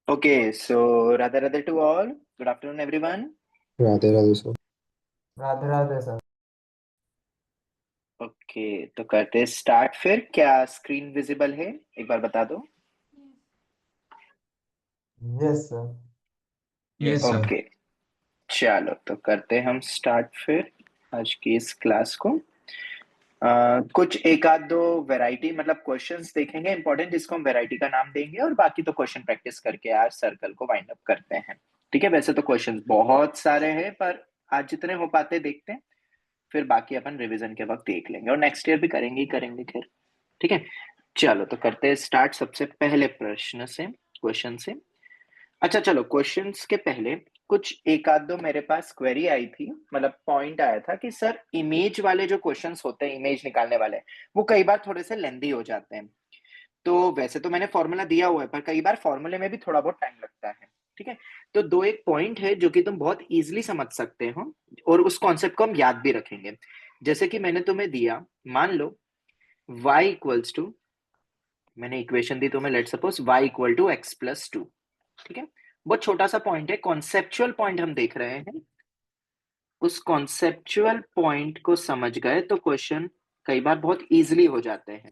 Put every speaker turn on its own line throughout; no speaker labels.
Okay, so Radha Radha to all. Good afternoon, everyone.
Radhe Radhe sir.
Radhe Radhe sir.
Okay, तो करते हैं start फिर। क्या स्क्रीन विजिबल है? एक बार बता दो।
Yes sir.
Yes sir.
Okay, चलो तो करते हैं हम स्टार्ट फिर आज की इस क्लास को। कुछ एक आध दो वैरायटी मतलब क्वेश्चंस देखेंगे इंपॉर्टेंट, जिसको हम वैरायटी का नाम देंगे, और बाकी तो क्वेश्चन प्रैक्टिस करके आज सर्कल को वाइंड अप करते हैं। ठीक है, वैसे तो क्वेश्चंस बहुत सारे हैं, पर आज जितने हो पाते देखते हैं, फिर बाकी अपन रिवीजन के वक्त देख लेंगे, और नेक्स्ट ईयर भी करेंगे ही करेंगे खैर। ठीक है, चलो तो करते हैं स्टार्ट सबसे पहले प्रश्न से, क्वेश्चन से। अच्छा चलो, क्वेश्चंस के पहले कुछ एक आध दो मेरे पास क्वेरी आई थी, मतलब पॉइंट आया था कि सर इमेज वाले जो क्वेश्चंस होते हैं, इमेज निकालने वाले, वो कई बार थोड़े से लेंदी हो जाते हैं। तो वैसे तो मैंने फॉर्मूला दिया हुआ है, पर कई बार फॉर्मूले में भी थोड़ा बहुत टाइम लगता है। ठीक है, तो दो एक पॉइंट है जो कि तुम बहुत इजीली समझ सकते हो, और उस कॉन्सेप्ट को हम याद भी रखेंगे। जैसे कि मैंने तुम्हें दिया, मान लो y इक्वल्स टू, मैंने इक्वेशन दी तुम्हें, let suppose y equal to x plus two. ठीक है, बहुत छोटा सा पॉइंट है, कॉन्सेप्चुअल पॉइंट हम देख रहे हैं। उस कॉन्सेप्चुअल पॉइंट को समझ गए तो क्वेश्चन कई बार बहुत इजीली हो जाते हैं।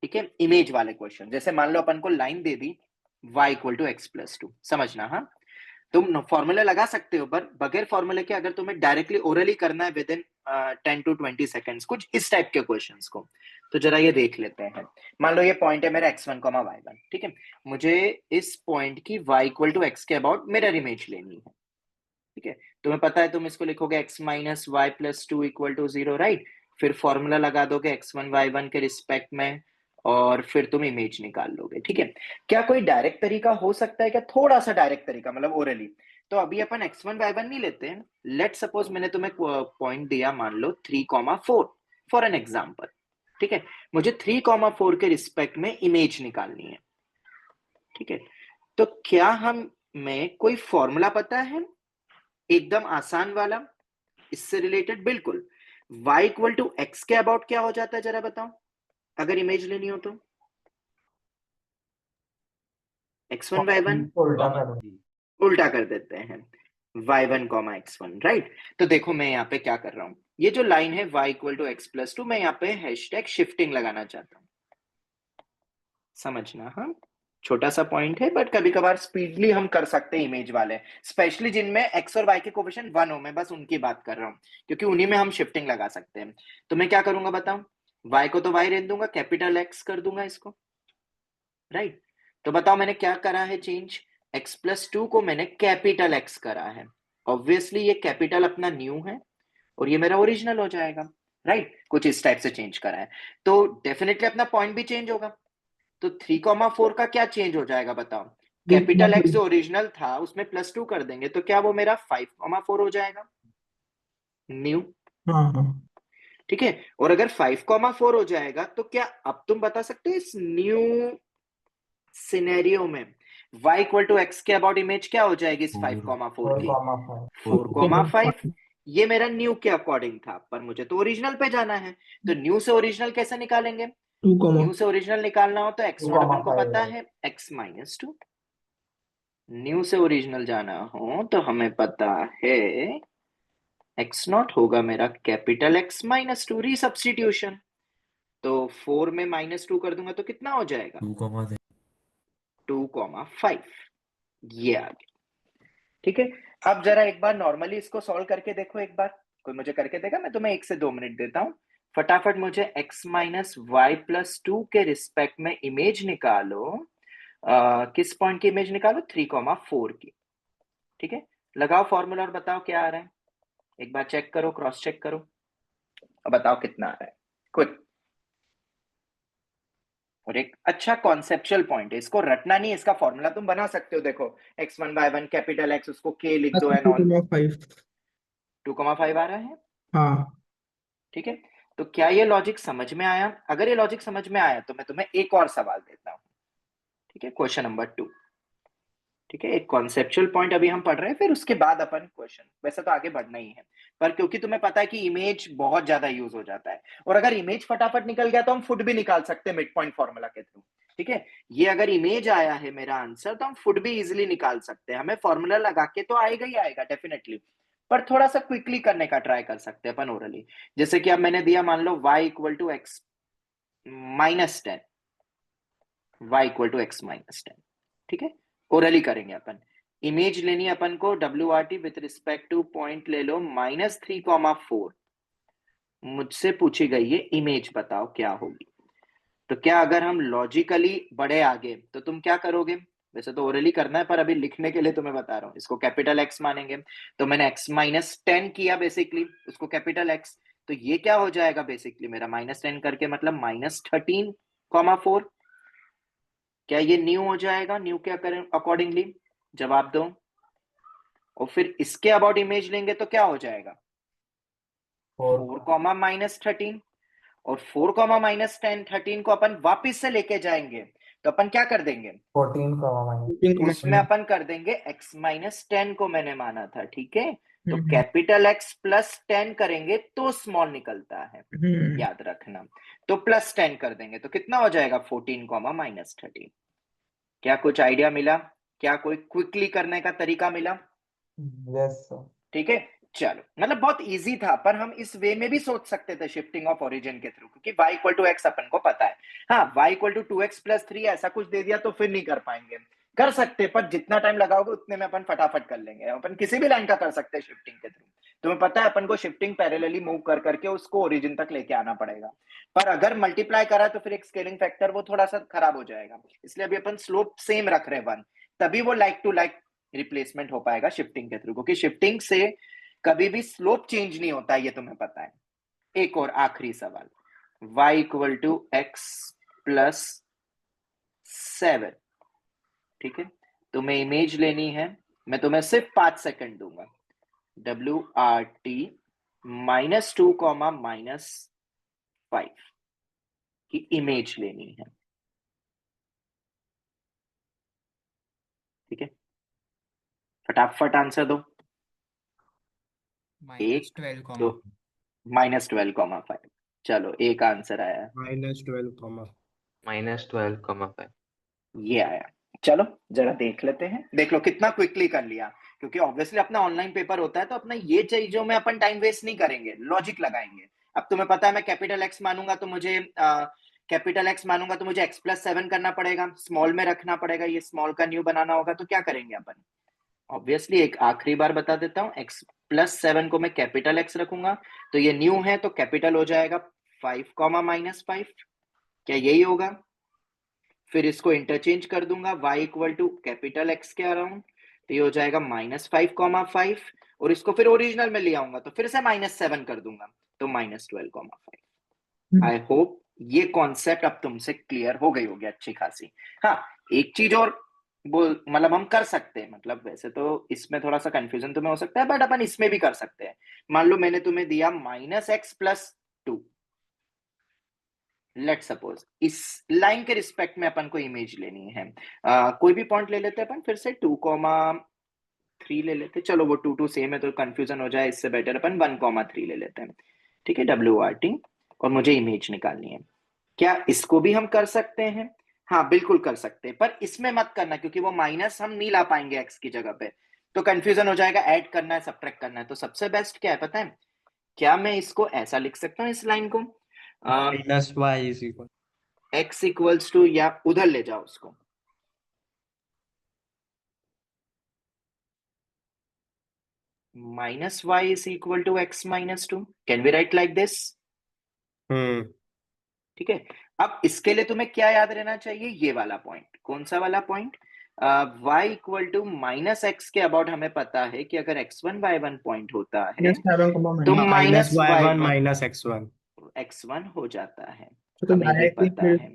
ठीक है, इमेज वाले क्वेश्चन, जैसे मान लो अपन को लाइन दे दी y equal to x plus two, समझना। हाँ, तुम फॉर्मूला लगा सकते हो, पर बगैर फॉर्मूले के अगर तुम्हें डायरेक्टली ओरली करना है विद इन 10 to 20 सेकेंड्स, कुछ इस टाइप के क्वेश्चंस को, तो जरा ये देख लेते हैं। मान लो ये पॉइंट है मेरा x1, y1। ठीक है, मुझे इस पॉइंट की y इक्वल टू एक्स के अबाउट मिरर इमेज लेनी है। ठीक है, तुम्हें पता है, तुम इसको लिखोगे x minus y plus two equal to zero, right. फिर फॉर्मूला लगा दोगे x1 y1 के रिस्पेक्ट में, और फिर तुम इमेज निकाल लोगे। ठीक है, क्या कोई डायरेक्ट तरीका हो सकता है क्या? थोड़ा सा डायरेक्ट तरीका, मतलब ओरली। तो अभी अपन x1 y1 नहीं लेते हैं। लेट सपोज मैंने तुम्हें पॉइंट दिया, मान लो 3,4, फॉर एन एग्जाम्पल। ठीक है, मुझे 3,4 के रिस्पेक्ट में इमेज निकालनी है। ठीक है, तो क्या हमें कोई फॉर्मूला पता है एकदम आसान वाला इससे रिलेटेड? बिल्कुल। y इक्वल टू एक्स के अबाउट क्या हो जाता है, जरा बताओ, अगर इमेज लेनी हो तो। x1 y1
उल्टा कर दो।
उल्टा कर देते हैं, y1 x1, राइट। तो देखो मैं यहाँ पे क्या कर रहा हूं, ये जो लाइन है y equal to x plus two, मैं यहाँ पे हैशटैग शिफ्टिंग लगाना चाहता हूँ, समझना। हाँ, छोटा सा पॉइंट है, बट कभी कभार स्पीडली हम कर सकते हैं इमेज वाले, स्पेशली जिनमें x और y के कोफिशिएंट 1 हो। मैं बस उनकी बात कर रहा हूँ, क्योंकि उन्हीं में हम शिफ्टिंग लगा सकते हैं। तो मैं क्या करूंगा बताऊं, y को तो y रहने दूंगा, कैपिटल x कर दूंगा इसको, राइट। तो बताओ मैंने क्या करा है चेंज, x प्लस टू को मैंने कैपिटल x करा है। ऑब्वियसली ये कैपिटल अपना न्यू है, और ये मेरा ओरिजिनल हो जाएगा, राइट। कुछ इस टाइप से चेंज करा है, तो डेफिनेटली अपना पॉइंट भी चेंज होगा। तो 3,4 का क्या चेंज हो जाएगा बताओ? कैपिटल एक्स जो ओरिजिनल था उसमें प्लस टू कर देंगे, तो क्या वो मेरा 5,4 हो जाएगा, न्यू।
हाँ।
ठीक है, और अगर 5,4 हो जाएगा, तो क्या अब तुम बता सकते हो इस न्यू सिनेरियो में y इक्वल टू एक्स के अबाउट इमेज क्या हो जाएगी इस 5,4 की? 4,5। ये मेरा न्यू के अकॉर्डिंग था, पर मुझे तो ओरिजिनल पे जाना है। तो न्यू से ओरिजिनल कैसे निकालेंगे? न्यू से ओरिजिनल निकालना हो तो एक्स नॉट अपन को पता है x माइनस टू। न्यू से ओरिजिनल जाना हो तो हमें पता है एक्स नॉट होगा मेरा कैपिटल एक्स माइनस टू, रीसब्स्टिट्यूशन। तो 4 में माइनस टू कर दूंगा तो कितना हो जाएगा? 2,5। ये आ गया। ठीक है, अब जरा एक बार नॉर्मली इसको सॉल्व करके देखो एक बार। कोई मुझे करके देगा? मैं तुम्हें 1 से 2 मिनट देता हूं, फटाफट मुझे x minus y plus two के रिस्पेक्ट में इमेज निकालो। किस पॉइंट की इमेज निकालो? 3,4 की। ठीक है, लगाओ फॉर्मूला और बताओ क्या आ रहा है। एक बार चेक करो, क्रॉस चेक करो, और बताओ कितना आ रहा है। क्विक। और एक अच्छा कॉन्सेप्चुअल पॉइंट है, इसको रटना नहीं, इसका फॉर्मूला तुम बना सकते हो। देखो x1 y1 कैपिटल x, उसको k लिख दो एंड ऑल। 2,5 आ रहा है।
हाँ।
ठीक है, तो क्या ये लॉजिक समझ में आया? अगर ये लॉजिक समझ में आया तो मैं तुम्हें एक और सवाल देता हूं। ठीक है, क्वेश्चन नंबर 2। ठीक है, एक कॉन्सेप्चुअल पॉइंट अभी हम पढ़ रहे हैं, फिर उसके बाद अपन क्वेश्चन, वैसे तो आगे बढ़ना ही है, पर क्योंकि तुम्हें पता है कि इमेज बहुत ज्यादा यूज हो जाता है, और अगर इमेज फटाफट निकल गया तो हम फुट भी निकाल सकते हैं मिड पॉइंट फॉर्मूला के थ्रू। ठीक है, ये अगर इमेज आया है मेरा आंसर तो हम फुट भी इजिली निकाल सकते हैं, हमें फॉर्मूला लगा के तो आएगा ही आएगा डेफिनेटली, पर थोड़ा सा क्विकली करने का ट्राई कर सकते हैं अपन ओरली। जैसे कि अब मैंने दिया मान लो y equal to x minus 10, y equal to x minus 10, ठीक है, ओरली करेंगे अपन। इमेज लेनी है अपन को WRT with respect two point ले लो -3,4, मुझसे पूछी गई है इमेज बताओ क्या होगी। तो क्या अगर हम लॉजिकली बढ़े आगे तो तुम क्या करोगे, वैसे तो ओरली करना है पर अभी लिखने के लिए तुम्हें बता रहा हूँ, इसको कैपिटल एक्स मानेंगे, तो मैंने x माइनस 10 किया बेसिकली, उसको कैपिटल एक्स, तो ये क्या हो जाएगा बेसिकली मेरा -10 करके मतलब -13,4। क्या ये न्यू हो जाएगा, न्यू क्या करें अकॉर्डिंगली, जवाब दो। और फिर इसके अबाउट इमेज लेंगे तो क्या हो जाएगा 4 कॉमा -13, और 4 कॉमा -10 13 को अपन वापिस से लेके जाएंगे तो अपन क्या कर देंगे
14 का माइनस
उसमें अपन कर देंगे x माइनस 10 को मैंने माना था, ठीक है, तो कैपिटल x प्लस 10 करेंगे तो स्मॉल निकलता है, याद रखना, तो प्लस 10 कर देंगे तो कितना हो जाएगा 14 कॉमा -13। क्या कुछ आइडिया मिला, क्या कोई क्विकली करने का तरीका मिला?
Yes sir.
ठीक है, चलो, मतलब बहुत इजी था, पर हम इस वे में भी सोच सकते थे शिफ्टिंग ऑफ ओरिजिन के थ्रू, क्योंकि y equal to x upon को पता है। हाँ, y equal to 2x plus 3 ऐसा कुछ दे दिया तो फिर नहीं कर पाएंगे, कर सकते, पर जितना टाइम लगाओगे उतने में अपन फटाफट कर लेंगे, अपन किसी भी लाइन का कर सकते हैं शिफ्टिंग के थ्रू। तुम्हें पता है अपन को शिफ्टिंग पैरेलली मूव कर करके उसको ओरिजिन तक लेके आना पड़ेगा, पर अगर मल्टीप्लाई करा तो फिर एक स्केलिंग फैक्टर वो थोड़ा सा खराब हो जाएगा, इसलिए अभी अपन स्लोप सेम रख रहे हैं 1, तभी वो लाइक टू लाइक रिप्लेसमेंट हो पाएगा शिफ्टिंग के थ्रू, क्योंकि शिफ्टिंग से कभी भी स्लोप चेंज नहीं होता, ये तुम्हें पता है। एक और आखिरी सवाल, y equal to x plus 7, ठीक है, तुम्हें इमेज लेनी है, मैं तुम्हें सिर्फ 5 सेकंड दूंगा, WRT -2 कॉमा -5 की इमेज लेनी है, ठीक है, फटाफट आंसर दो। एक दो -12,5, चलो एक आंसर आया,
-12,5
ये आया। चलो जरा देख लेते हैं, देख लो कितना क्विकली कर लिया, क्योंकि ऑब्वियसली अपना ऑनलाइन पेपर होता है तो अपना ये चीजों में अपन टाइम वेस्ट नहीं करेंगे, लॉजिक लगाएंगे। अब तुम्हें पता है मैं कैपिटल एक्स मानूंगा तो मुझे एक्स प्लस 7 करना पड़ेगा, स्मॉल में रखना पड़ेगा, ये स्मॉल का न्यू बनाना होगा, तो क्या करेंगे अपन, ऑब्वियसली एक आखिरी बार बता देता हूँ, एक्स प्लस 7 को मैं कैपिटल एक्स रखूंगा, तो ये न्यू है तो कैपिटल हो जाएगा 5 कॉमा -5, क्या यही होगा? फिर इसको इंटरचेंज कर दूंगा y equal to capital x के अराउंड, तो ये हो जाएगा -5,5, और इसको फिर ओरिजिनल में ले आऊंगा तो फिर से -7 कर दूंगा, तो -12,5। आई होप ये कॉन्सेप्ट अब तुमसे क्लियर हो गई होगी अच्छी खासी। हाँ, एक चीज और बोल, मतलब हम कर सकते हैं, मतलब वैसे तो इसमें थोड़ा सा कंफ्यूजन तुम्हें हो सकता है, बट अपन इसमें भी कर सकते हैं। मान लो मैंने तुम्हें दिया -x+2, लेट सपोज इस लाइन के रिस्पेक्ट में अपन को इमेज लेनी है, कोई भी पॉइंट ले लेते हैं अपन, फिर से 2,3 ले लेते हैं, चलो वो 2 सेम है तो कंफ्यूजन हो जाए, इससे बेटर अपन 1,3 ले लेते हैं, ठीक है, WRT, और मुझे इमेज निकालनी है। क्या इसको भी हम कर सकते हैं? हाँ बिल्कुल कर सकते हैं, पर इसमें मत करना क्योंकि वो माइनस हम नहीं ला पाएंगे एक्स की जगह पे, तो कंफ्यूजन हो जाएगा, ऐड करना है सब्ट्रैक्ट करना है, तो सबसे बेस्ट क्या है पता है, क्या मैं इसको ऐसा लिख सकता हूँ इस लाइन को,
-y is equal
x equals to, या उधर ले जाओ उसको, -y is equal to x -2, can we write like this? ठीक है, अब इसके लिए तुम्हें क्या याद रहना चाहिए, ये वाला पॉइंट, कौन सा वाला point, y equal to -x के अबाउट हमें पता है कि अगर x1 y1 पॉइंट होता है तो -y1
-x1
x1 हो जाता है,
तो
हमें ये
डायरेक्टली
पता
फिर
है,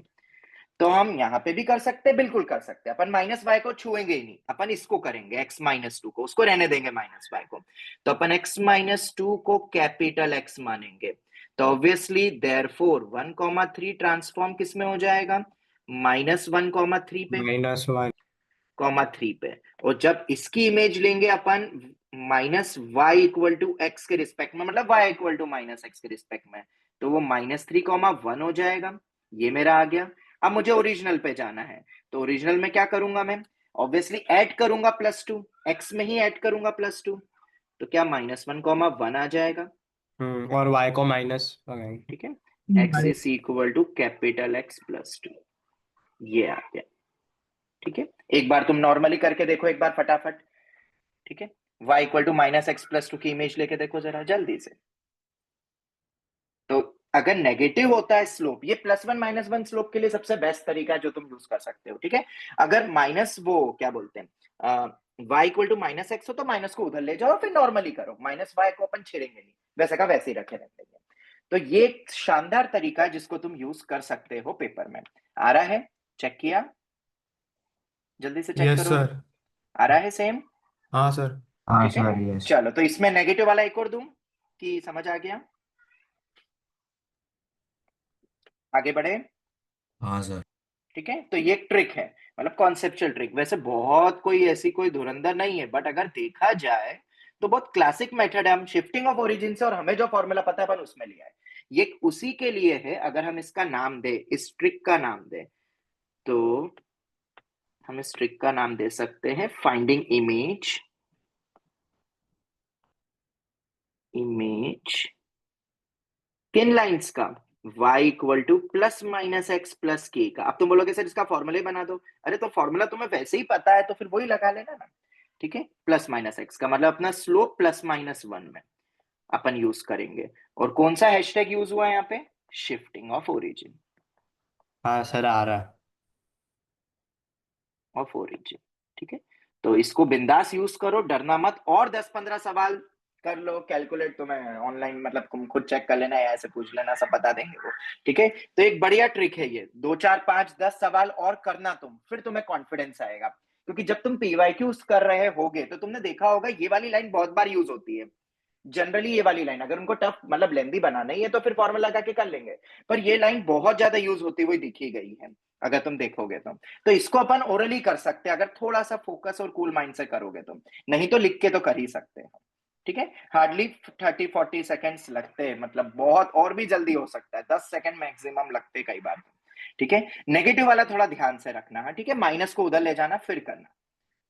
तो हम यहाँ पे भी कर सकते हैं, बिल्कुल कर सकते हैं, अपन -y को छुएंगे ही नहीं, अपन इसको करेंगे x -2 को, उसको रहने देंगे -y को, तो अपन x -2 को कैपिटल X मानेंगे, तो ऑब्वियसली देयरफॉर 1,3 ट्रांसफॉर्म किस में हो जाएगा, -1,3 पे, -3 पे, और जब इसकी इमेज लेंगे अपन -y इक्वल टू x के रिस्पेक्ट में, मतलब y इक्वल टू -x के रिस्पेक्ट में, तो वो -3,1 हो जाएगा, ये मेरा आ गया, अब मुझे ओरिजिनल पे जाना है, तो ओरिजिनल में क्या करूंगा मैं? ऑब्वियसली ऐड करूंगा +2, x में ही ऐड करूंगा +2, तो क्या -1, 1 आ जाएगा।
और y को माइनस लगाएंगे।
ठीक है, x is equal to capital X +2, ये आ गया। ठीक है, एक बार तुम नॉर्मली करके देखो एक बार फटाफट। ठीक है, y इक्वल टू -x +2 की इमेज लेके देखो जरा जल्दी से। तो अगर नेगेटिव होता है स्लोप, ये +1 -1 स्लोप के लिए सबसे बेस्ट तरीका है जो तुम यूज कर सकते हो। ठीक है, अगर माइनस वो क्या बोलते हैं y इक्वल टू -x हो तो माइनस को उधर ले जाओ, फिर नॉर्मली करो, -y को अपन छेड़ेंगे नहीं, वैसे का वैसे ही रखे रहते हैं। तो ये एक शानदार तरीका है जिसको तुम यूज कर सकते हो पेपर में। आ रहा है? चेक किया? जल्दी से चेक
यस
करो।
सर।
आ रहा है सेम?
हाँ सर।
हाँ
ठीक है,
सर, यस।
चलो तो इसमें नेगेटिव वाला एक और दूं कि समझ आ गया? आगे बढ़े?
हाँ सर।
ठीक है, तो ये एक ट्रिक है, मतलब कॉन्सेप्चुअल ट्रिक। वैसे बहुत कोई ऐसी कोई धुरंधर नहीं है, बट अगर देखा जाए तो बहुत क्लासिक मेथड है। हम शिफ्टिंग ऑफ ओरिजिन से और हमें जो फॉर्मूला पता है अपन उसमें लिया है, ये उसी के लिए है। अगर हम इसका नाम दे, इस ट्रिक का नाम दे, तो हम इस ट्रिक का नाम दे सकते हैं फाइंडिंग इमेज किन लाइंस का? y इक्वल टू ±x+k का। अब तुम बोलोगे सर इसका फॉर्मूला ही बना दो। अरे तो फॉर्मूला तुम्हें वैसे ही पता है तो फिर वही लगा लेना ना। ठीक है, +-x का मतलब अपना स्लोप +-1 में अपन यूज करेंगे। और कौन सा हैशटैग यूज हुआ है यहाँ पे? Shifting of origin.
हाँ सर, आ रहा है।
Of origin. ठीक है, तो इसको बिंदास यूज करो, डरना मत। और 10-15 सवाल कर लो, कैलकुलेट तुम्हें ऑनलाइन, मतलब तुम खुद चेक कर लेना या ऐसे पूछ लेना, सब बता देंगे वो। ठीक है, तो एक बढ़िया ट्रिक है ये। 2 4 5 10 सवाल और करना तुम, फिर तुम्हें कॉन्फिडेंस आएगा। क्योंकि जब तुम पीवाईक्यूज कर रहे होगे तो तुमने देखा होगा ये वाली लाइन बहुत बार यूज होती है। जनरली ये वाली लाइन अगर उनको टफ मतलब लेंदी बनाना ही है तो फिर फॉर्मूला लगा के कर लेंगे, पर ये लाइन बहुत ज्यादा यूज होती हुई दिखी गई है अगर तुम देखोगे तो इसको अपन ओरली कर सकते हैं अगर थोड़ा सा फोकस और कूल माइंड से करोगे तुम, नहीं तो लिख के तो कर ही सकते हैं। ठीक है, हार्डली 30-40 सेकेंड्स लगते हैं, मतलब बहुत और भी जल्दी हो सकता है, 10 सेकंड मैक्सिमम लगते कई बार। ठीक है, नेगेटिव वाला थोड़ा ध्यान से रखना है। ठीक है, माइनस को उधर ले जाना फिर करना,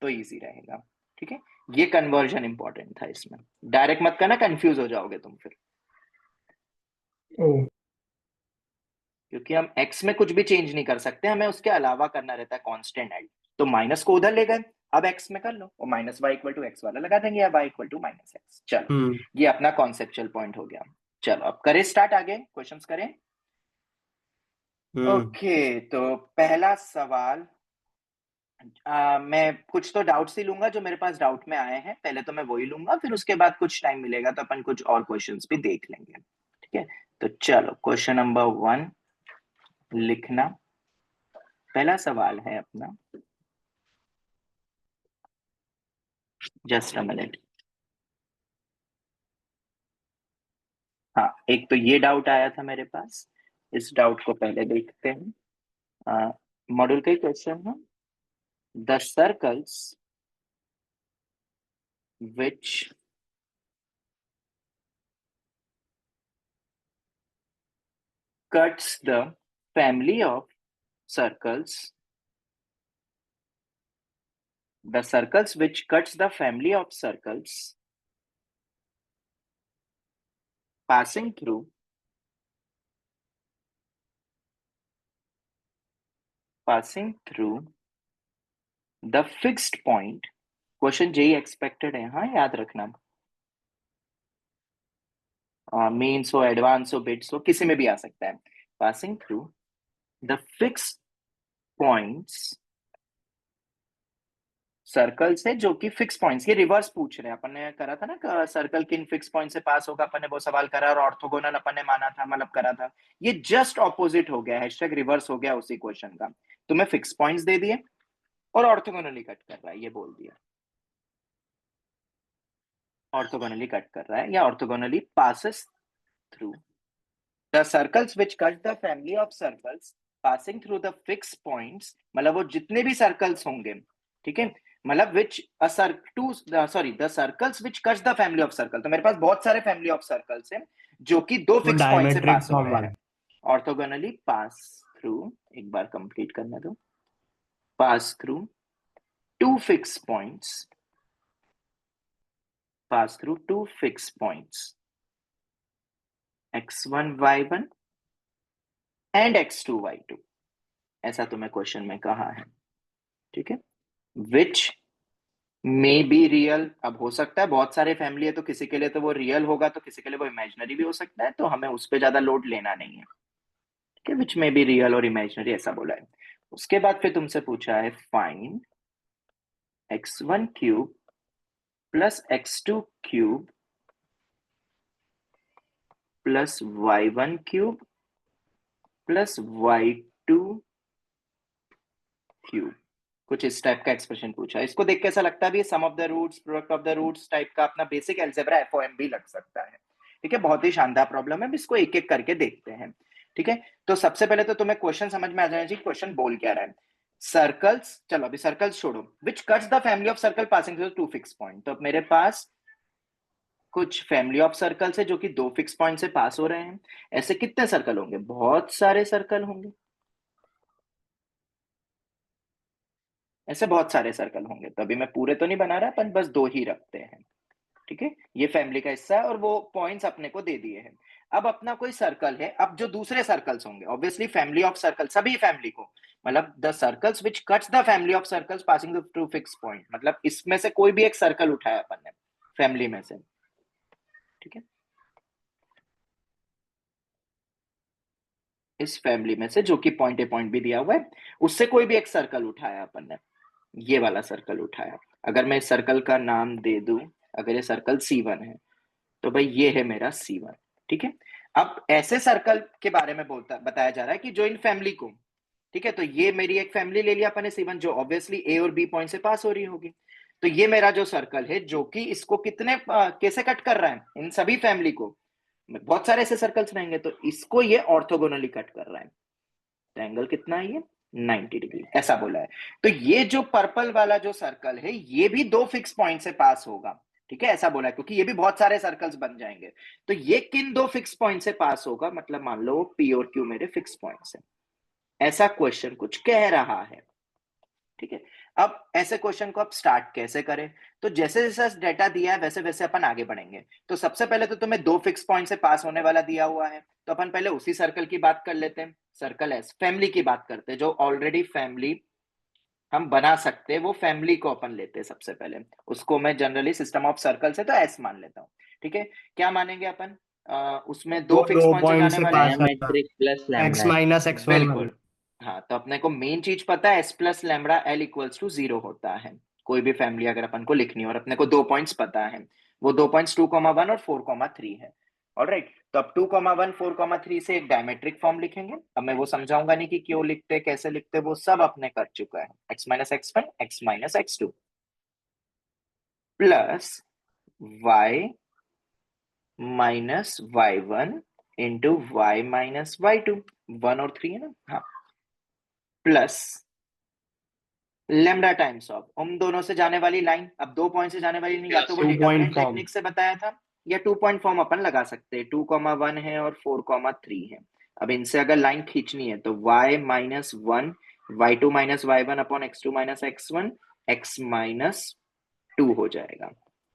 तो इजी रहेगा। ठीक है, ये कन्वर्जन इंपॉर्टेंट था इसमें। डायरेक्ट मत करना, कंफ्यूज हो जाओगे तुम फिर, क्योंकि हम x में कुछ भी चेंज नहीं कर सकते, हमें उसके अलावा करना रहता है कांस्टेंट ऐड। तो माइनस को उधर ले गए, अब x में कर लो, और -y इक्वल टू x वाला लगा देंगे या y इक्वल टू -x। चलो, ये अपना कॉन्सेप्चुअल पॉइंट हो गया। चलो अब करें स्टार्ट, आगे क्वेश्चंस करें। ओके, तो पहला सवाल, मैं कुछ तो डाउट्स ही लूंगा जो मेरे पास डाउट में आए हैं, पहले तो मैं वही लूंगा, फिर उसके बाद कुछ टाइम मिलेगा तो अपन कुछ और क्वेश्चंस भी देख लेंगे। ठीक है, तो चलो क्वेश्चन नंबर 1 लिखना। पहला सवाल है अपना, जस्ट अ मिनट। हाँ, एक तो ये डाउट आया था मेरे पास, इस डाउट को पहले देखते हैं। मॉड्यूल का क्वेश्चन है, the circles which cuts the family of circles, the circles which cuts the family of circles passing through the fixed point। Question JEE expected है, हाँ याद रखना। मेंस हो, एडवांस हो, बिट्स हो, किसी में भी आ सकता है। Passing through the fixed points, circle से जो कि फिक्स पॉइंट्स, ये रिवर्स पूछ रहे हैं। अपन ने करा था ना सर्कल किन फिक्स पॉइंट से पास होगा, अपन ने वो सवाल करा, और ऑर्थोगोनल अपन ने माना था, मतलब करा था। ये जस्ट ऑपोजिट हो गया, हैशटैग रिवर्स हो गया उसी क्वेश्चन का। तुम्हें फिक्स पॉइंट्स दे दिए और ऑर्थोगोनली कट कर रहा है, ये बोल दिया। ऑर्थोगोनली कट कर रहा है या orthogonally passes through the circles which cut the family of circles passing through the fix points, मतलब वो जितने भी सर्कल्स होंगे, ठीक है, मतलब which sorry the circles which cuts the family of circle. तो मेरे पास बहुत सारे फैमिली ऑफ सर्कल्स हैं जो कि दो फिक्स पॉइंट से
डायमेट्रिक
पास हो
फॉर्म
रहे
वाला।
हैं, ऑर्थोगोनली पास थ्रू, एक बार कंप्लीट करने दो, pass through two fix points, pass through two fix points x1 y1 and x2 y2, ऐसा तुम्हें क्वेश्चन में कहा है, ठीक है। विच मे बी रियल, अब हो सकता है बहुत सारे फैमिली है तो किसी के लिए तो वो रियल होगा, तो किसी के लिए वो इमेजिनरी भी हो सकता है, तो हमें उस पर ज्यादा लोड लेना नहीं है, ठीक है। विच मे बी रियल और इमेजिनरी ऐसा बोला है। उसके बाद फिर तुमसे पूछा है find x1 cube plus x2 cube plus y1 cube plus y2 cube, कुछ इस टाइप का एक्सप्रेशन पूछा है। इसको देख के ऐसा लगता है भी sum of the roots, product of the roots type का अपना बेसिक अलजेब्रा एफओएम भी लग सकता है, ठीक है। बहुत ही शानदार प्रॉब्लम है, इसको एक एक करके देखते हैं, ठीक है। तो सबसे पहले तो तुम्हें क्वेश्चन समझ में आ जाना चाहिए क्वेश्चन बोल क्या रहा है। सर्कल्स, चलो अभी सर्कल्स छोड़ो, which cuts the family of circle passing through two fix point, तो मेरे पास कुछ फैमिली ऑफ सर्कल्स है जो कि दो फिक्स पॉइंट से पास हो रहे हैं। ऐसे कितने सर्कल होंगे? बहुत सारे सर्कल होंगे, ऐसे बहुत सारे सर्कल होंगे। तो अभी मैं पूरे तो नहीं बना रहा, पर बस दो ही रखते हैं, ठीक है। ये फैमिली का हिस्सा है और वो पॉइंट्स अपने को दे दिए हैं। अब अपना कोई सर्कल है, अब जो दूसरे सर्कल्स होंगे ऑब्वियसली फैमिली ऑफ सर्कल, सभी फैमिली को, मतलब the circles which cuts the family of circles passing through fix point, मतलब इसमें से कोई भी एक सर्कल उठाया अपन ने फैमिली में से, ठीक है। इस फैमिली में से जो कि पॉइंट ए पॉइंट भी दिया हुआ है, उससे कोई भी एक सर्कल उठाया अपन ने, ये वाला सर्कल उठाया। अगर मैं इस सर्कल का नाम दे दूं, अगर ये सर्कल C1 है तो भाई ये है मेरा C1, ठीक है। अब ऐसे सर्कल के बारे में बताया जा रहा है कि जो इन फैमिली को, ठीक है, तो ये मेरी एक फैमिली ले लिया अपन ने C1 जो ऑब्वियसली A और B पॉइंट से पास हो रही होगी। तो ये मेरा जो सर्कल है जो कि इसको कितने कैसे कट कर रहा है, इन सभी फैमिली को, बहुत सारे ऐसे सर्कल्स रहेंगे तो इसको ये ऑर्थोगोनली कट कर रहा है। तो एंगल कितना है ये? 90 डिग्री, ऐसा बोला है। तो ये जो पर्पल वाला जो सर्कल है ये भी दो फिक्स पॉइंट से पास होगा, ठीक है, ऐसा बोला है, क्योंकि ये भी बहुत सारे सर्कल्स बन जाएंगे। तो ये किन दो फिक्स पॉइंट से पास होगा, मतलब मान लो P और Q मेरे फिक्स पॉइंट्स हैं, ऐसा क्वेश्चन कुछ कह रहा है, ठीक है। अब ऐसे क्वेश्चन को आप स्टार्ट कैसे करें, तो जैसे जैसे डेटा दिया है वैसे वैसे अपन आगे बढ़ेंगे। तो सबसे पहले तो तुम्हें दो फिक्स पॉइंट से पास होने वाला दिया हुआ है, तो अपन पहले उसी सर्कल की बात कर लेते हैं, सर्कल एस, फैमिली की बात करते हैं, जो ऑलरेडी फैमिली हम बना सकते हैं, वो फैमिली को अपन लेते हैं सबसे पहले। उसको मैं जनरली सिस्टम ऑफ सर्कल से तो एस मान लेता हूँ, ठीक है। क्या मानेंगे अपन? उसमें दो फिक्स
दो
पॉइंट से
पॉइंट
जाने
से
वाले
पास
हैं,
करता
metric plus
x
lambda
minus x1
बिल्कुल। हाँ, तो अपने को मेन चीज पता है, S plus lambda L equals to 0 होता है। कोई भी फैमिली अगर अपन को लिखनी हो और अपने को दो पॉइंट्स पता है, वो दो पॉइंट्स 2,1 और 4,3 है। ऑलराइट, तो अब 2,1 4,3 से एक डायमेट्रिक फॉर्म लिखेंगे। अब मैं वो समझाऊंगा नहीं कि क्यों लिखते कैसे लिखते, वो सब अपने कर चुका है। x minus x1 x minus x2 plus y minus y1 into y minus y2, 1 और 3 है ना, हाँ, प्लस लेमडा टाइम्स ऑफ उन दोनों से जाने वाली लाइन। अब दो पॉइंट से जाने वाली लाइन, या तो वो
2 point
डिटरमिनेंट
form।
टेक्निक से बताया था, या 2 पॉइंट फॉर्म अपन लगा सकते हैं। 2,1 है और 4,3 है। अब इनसे अगर लाइन खींचनी है तो y minus 1 y2 minus y1 upon x2 minus x1 x minus 2 हो जाएगा,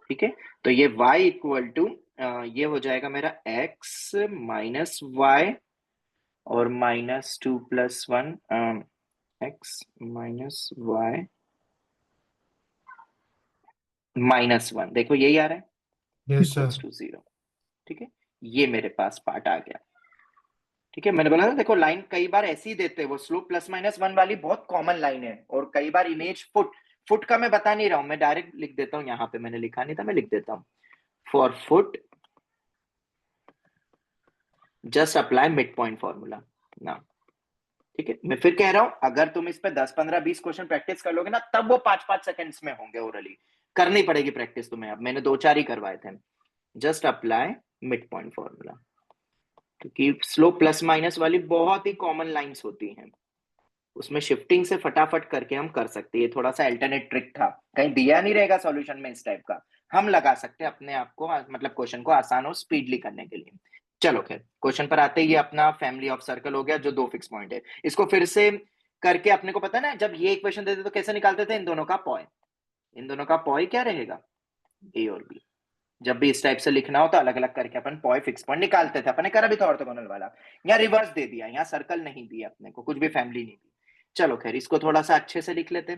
ठीक है। तो ये y इक्वल टू ये हो जाएगा मेरा x माइनस y और minus 2 plus 1 x minus y minus 1, देखो यही आ रहा है,
यस
इक्वल्स
सर।
टू 0, ठीक है। ये मेरे पास पार्ट आ गया, ठीक है। मैंने बोला था देखो लाइन कई बार ऐसी ही देते हैं, वो स्लोप प्लस माइनस 1 वाली बहुत कॉमन लाइन है, और कई बार इमेज फुट का मैं बता नहीं रहा हूं, मैं डायरेक्ट लिख देता हूं, यहाँ पे मैंने लिखा नहीं था, मैं लिख देता हूं, for foot just apply mid point formula ना, ठीक है। मैं फिर कह रहा हूं, अगर तुम इस पे 10 15 20 क्वेश्चन प्रैक्टिस कर लोगे ना, तब वो 5-5 सेकंड्स में होंगे ओरली, करनी पड़ेगी प्रैक्टिस तुम्हें। अब मैंने 2-4 ही करवाए थे। Just apply mid point formula, क्योंकि स्लोप प्लस माइनस वाली बहुत ही कॉमन लाइंस होती हैं, उसमें शिफ्टिंग से फटाफट करके हम कर सकते हैं। ये थोड़ा सा अल्टरनेट ट्रिक था, कहीं दिया नहीं रहेगा सॉल्यूशन में इस टाइप का, हम लगा सकते हैं अपने आप को, मतलब क्वेश्चन को आसान और स्पीडली करने के लिए। चलो खैर, क्वेश्चन पर आते ही ये अपना फैमिली ऑफ सर्कल हो गया जो दो फिक्स पॉइंट है। इसको फिर से करके अपने को पता ना, जब ये इक्वेशन देते तो कैसे निकालते थे, इन दोनों का पॉय। इन दोनों का पॉय क्या रहेगा, ए और बी। जब भी इस टाइप से लिखना हो तो अलग अलग करके अपन पॉय फिक्स पॉइंट निकालते थे। अपने करा भी था ऑर्थोगोनल वाला। यहाँ रिवर्स दे दिया, यहाँ सर्कल नहीं दिया अपने को, कुछ भी फैमिली नहीं दी। चलो खैर, इसको थोड़ा सा अच्छे से लिख लेते।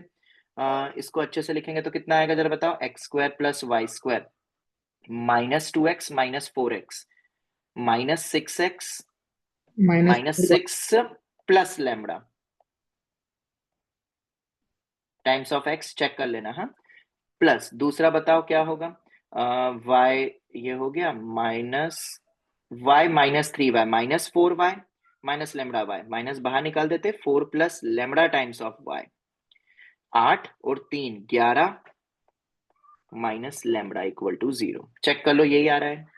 इसको अच्छे से लिखेंगे तो कितना आएगा जरा बताओ, x square plus y square minus 2x minus 4x minus 6x minus 6 plus lambda times of x, check कर लेना। हाँ, प्लस दूसरा बताओ क्या होगा, y ये हो गया minus y minus 3y minus 4y minus lambda y, minus बाहर निकाल देते, 4 plus lambda times of y, 8 और 3 11 minus lambda equal to 0। Check कर लो, यही आ रहा है।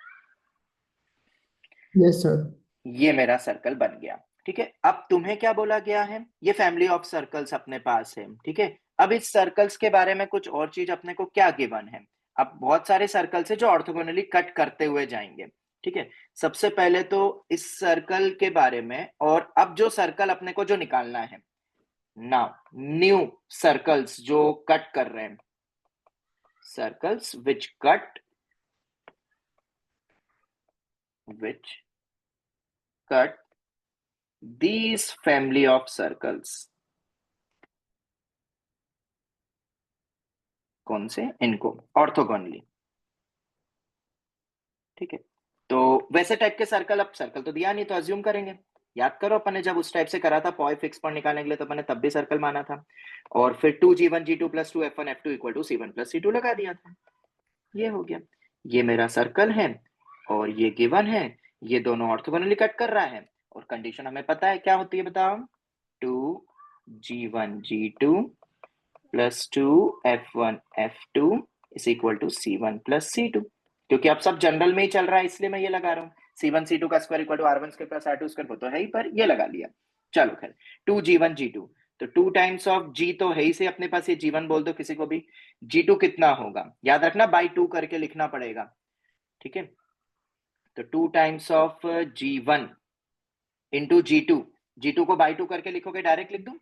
Yes sir.
ये मेरा सर्कल बन गया। ठीक है, अब तुम्हें क्या बोला गया है, ये फैमिली ऑफ सर्कल्स अपने पास है। ठीक है, अब इस सर्कल्स के बारे में कुछ और चीज अपने को क्या गिवन है। अब बहुत सारे सर्कल्स है जो ऑर्थोगोनली कट करते हुए जाएंगे। ठीक है, सबसे पहले तो इस सर्कल के बारे में, और अब जो सर्कल अपने को जो निकालना है, नाउ न्यू सर्कल्स जो कट कर रहे हैं, circles which cut these family of circles। कौन से, इनको ऑर्थोगोनली। ठीक है, तो वैसे टाइप के सर्कल, अब सर्कल तो दिया नहीं तो अज्यूम करेंगे। याद करो अपन ने जब उस टाइप से करा था पॉइंट फिक्स पॉइंट निकालने के लिए, तो अपन ने तब भी सर्कल माना था, और फिर 2g1 g2 plus 2 f1 f2 equal to c1 plus c2 लगा दिया था। ये हो गया, ये मेरा सर्कल है और ये गिवन है, ये दोनों ऑर्थोगोनली कट कर रहा है, और कंडीशन हमें पता है क्या होती है, बताओ, 2g1 g2 plus 2f1 f2 is equal to c1 plus c2। क्योंकि अब सब जनरल में ही चल रहा है, इसलिए मैं ये लगा रहा हूँ, c1 c2 का square equal to r1 square plus r2 square, वो तो है ही, पर ये लगा लिया। चलो खैर, 2g1 g2, तो 2 टाइम्स ऑफ g तो है ही से अपने पास, ये g1 बोल दो किसी को भी। g2 कितना होगा, याद रखना बाई 2 करके लिखना पड़ेगा। ठीक है, तो 2 times of g1 into g2 को बाई 2 करके लिखोगे, डायरेक्ट लिख दूं,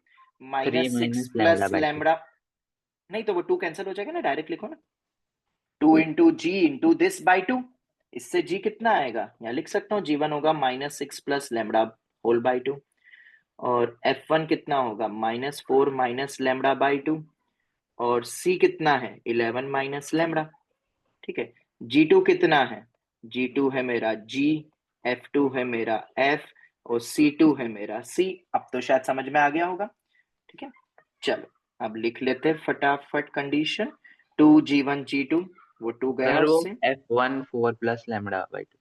माइनस 6 प्लस लैम्बडा, नहीं तो वो 2 कैंसिल हो जाएगा ना, डायरेक्ट लिखो ना, 2 into g into this by 2। इससे जी कितना आएगा, यहाँ लिख सकता हूँ, g1 होगा minus 6 plus lambda whole by 2, और f1 कितना होगा माइनस 4 माइनस लैम्बडा बाई 2, और c कितना है 11 माइनस लैम्बडा। ठीक है, g2 कितना है, g2 है मेरा g, f2 है मेरा f, और c2 है मेरा c। अब तो शायद समझ में आ गया होगा। ठीक है, चलो अब लिख लेते फटाफट कंडीशन, 2g1 g2, वो 2 गया
सर वो
उससे,
f1 4 प्लस लैम्बडा बाई 2,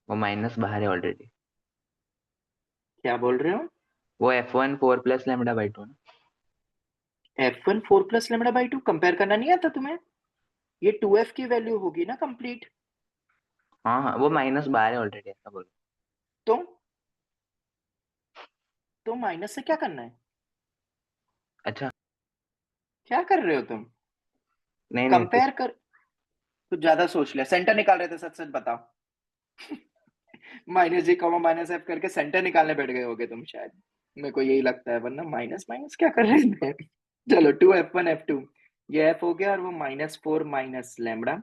वो माइनस बाहर है ऑलरेडी।
क्या बोल रहे हो,
वो f1 4 प्लस लैम्बडा बाई 2 ना।
f1 4 plus lambda by 2 compare करना नहीं आता तुम्हें, ये 2f की वैल्यू होगी ना कंप्लीट।
हाँ हाँ, वो माइनस बाहर है ऑलरेडी, ऐसा बोलो।
तो माइनस से क्या करना है,
अच्छा,
क्या कर रहे हो तुम,
नहीं नहीं
कंपेयर कर, कुछ ज्यादा सोच लिया, सेंटर निकाल रहे थे, सच सच बताओ। माइनस जी कॉमा माइनस एफ करके सेंटर निकालने बैठ गए होगे तुम शायद, मेरे को यही लगता है, वरना माइनस माइनस क्या कर रहे थे। चलो 2f1 f2, ये f हो गया, और वो minus 4 minus lambda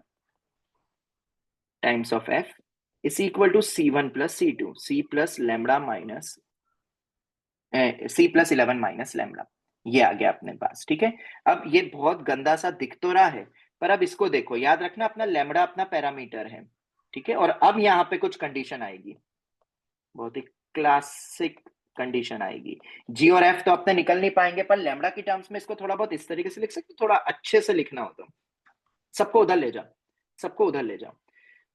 times of f is equal to c1 plus c2, c plus lambda minus c plus 11 minus lambda, ये आ गया अपने पास। ठीक है, अब ये बहुत गंदा सा दिख तो रहा है, पर अब इसको देखो, याद रखना अपना लैम्बडा अपना पैरामीटर है। ठीक है, और अब यहाँ पे कुछ कंडीशन आएगी, बहुत ही क्लासिक कंडीशन आएगी। जी और एफ तो अपने निकल नहीं पाएंगे, पर लैम्बडा की टर्म्स में इसको थोड़ा बहुत इस तरीके से लिख सकते, थोड़ा अच्छे से लिखना हो तो, सबको उधर ले जाओ, सबको उधर ले जाओ,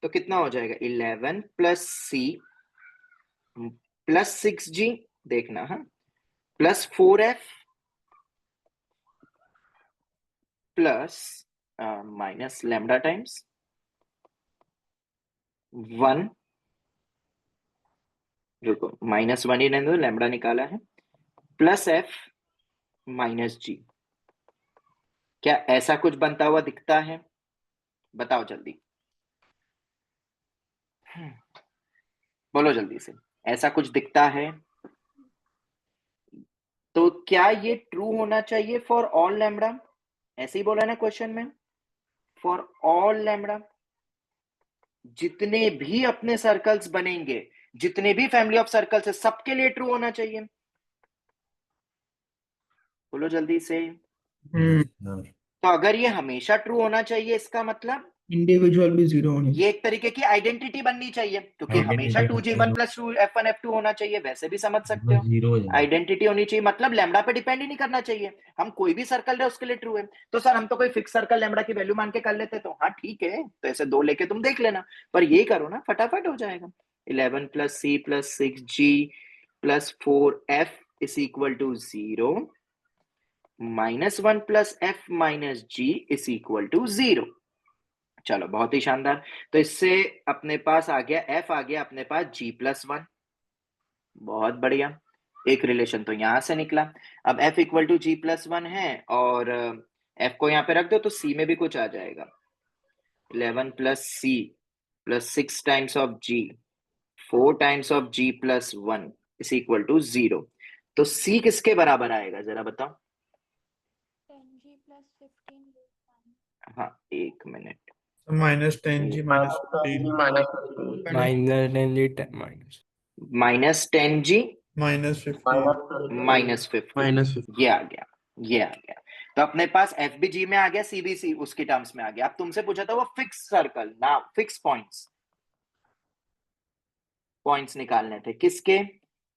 तो कितना हो जाएगा 11 प्लस सी प्लस 6g, देखना, हाँ, plus 4f plus minus lambda times 1, रुको माइनस 1 ही रहने दो, लैम्बडा निकाला है, प्लस f माइनस g। क्या ऐसा कुछ बनता हुआ दिखता है, बताओ जल्दी। बोलो जल्दी से, ऐसा कुछ दिखता है तो क्या ये ट्रू होना चाहिए फॉर ऑल लैम्बडा? ऐसे ही बोला ना क्वेश्चन में, फॉर ऑल लैम्बडा, जितने भी अपने सर्कल्स बनेंगे, जितने भी फैमिली ऑफ सर्कल्स है, सबके लिए ट्रू होना चाहिए। बोलो जल्दी से।
सर
तो अगर ये हमेशा ट्रू होना चाहिए, इसका मतलब
इंडिविजुअल भी जीरो होनी
ये एक तरीके की आइडेंटिटी बननी चाहिए, क्योंकि हमेशा
Identity
2g1 plus 2f1 f2 होना चाहिए, वैसे भी समझ सकते हो।
जीरो हो जाएगा।
आइडेंटिटी होनी चाहिए, मतलब लैम्बडा पे डिपेंड ही नहीं करना चाहिए, हम कोई भी सर्कल है उसके लिए ट्रू है। तो सर हम तो कोई फिक्स सर्कल लैम्बडा की वैल्यू मान के कर लेते, तो हाँ ठीक है, तो ऐसे 2 लेके तुम देख लेना, पर ये करो ना, फटाफट हो जाएगा। 11 plus c plus 6g plus 4f is equal to 0, -1 plus f minus g is equal to 0। चलो बहुत ही शानदार। तो इससे अपने पास आ गया f, आ गया अपने पास g+1। बहुत बढ़िया, एक रिलेशन तो यहां से निकला। अब f इक्वल टू g+1 है, और f को यहाँ पे रख दो तो c में भी कुछ आ जाएगा। 11 plus c plus 6 times of g 4 times of g+1 is equal to 0। तो c किसके बराबर आएगा जरा बताओ?
10g plus 15
हाँ एक minute,
-10g -15
minus minus
-10g
-15
-15 ये आ गया, ये आ गया। तो अपने पास एफ बी जी में आ गया, सी बी सी उसकी टर्म्स में आ गया। अब तुमसे पूछा था वो फिक्स सर्कल ना, फिक्स पॉइंट्स निकालने थे किसके?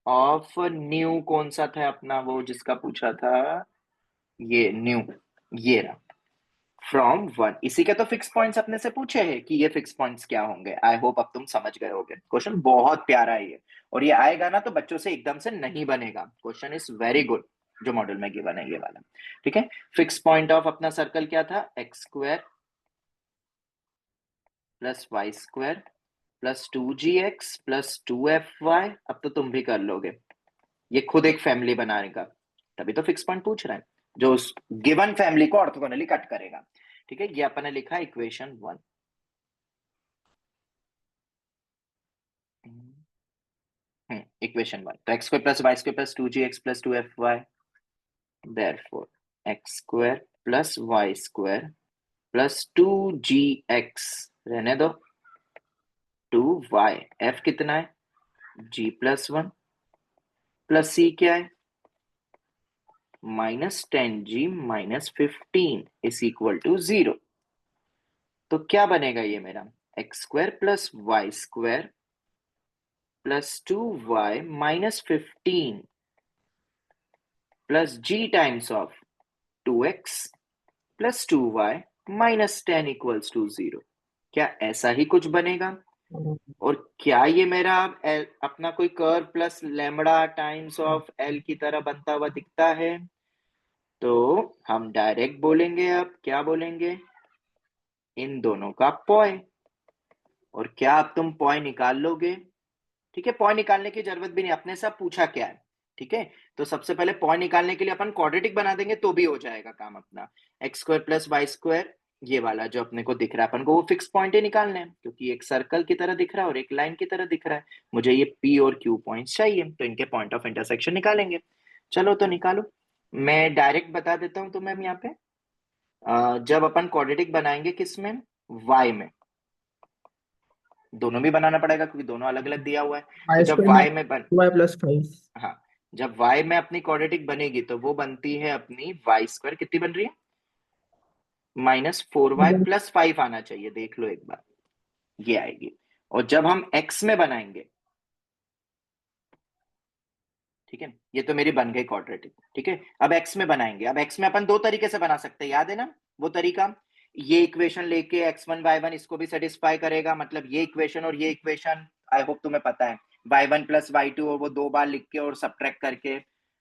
ऑफ न्यू कौन सा था अपना वो जिसका पूछा था? ये न्यू, ये रहा, फ्रॉम 1। इसी के तो फिक्स पॉइंट्स अपने से पूछे हैं कि ये फिक्स पॉइंट्स क्या होंगे। आई होप अब तुम समझ गए होगे, क्वेश्चन बहुत प्यारा है ये, और ये आएगा ना तो बच्चों से एकदम से नहीं बनेगा। क्वेश्चन इज वेरी गुड जो मॉडल में गिवन है ये वाला। ठीक है, फिक्स पॉइंट ऑफ अपना सर्कल क्या था? x² plus y² plus 2gx plus 2fy। अब तो तुम भी कर लोगे, ये खुद एक फैमिली बनाएगा, तभी तो फिक्स पॉइंट पूछ रहा है, जो उस गिवन फैमिली को ऑर्थोगोनली कट करेगा। ठीक है, ये अपन ने लिखा इक्वेशन 1। इक्वेशन 1, तो x² plus y² plus 2gx plus 2fy, therefore x² plus y² plus 2gx रहने दो, 2y, f कितना है? g+1 प्लस c क्या है? -10g -15 is equal to 0। तो क्या बनेगा ये मेरा? x² plus y² plus 2y -15 plus g times of 2x plus 2y -10 equals to 0। क्या ऐसा ही कुछ बनेगा? और क्या ये मेरा अपना कोई curve plus lambda times of L की तरह बनता हुआ दिखता है? तो हम डायरेक्ट बोलेंगे, अब क्या बोलेंगे? इन दोनों का पॉय। और क्या अब तुम पॉय निकाल लोगे? ठीक है, पॉय निकालने की जरूरत भी नहीं, अपने से पूछा क्या है। ठीक है, तो सबसे पहले पॉय निकालने के लिए अपन क्वाड्रेटिक बना देंगे तो भी हो जाएगा काम अपना। x² प्लस y², ये वाला जो अपने को दिख रहा है, अपन को वो फिक्स पॉइंट ही निकालना है, क्योंकि एक सर्कल की तरह दिख रहा है और एक लाइन की तरह दिख रहा है। मुझे ये p और q पॉइंट्स चाहिए, तो इनके पॉइंट ऑफ इंटरसेक्शन निकालेंगे। चलो तो निकालो, मैं डायरेक्ट बता देता हूँ तुम्हें यहाँ पे। जब अपन क्वाड्रेटिक बनाएंगे किसमें? y में, दोनों भी बनाना पड़ेगा क्योंकि दोनों अलग अलग दिया हुआ है। तो जब y में
y+5
हाँ, जब y में अपनी क्वाड्रेटिक बनेगी तो वो बनती है अपनी y², कितनी बन रही है? -4y प्लस 5 आना चाहिए, देख लो एक बार, ये आएगी। और जब हम x में बनाएंगे, ठीक है, ये तो मेरी बन गई क्वाड्रेटिक। ठीक है, अब x में बनाएंगे। अब x में अपन दो तरीके से बना सकते हैं, याद है ना वो तरीका? ये इक्वेशन लेके x1 y1 इसको भी सेटिस्फाई करेगा, मतलब ये इक्वेशन और ये इक्वेशन, आई होप तुम्हें पता है, y1 प्लस y2 और वो 2 बार लिख के और सब्ट्रैक्ट करके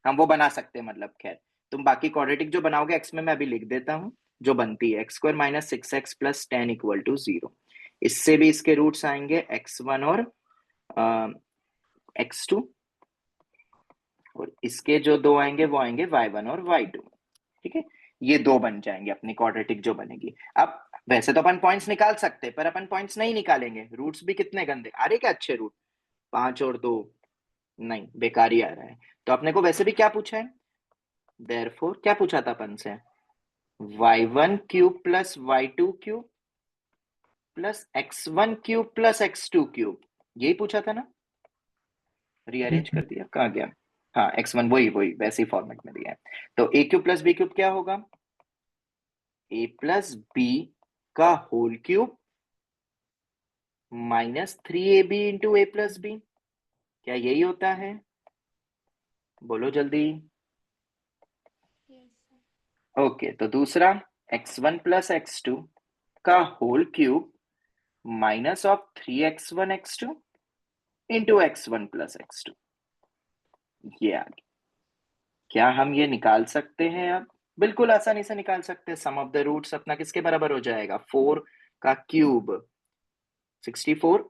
हम वो बना सकते हैं। मतलब खैर, तुम बाकी क्वाड्रेटिक जो बनाओगे x में, मैं अभी लिख देता हूँ, जो बनती है x² minus 6x plus 10 equal to 0। इससे भी इसके रूट्स आएंगे x1 और x2, और इसके जो दो आएंगे वो आएंगे y1 और y2। ठीक है, ये दो बन जाएंगे अपनी क्वाड्रेटिक जो बनेगी। अब वैसे तो अपन पॉइंट्स निकाल सकते, पर अपन पॉइंट्स नहीं निकालेंगे। रूट्स भी कितने गंदे आ रहे, क्या अच्छे रूट, 5 और 2, नहीं बेकार ही आ रहा है। तो अपने को वैसे भी क्या पूछा है, देयरफॉर क्या पूछा था अपन से, y1 cube plus y2 cube plus x1 cube plus x2 cube, यही पूछा था ना। रीअरेंज कर दिया, कहाँ गया, हाँ x1 वही वही वैसे ही फॉर्मेट में दिया है। तो a cube plus b cube क्या होगा, a प्लस b का whole cube minus 3ab into a plus b, क्या यही होता है, बोलो जल्दी।
Yes, sir.
ओके, तो दूसरा x1 प्लस x2 का whole cube minus of 3x1 x2 into x1 plus x2, ये आ गया। क्या हम ये निकाल सकते हैं अब, बिल्कुल आसानी से निकाल सकते हैं। सम ऑफ द रूट्स अपना किसके बराबर हो जाएगा, 4 का cube 64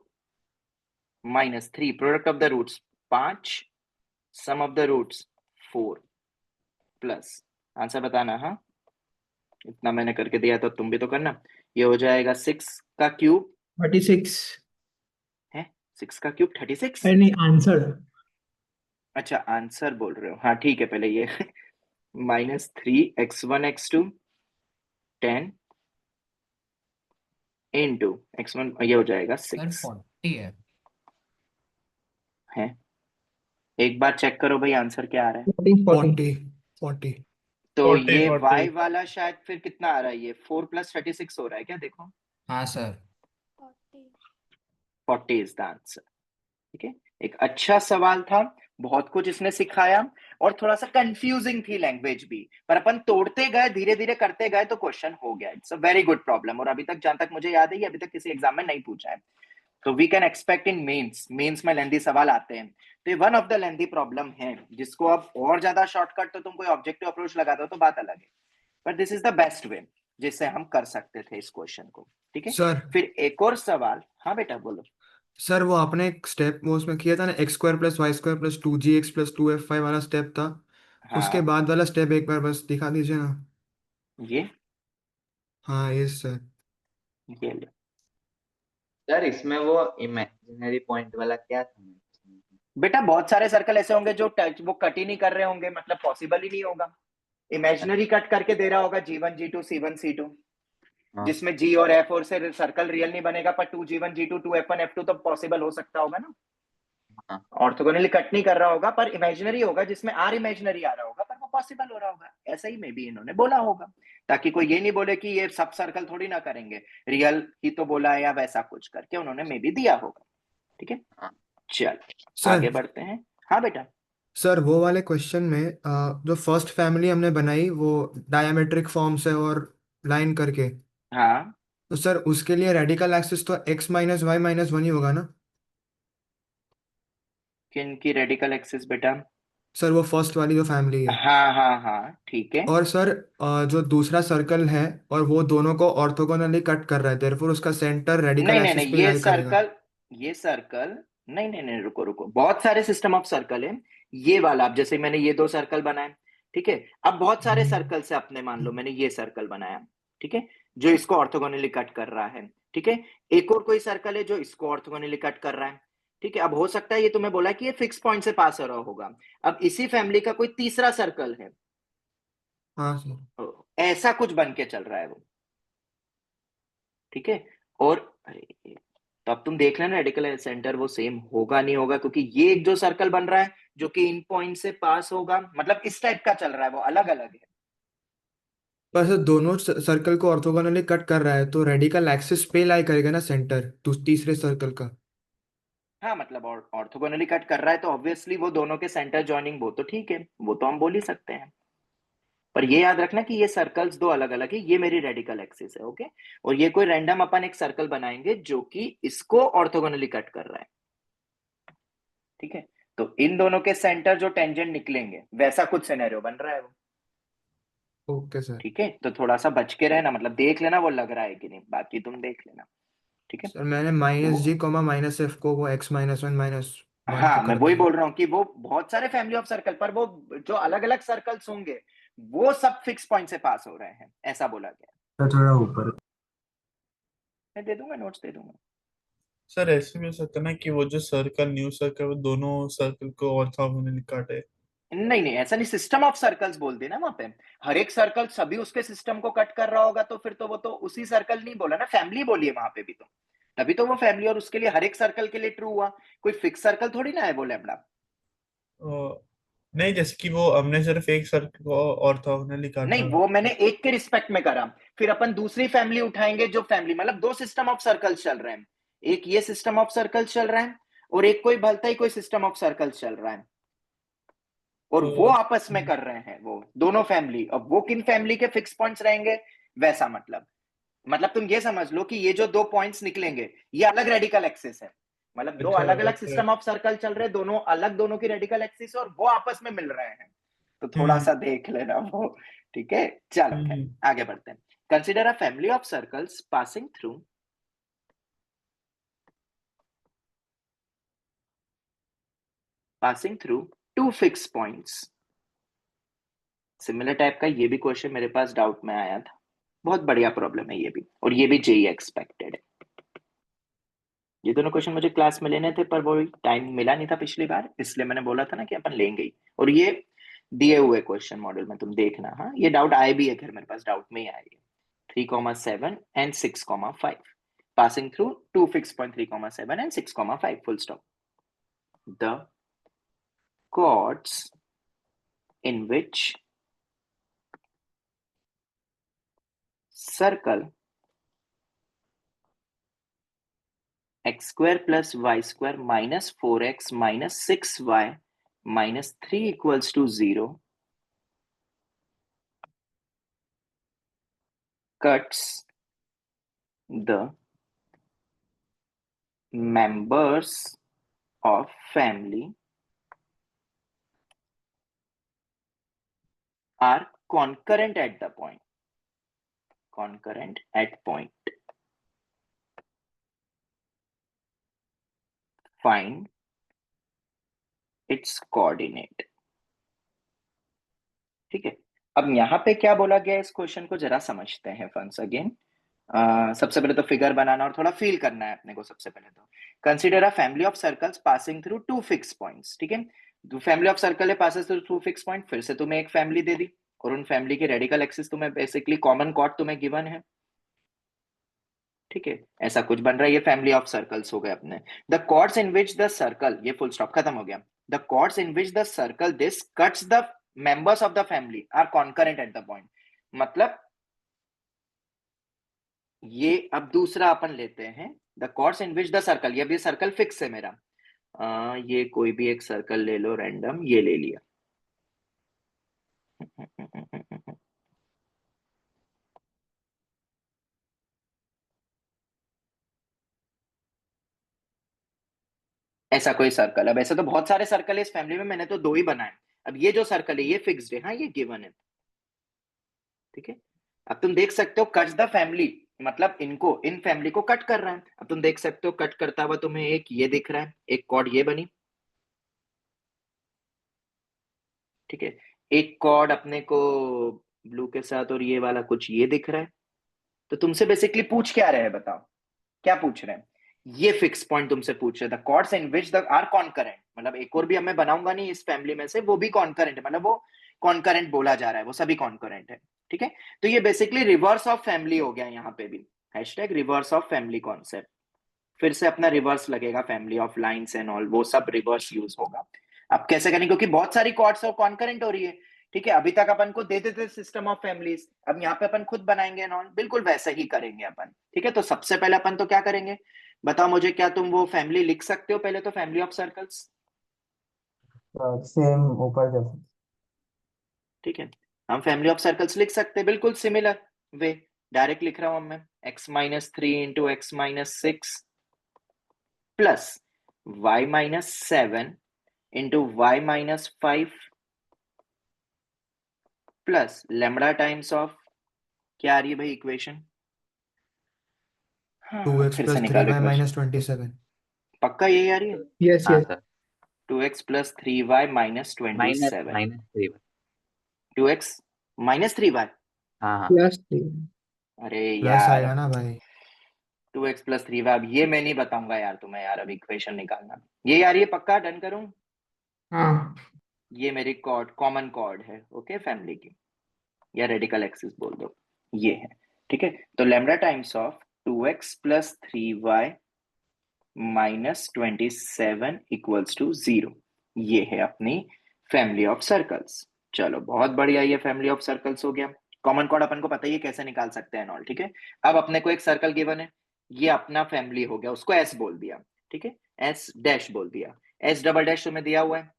minus 3, product of the roots 5, sum of the roots 4 plus, answer बताना। हाँ, इतना मैंने करके दिया तो तुम भी तो करना। ये हो जाएगा 6 का क्यूब
36
है, 6 का क्यूब 36,
अरे नहीं आंसर
अच्छा आंसर बोल रहे हो, हाँ ठीक है, पहले ये minus 3x1 x2 10 into x1, ये हो जाएगा 6 है। एक बार चेक करो भाई आंसर क्या आ रहा है।
40
40
तो
40,
ये
40।
y वाला शायद फिर कितना आ रहा है, ये 4 प्लस 36 हो रहा है क्या, देखो
हाँ सर
40.
40 is the answer. ठीक है, एक अच्छा सवाल था, बहुत कुछ इसने सिखाया, और थोड़ा सा कंफ्यूजिंग थी लैंग्वेज भी, पर अपन तोड़ते गए, धीरे धीरे करते गए तो क्वेश्चन हो गया। It's a very good problem, और अभी तक जहां तक मुझे याद है ये अभी तक किसी एग्जाम में नहीं पूछा है। तो we can expect in mains में लेंथी सवाल आते हैं, तो ये one of the lengthy problem है, जिसको अब और ज्यादा शॉर्टकट तो तुम कोई ऑब्जेक्टिव अप्रोच लगा दो तो बात अलग है, but this is the best way जिससे हम कर सकते थे इस क्वेश्चन को। ठीक है,
सर।
फिर एक और सवाल, हाँ बेटा बोलो।
सर वो आपने एक स्टेप वो उसमें किया था ना, x square plus y square plus 2gx plus 2f5 वाला स्टेप था, उसके
हाँ
बाद वाला स्टेप एक बार बस दिखा दीजिए ना।
ये
हाँ ये सर।
ये ले।
सर इसमें वो इमेजिनरी पॉइंट वाला क्या था?
बेटा बहुत सारे सर्कल ऐसे होंगे जो टच वो कट ही नहीं कर रहे होंगे, मतलब पॉसिबल ही नहीं होगा। इमेजिनरी कट करके दे रहा होगा G1 G2 C1 C2,
हाँ।
जिसमें G और F और से सर्कल रियल नहीं बनेगा, पर 2G1 G2 2F1 F2 तो पॉसिबल हो सकता होगा ना।
हाँ।
ऑर्थोगोनली कट नहीं कर रहा होगा, पर इमेजिनरी होगा जिसमें आर इमेजिनरी आ रहा होगा, पर वो पॉसिबल हो रहा होगा। ऐसा ही मे भी इन्होंने बोला होगा, ताकि कोई ये नहीं बोले कि ये सब सर्कल थोड़ी ना करेंगे, रियल ही तो बोला है, या वैसा कुछ करके उन्होंने मे भी दिया होगा। ठीक है,
हाँ।
चल
सर
आगे बढ़ते हैं। हाँ बेटा,
सर वो वाले क्वेश्चन में जो फर्स्ट फैमिली हमने बनाई वो डायमेट्रिक फॉर्म से और लाइन करके,
हाँ
तो सर उसके लिए रेडिकल एक्सिस तो x माइनस वाई माइनस 1 ही होगा ना।
किन की रेडिकल एक्सिस बेटा,
सर वो फर्स्ट वाली जो फैमिली है।
हाँ हाँ हाँ ठीक है।
और सर जो दूसरा सर्कल है और वो दोनों को ऑर्थोगोनली कट कर रहा है, देयरफॉर उसका सेंटर रेडिकल
नहीं नहीं
एक्सिस
नहीं,
पे लाई करेगा।
ये सर्कल नहीं नहीं नहीं, रुको रुको, बहुत सारे सिस्टम ऑफ सर्कल है। ये वाला, अब जैसे मैंने ये 2 सर्कल बनाए, ठीक है, अब बहुत सारे सर्कल से अपने मान लो मैंने ये सर्कल बनाया, ठीक है, जो इसको ऑर्थोगोनली कट कर रहा है। ठीक है, एक और कोई सर्कल है जो इसको ऑर्थोगोनली कट कर रहा है। ठीक है, अब हो सकता है ये तुम्हें बोला कि ये फिक्स पॉइंट से पास हो रहा होगा, अब इसी फैमिली का कोई तीसरा सर्कल है,
हाँ सर।
ऐसा कुछ बन के चल रहा है वो। ठीक है, और अरे तो अब तुम देख लेना रेडिकल सेंटर वो सेम होगा नहीं होगा, क्योंकि ये एक जो सर्कल बन रहा है जो कि इन पॉइंट से पास होगा, मतलब इस टाइप का चल रहा है, वो अलग अलग है।
पर सर दोनों सर्कल को ऑर्थोगोनली कट कर रहा है तो रेडिकल एक्सिस पे लाई करेगा ना सेंटर तीसरे सर्कल का।
हाँ मतलब ऑर्थोगोनली कट कर रहा है तो ऑब्वियसली वो दोनों के सेंटर जॉइनिंग, वो तो ठीक है, वो तो हम बोल ही सकते हैं, पर ये याद रखना कि ये सर्कल्स 2 अलग अलग है, ये मेरी रेडिकल एक्सिस है, ओके, और ये कोई रैंडम अपन एक सर्कल बनाएंगे जो कि इसको ऑर्थोगोनली कट कर रहा है। ठीक है, तो इन दोनों के सेंटर जो टेंजेंट निकलेंगे वैसा कुछ सिनेरियो बन रहा है वो।
Okay sir.
ठीक है, तो थोड़ा सा बच के रहना, मतलब देख लेना वो लग रहा है कि नहीं, बाकी तुम देख लेना। ठीक है,
सर मैंने
वो
-g माइनस एफ को वो x माइनस 1 माइनस 1 पे
हाँ मैं
कर
वही
दिया।
बोल रहा हूँ कि वो बहुत सारे फैमिली ऑफ सर्कल, पर वो जो अलग अलग सर्कल्स होंगे वो सब फिक्स पॉइंट से पास हो रहे हैं, ऐसा बोला गया।
थोड़ा ऊपर
मैं दे दूंगा, नोट्स दे दूंगा।
सर ऐसे भी हो सकता है ना कि वो जो सर्कल न्यू सर्कल वो दोनों सर्कल को ऑर्थोगोनली काटे।
नहीं नहीं, ऐसा नहीं, सिस्टम ऑफ सर्कल्स बोल देना वहां पे। हर एक सर्कल सभी उसके सिस्टम को कट कर रहा होगा तो फिर तो वो तो उसी सर्कल नहीं बोला ना, फैमिली बोलिए वहां पे भी, तो तभी तो वो फैमिली, और उसके लिए हर एक सर्कल के लिए ट्रू हुआ, कोई फिक्स सर्कल थोड़ी ना है वो लैम्बडा।
नहीं, जैसे कि वो हमने सिर्फ एक सर्कल को ऑर्थोगोनली काटा।
नहीं, वो मैंने एक के रिस्पेक्ट में करा, फिर अपन दूसरी फैमिली उठाएंगे, जो फैमिली मतलब दो सिस्टम ऑफ सर्कल्स चल रहे हैं, एक ये सिस्टम ऑफ सर्कल्स चल रहा है और एक कोई भलता ही कोई सिस्टम ऑफ सर्कल्स चल रहा है, और वो आपस में कर रहे हैं वो दोनों फैमिली। अब वो किन फैमिली के फिक्स पॉइंट्स रहेंगे वैसा मतलब तुम ये समझ लो कि ये जो दो पॉइंट्स निकलेंगे ये अलग रेडिकल एक्सिस है, मतलब दो
अच्छा,
अलग अलग
अच्छा।
सिस्टम ऑफ सर्कल चल रहे हैं, दोनों अलग, दोनों की रेडिकल एक्सिस और वो आपस में मिल रहे हैं, तो थोड़ा सा देख लेना वो। ठीक है, चलो खैर आगे बढ़ते हैं। Consider a family of circles passing through two fix points. Similar type का ये भी क्वेश्चन मेरे पास डाउट में आया था, बहुत बढ़िया प्रॉब्लम है ये भी, और ये भी जेई एक्सपेक्टेड है। ये दोनों क्वेश्चन मुझे क्लास में लेने थे पर वो टाइम मिला नहीं था पिछली बार, इसलिए मैंने बोला था ना कि अपन लेंगे ही, और ये दिए हुए क्वेश्चन मॉडल में तुम देखना। हाँ, ये डाउट आए भी है, फिर मेरे पास डाउट में ही आए 3,7 and 6,5 passing through two fixed point 3,7 and 6,5 full stop. The chords in which circle x square plus y square minus 4x minus 6y minus 3 equals to 0 cuts the members of family are concurrent at the point. Concurrent at point. Find its coordinate. ठीक है, अब यहाँ पे क्या बोला गया है, इस क्वेश्चन को जरा समझते हैं वंस अगेन। सबसे पहले तो फिगर बनाना और थोड़ा फील करना है अपने को। सबसे पहले तो consider a family of circles passing through two fix points. ठीक है, फैमिली ऑफ सर्कल है पासेस थ्रू फिक्स पॉइंट, फिर से तुम्हें एक फैमिली दे दी और उन फैमिली के रेडिकल एक्सिस तुम्हें बेसिकली कॉमन कॉर्ड तुम्हें गिवन है। ठीक है, ऐसा कुछ बन रहा है, ये फैमिली ऑफ सर्कल्स हो गए अपने। The chords in which the circle, ये फुल स्टॉप खत्म हो गया। The chords in which the circle this cuts the members of the family are concurrent at the point. मतलब ये अब दूसरा अपन लेते हैं, the chords in which the circle, ये भी सर्कल फिक्स है मेरा, ये कोई भी एक सर्कल ले लो रैंडम, ये ले लिया। ऐसा कोई सर्कल, अब ऐसे तो बहुत सारे सर्कल है इस फैमिली में, मैंने तो दो ही बनाए। अब ये जो सर्कल है ये फिक्स्ड है, हाँ ये गिवन है। ठीक है, अब तुम देख सकते हो कट्स द फैमिली, मतलब इनको, इन फैमिली को कट कर रहा है। अब तुम देख सकते हो कट करता हुआ तुम्हें एक ये दिख रहा है, एक कॉर्ड ये बनी। ठीक है, एक कॉर्ड अपने को ब्लू के साथ और ये वाला कुछ ये दिख रहा है। तो तुमसे बेसिकली पूछ क्या रहे हैं, बताओ क्या पूछ रहे हैं? ये फिक्स पॉइंट तुमसे पूछ रहे थे, chords in which the are concurrent, मतलब एक और भी मैं बनाऊंगा नहीं इस फैमिली में से, वो भी कॉन्करेंट है, मतलब वो कॉन्करेंट बोला जा रहा है, वो सभी कॉन्करेंट है। ठीक है, तो ये बेसिकली रिवर्स ऑफ फैमिली हो गया यहाँ पे भी, hashtag reverse of family concept. फिर से अपना रिवर्स लगेगा, family of lines and all, वो सब रिवर्स यूज होगा। अब कैसे करेंगे, क्योंकि बहुत सारी कॉर्ड्स और कॉन्करेंट हो रही है। ठीक है, अभी तक अपन को दे देते सिस्टम ऑफ फैमिलीज, अब यहाँ पे अपन खुद बनाएंगे एंड ऑल, बिल्कुल वैसा ही करेंगे अपन। ठीक है, तो सबसे पहले अपन तो क्या करेंगे, बताओ मुझे, क्या तुम वो फैमिली लिख सकते हो पहले तो, फैमिली ऑफ सर्कल्स?
सेम ऊपर जैसे।
ठीक है, हम फैमिली ऑफ सर्कल्स लिख सकते हैं बिल्कुल सिमिलर वे, डायरेक्ट लिख रहा हूं मैं, x-3 into x-6 plus y-7 into y-5 plus lambda times of, क्या आ रही है भाई इक्वेशन?
2x
फिर
plus
से
3y
निकालो इक्वेशन,
minus 27.
पक्का यही आ रही है?
यस
हाँ
yes.
Sir,
2x plus 3y minus
minus
27,
minus 3।
2x minus 3y,
हाँ हाँ,
प्लस 3।
अरे
प्लस
यार
आएगा ना भाई।
2x plus 3y। अब ये मैं नहीं बताऊंगा यार तुम्हें यार, अब इक्वेशन निकालना ये यार, ये पक्का डन करूं?
हाँ
ये मेरी कॉर्ड, कॉमन कॉर्ड है ओके फैमिली की, या रेडिकल एक्सिस बोल दो, ये है ठीक है। तो lambda times of 2x plus 3y minus 27 equals to 0, ये है अपनी फैमिली ऑफ सर्कल्स। चलो बहुत बढ़िया, ये फैमिली ऑफ सर्कल्स हो गया। कॉमन कॉर्ड अपन को पता ही है कैसे निकाल सकते हैं ऑल, ठीक है। अब अपने को एक सर्कल गिवन है, ये अपना फैमिली हो गया, उसको एस बोल दिया, ठीक है, एस डैश बोल दिया। एस डबल डैश तुम्हें दिया हुआ है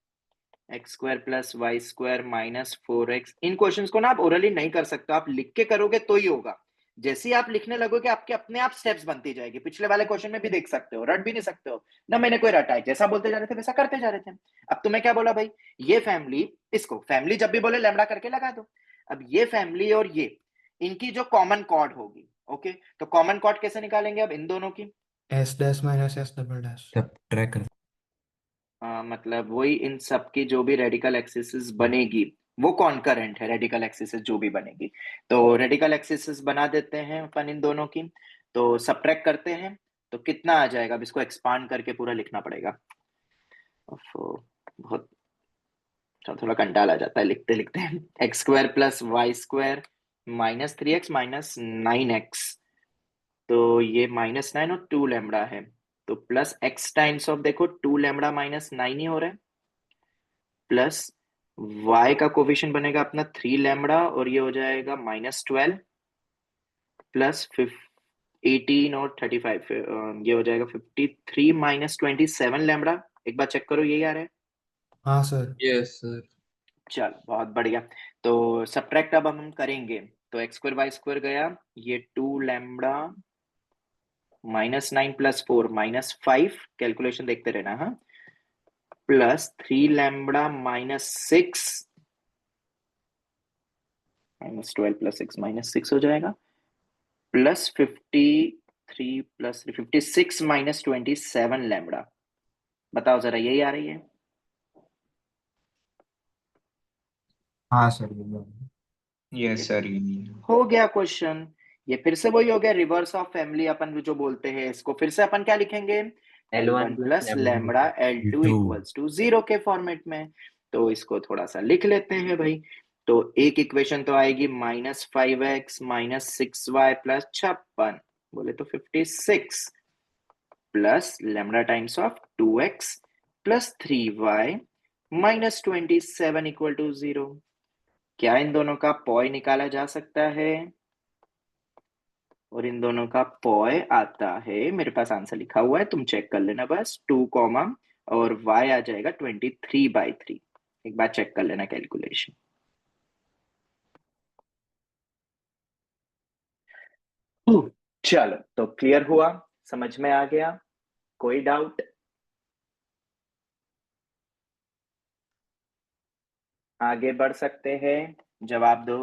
x square plus y square minus 4x। इन क्वेश्चंस को ना आप ओरली नहीं कर सकते, आप लिख के करोगे तो ही होगा। जैसे ही आप लिखने लगोगे आपके अपने आप स्टेप्स बनती जाएगी। पिछले वाले क्वेश्चन में भी देख सकते हो, रट भी नहीं सकते हो ना, मैंने कोई रटा है, जैसा बोलते जा रहे थे वैसा करते जा रहे थे। अब तुम्हें क्या बोला भाई, ये फैमिली, इसको फैमिली जब भी बोले लैम्डा करके लगा दो। अब ये फैमिली और ये, इनकी जो कॉमन कॉर्ड होगी, ओके, तो कॉमन कॉर्ड कैसे निकालेंगे अब इन दोनों की?
S dash minus S double dash.
सब ट्रैक कर।
मतलब वही इन सब की जो भी रेडिकल एक्सिस बनेगी वो कॉन्करेंट है, रेडिकल एक्सिस जो भी बनेगी। तो रेडिकल एक्सिस बना देते हैं अपन इन दोनों की, तो सबट्रैक्ट करते हैं तो कितना आ जाएगा? अब इसको एक्सपांड करके पूरा लिखना पड़ेगा, बहुत थोड़ा कंटाल आ जाता है लिखते लिखते। X square plus y square minus 3x minus 9x, तो ये -9 और 2 लैम्डा है, तो प्लस x टाइम्स ऑफ, देखो 2 लैम्डा माइनस 9 ही हो रहा है, प्लस y का कोफिशिएंट बनेगा अपना 3 लैम्डा और ये हो जाएगा -12 प्लस 18 और 35, ये हो जाएगा 53 माइनस 27 लैम्डा। एक बार चेक करो यही आ रहा है?
हाँ सर।
Yes sir.
चल बहुत बढ़िया। तो सब्ट्रैक्ट अब हम करेंगे, तो एक्स स्क्वायर वाई स्क्वायर गया, ये 2 लैम्डा -9 प्लस 4 -5, कैलकुलेशन देखते रहना, हाँ, प्लस 3 लैम्बडा -6, -12 प्लस 6 -6 हो जाएगा, प्लस 53 प्लस 56 माइनस 27 लैम्बडा। बताओ जरा, यही आ रही है?
हाँ सर।
Yes sir.
हो गया क्वेश्चन। ये फिर से वही हो गया, रिवर्स ऑफ फैमिली अपन जो बोलते हैं इसको, फिर से अपन क्या लिखेंगे?
L1
L1 plus lambda L2
L2
equals to 0 के फॉर्मेट में। तो इसको थोड़ा सा लिख लेते हैं भाई। तो एक इक्वेशन तो आएगी -5x माइनस 6y प्लस 56, बोले तो 56, plus lambda times of 2x plus 3y minus 27 equal to 0। क्या इन दोनों का पॉय निकाला जा सकता है? और इन दोनों का पॉय आता है, मेरे पास आंसर लिखा हुआ है, तुम चेक कर लेना बस, 2 कॉमा और y आ जाएगा 23/3। एक बार चेक कर लेना कैलकुलेशन। चलो तो क्लियर हुआ, समझ में आ गया? कोई डाउट? आगे बढ़ सकते हैं, जवाब दो।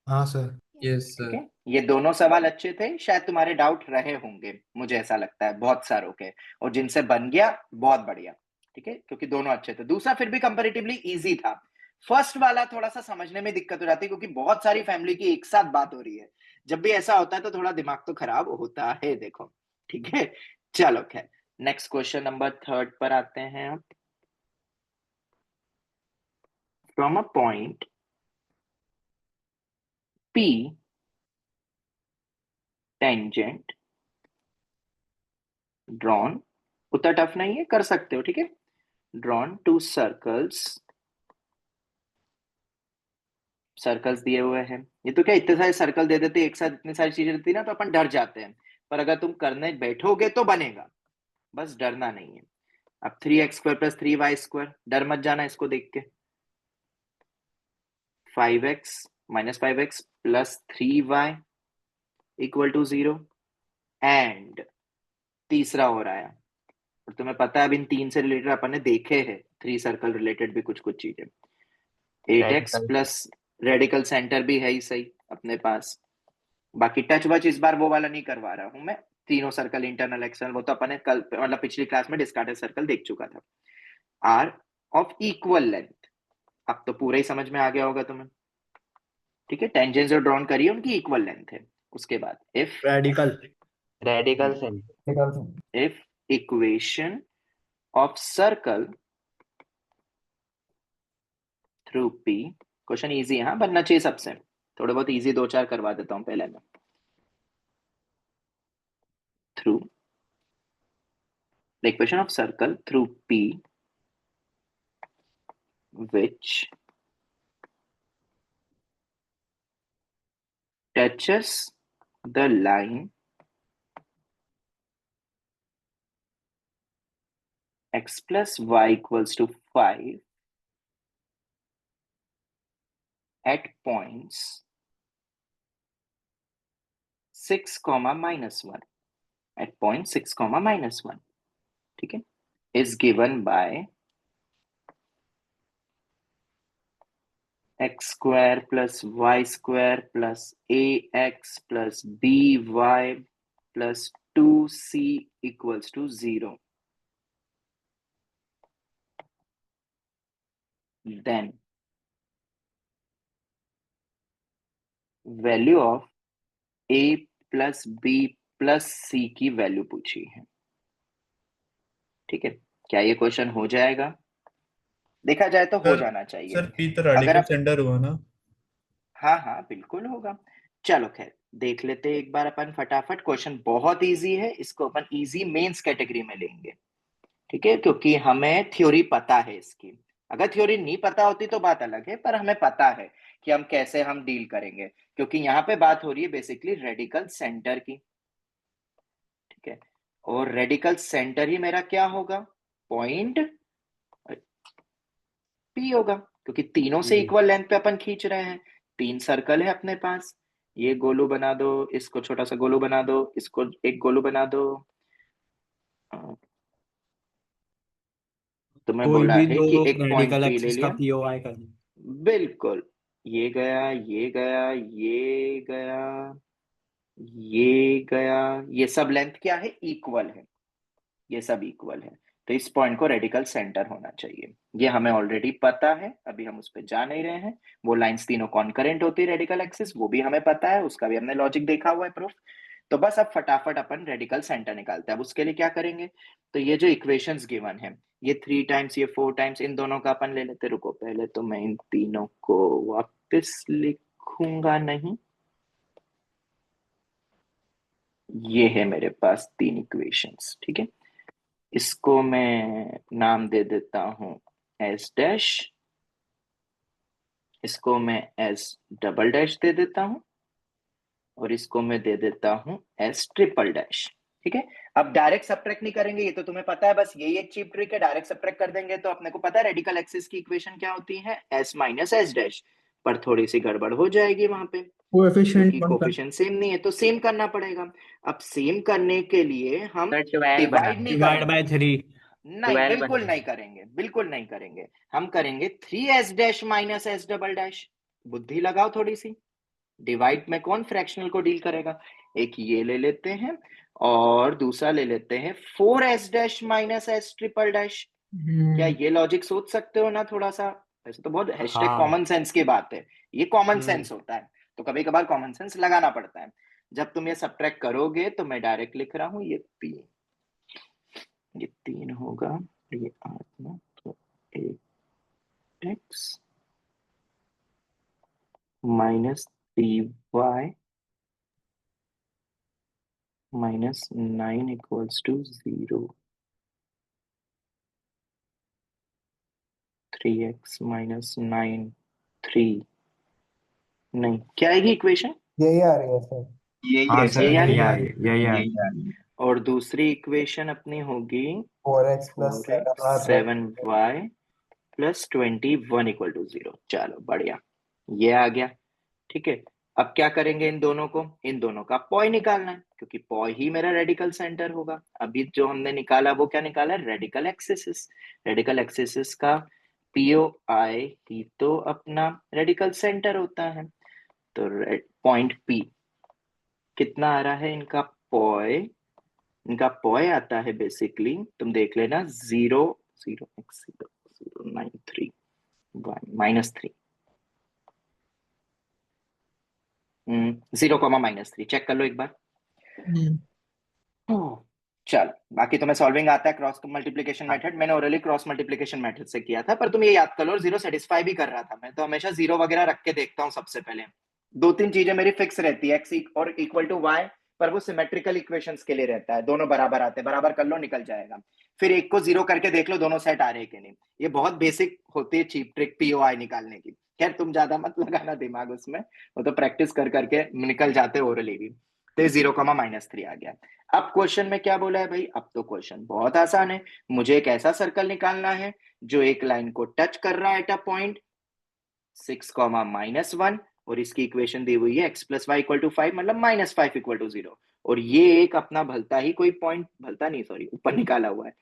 हाँ सर।
यस
ठीक
सर।
है, ये दोनों सवाल अच्छे थे, शायद तुम्हारे डाउट रहे होंगे, मुझे ऐसा लगता है बहुत सारों के, और जिनसे बन गया बहुत बढ़िया, ठीक है, क्योंकि दोनों अच्छे थे। दूसरा फिर भी कंपैरेटिवली इजी था, फर्स्ट वाला थोड़ा सा समझने में दिक्कत हो जाती है क्योंकि बहुत सारी फैमिली की एक साथ बात हो रही है। जब भी ऐसा होता है तो थोड़ा दिमाग तो खराब होता है, देखो, ठीक है। चलो खैर, नेक्स्ट क्वेश्चन नंबर 3 पर आते हैं। From a point P tangent drawn, उतना टफ नहीं है, कर सकते हो, ठीक है। ड्रॉन टू सर्कल्स, सर्कल्स दिए हुए हैं। ये तो क्या इतने सारे सर्कल दे देते एक साथ, इतनी सारी चीजें देती ना तो अपन डर जाते हैं, पर अगर तुम करने बैठोगे तो बनेगा, बस डरना नहीं है। अब 3x² प्लस 3y², डर मत जाना इसको देख के। 5x minus 5x plus 3y equal to 0, and तीसरा हो रहा है, और तुम्हें पता है अब इन 3 से रिलेटेड अपन ने देखे हैं 3 सर्कल रिलेटेड भी कुछ कुछ चीजें। 8x प्लस रेडिकल सेंटर भी है ही सही अपने पास। बाकी टच वच इस बार वो वाला नहीं करवा रहा हूं मैं, तीनों सर्कल इंटरनल एक्सटर्नल, वो तो अपन ने कल मतलब पिछली क्लास में डिस्कार्टेड सर्कल देख चुका था। आर ऑफ इक्वल लेंथ, अब तो पूरा ही समझ में आ गया होगा तुम्हें, ठीक है। टेंजेंट्स जो ड्रॉन करी है उनकी इक्वल लेंथ है। उसके बाद if
radical
radical centre.
if equation of circle through P, question easy है, हाँ बनना चाहिए सबसे, थोड़े बहुत इजी दो चार करवा देता हूं पहले मैं। through the equation of circle through P which touches the line x plus y equals to 5 at points 6, -1, at point 6, -1, ठीक है, is given by x square plus y square plus ax plus by plus 2c equals to 0. Then value of a plus b plus c की value पूछी है, ठीक है। क्या ये question हो जाएगा? देखा जाए तो हो जाना चाहिए।
सर पी तो
अगर
रेडिकल
आप
सेंटर हुआ ना?
हाँ हाँ बिल्कुल होगा। चलो खैर देख लेते हैं एक बार अपन फटाफट, क्वेश्चन बहुत इजी है, इसको अपन इजी मेंस कैटेगरी में लेंगे, ठीक है, क्योंकि हमें थ्योरी पता है इसकी। अगर थ्योरी नहीं पता होती तो बात अलग है, पर हमें पता है कि हम कैसे हम डील करेंगे, क्योंकि यहाँ पे बात हो रही है बेसिकली रेडिकल सेंटर की, ठीक है। और रेडिकल सेंटर ही मेरा क्या होगा? पॉइंट पी होगा, क्योंकि तीनों से इक्वल लेंथ पे अपन खींच रहे हैं। 3 सर्कल है अपने पास, ये गोलू बना दो, इसको छोटा सा गोलू बना दो, इसको एक गोलू बना दो। तुम्हें
कोई
बोला
भी
है
दो
कि एक पॉइंट
रेडिकल
पी ले
एक्सिस का
लिया,
पीओआई कर।
बिल्कुल, ये गया, ये गया, ये गया, ये गया, ये सब लेंथ क्या है? इक्वल है, ये सब इक्वल है, तो इस पॉइंट को रेडिकल सेंटर होना चाहिए। ये हमें ऑलरेडी पता है, अभी हम उस पर जा नहीं रहे हैं। वो लाइंस तीनों कॉन्करेंट होती है रेडिकल एक्सिस, वो भी हमें पता है, उसका भी हमने लॉजिक देखा हुआ है, प्रूफ। तो बस अब फटाफट अपन रेडिकल सेंटर निकालते हैं। अब उसके लिए क्या करेंगे? तो ये जो इक्वेशंस गिवन है, ये 3 टाइम्स, ये 4 टाइम्स, इन दोनों का अपन ले लेते। रुको, पहले तो मैं इन तीनों को वापस लिखूंगा नहीं। ये है मेरे पास 3 इक्वेशंस, ठीक है। इसको मैं नाम दे देता हूं एस डैश, इसको मैं एस डबल डैश दे देता हूं, और इसको मैं दे देता हूं एस ट्रिपल डैश, ठीक है। अब डायरेक्ट सब्ट्रैक्ट नहीं करेंगे, ये तो तुम्हें पता है, बस यही एक चीप ट्रिक है। डायरेक्ट सब्ट्रैक्ट कर देंगे तो अपने को पता है रेडिकल एक्सिस की इक्वेशन क्या होती है, एस माइनस एस डैश, पर थोड़ी सी गड़बड़ हो जाएगी वहां पे, क्योंकि कोफिशिएंट सेम नहीं है, तो सेम करना पड़ेगा। अब सेम करने के लिए हम डिवाइड नहीं
डिवाइड बाय
करेंगे,
3।
नहीं
12
बिल्कुल
बनेगा।
नहीं करेंगे, बिल्कुल नहीं करेंगे। हम करेंगे 3s dash minus S double dash. बुद्धि लगाओ थोड़ी सी, डिवाइड में कौन फ्रैक्शनल को डील करेगा? एक ये ले लेते हैं, और दूसरा ले लेते हैं 4s dash minus S triple dash. क्या ये लॉजिक सोच सकते हो ना थोड़ा सा? वैसे तो बहुत हैशटैग
हाँ।
कॉमन सेंस की बात है, ये कॉमन सेंस होता है, तो कभी कभार कॉमन सेंस लगाना पड़ता है। जब तुम ये सब्ट्रैक्ट करोगे तो मैं डायरेक्ट लिख रहा हूं, ये 3 होगा, ये 8 ना, तो 8x minus 3y minus 9 equals to 0, 3x minus 9, 3, नहीं, क्या आएगी इक्वेशन?
यही आ रही है सर।
यही
हाँ
है
सर,
सर,
यही
यही
आ
आ
रही
रही है, यही आ रही
यही
है।
आ रही है।
और दूसरी इक्वेशन अपनी होगी
4x plus
4x 7y plus 21 equal to 0। चलो बढ़िया, ये आ गया, ठीक है। अब क्या करेंगे? इन दोनों को, इन दोनों का पॉय निकालना है, क्योंकि पॉय ही मेरा रेडिकल सेंटर होगा। अभी जो हमने निकाला वो क्या निकाला? Radical axis. रेडिकल एक्सिस का पीओ आई ही तो अपना रेडिकल सेंटर होता है। तो पॉइंट पी कितना आ रहा है इनका पॉय? इनका पॉय आता है बेसिकली, तुम देख लेना, 0 0 x 0 0 9 3 1 minus 3, 0 comma minus 3, check कर लो एक बार। चल, बाकी तुम्हें सॉल्विंग आता है क्रॉस मल्टीप्लिकेशन मेथड, मैंने ओरली क्रॉस मल्टीप्लिकेशन मेथड से किया था, पर तुम ये याद कर लो, जीरो सेटिस्फाई भी कर रहा था मैं, तो हमेशा जीरो वगैरह रख के देखता हूँ सबसे पहले। दो तीन चीजें मेरी फिक्स रहती है, एक्स और इक्वल टू वाई, पर वो सिमेट्रिकल इक्वेशंस के लिए रहता है, दोनों बराबर आते हैं, बराबर कर लो निकल जाएगा। फिर एक को जीरो करके देख लो दोनों सेट आ रहे हैं कि नहीं। ये बहुत बेसिक होती है चीप ट्रिक पीओआई निकालने की। खैर तुम ज्यादा मत लगाना दिमाग उसमें, वो तो प्रैक्टिस कर करके निकल जाते ओरली भी। तो 0,-3 आ गया। अब क्वेश्चन में क्या बोला है भाई, अब तो क्वेश्चन बहुत आसान है। मुझे एक ऐसा सर्कल निकालना है जो एक लाइन को टच कर रहा है एट अ पॉइंट 6,-1, और इसकी इक्वेशन दी हुई है x plus y equal to 5, मतलब -5 इक्वल टू 0, और ये एक अपना भलता ही कोई पॉइंट, भलता नहीं सॉरी, ऊपर निकाला हुआ है,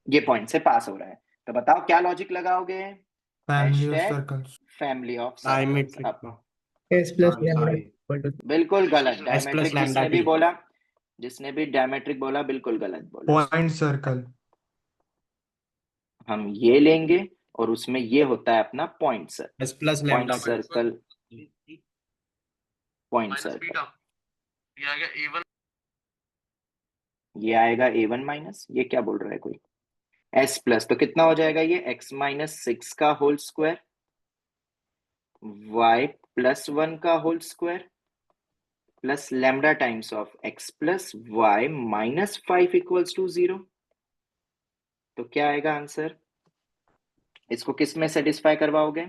ये पॉइंट से पास हो रहा है। तो बताओ क्या लॉजिक लगाओगे?
Family of
hashtag
circles.
Family of circles.
Diametric
अब
का
S plus
sorry
lambda
sorry
equal to
बिल्कुल गलत,
s
डायमेट्रिक
प्लस लैम्डा
जिसने भी
टी
बोला, जिसने भी डायमेट्रिक बोला बिल्कुल गलत बोला।
Point circle.
हम ये लेंगे और उसमें ये होता है अपना point circle,
s plus
point
lambda
circle, point circle. ये आएगा a1 माइनस, ये क्या बोल रहा है कोई, s प्लस, तो कितना हो जाएगा ये x माइनस 6 का होल स्क्वायर, y प्लस 1 का whole square, plus lambda times of x plus y minus 5 equals to 0। तो क्या आएगा आंसर? इसको किस में सेटिस्फाई करवाओगे?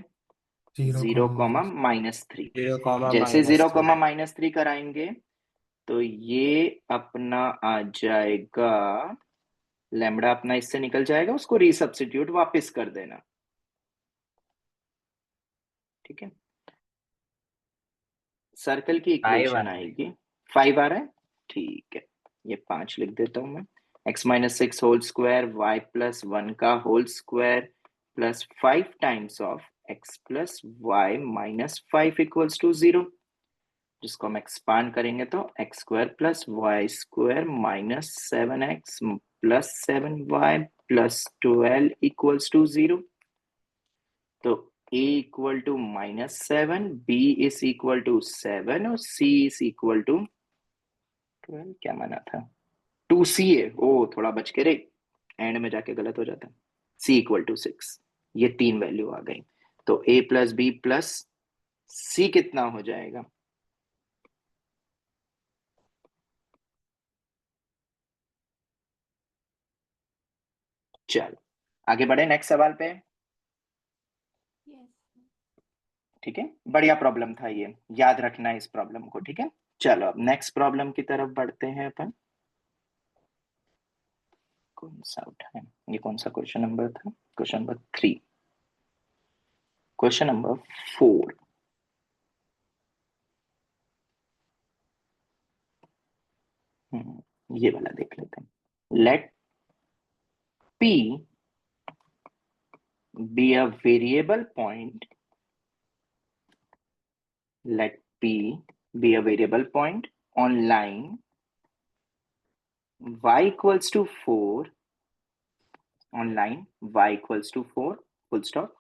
0,-3।
0,
जैसे 0,
-3
-3 कराएंगे तो ये अपना आ जाएगा, लैम्डा अपना इससे निकल जाएगा, उसको रीसब्स्टिट्यूट वापस कर देना, ठीक है। सर्कल की
5
इक्वेशन आएगी, 5 आ रहा है, ठीक है, ये 5 लिख देता हूं मैं। x minus 6 whole square, y plus 1 का whole square, plus 5 times of x plus y minus 5 equals to 0, जिसको हम एक्सपांड करेंगे तो x square plus y square minus 7x plus 7y plus 12 equals to 0। तो a equal to -7, b is equal to 7 और c is equal to 12, क्या माना था 2c है, ओ थोड़ा बच के रे, एंड में जाके गलत हो जाता है। c इक्वल टू 6, ये तीन वैल्यू आ गई। तो a plus b plus c कितना हो जाएगा? चलो आगे बढ़े नेक्स्ट सवाल पे।
Yes.
ठीक है, बढ़िया प्रॉब्लम था ये, याद रखना है इस प्रॉब्लम को, ठीक है। चलो अब नेक्स्ट प्रॉब्लम की तरफ बढ़ते हैं अपन। कौन सा उठाएं, ये कौन सा क्वेश्चन नंबर था? Question number 3, question number 4। ये वाला देख लेते हैं। Let p be a variable point, let p be a variable point on line y equals to 4, on line y equals to 4, full stop.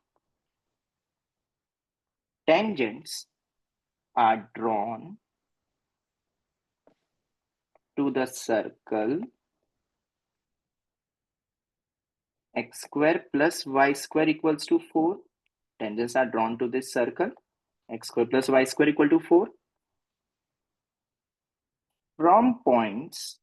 Tangents are drawn to the circle x square plus y square equals to 4. Tangents are drawn to this circle x square plus y square equal to 4 from points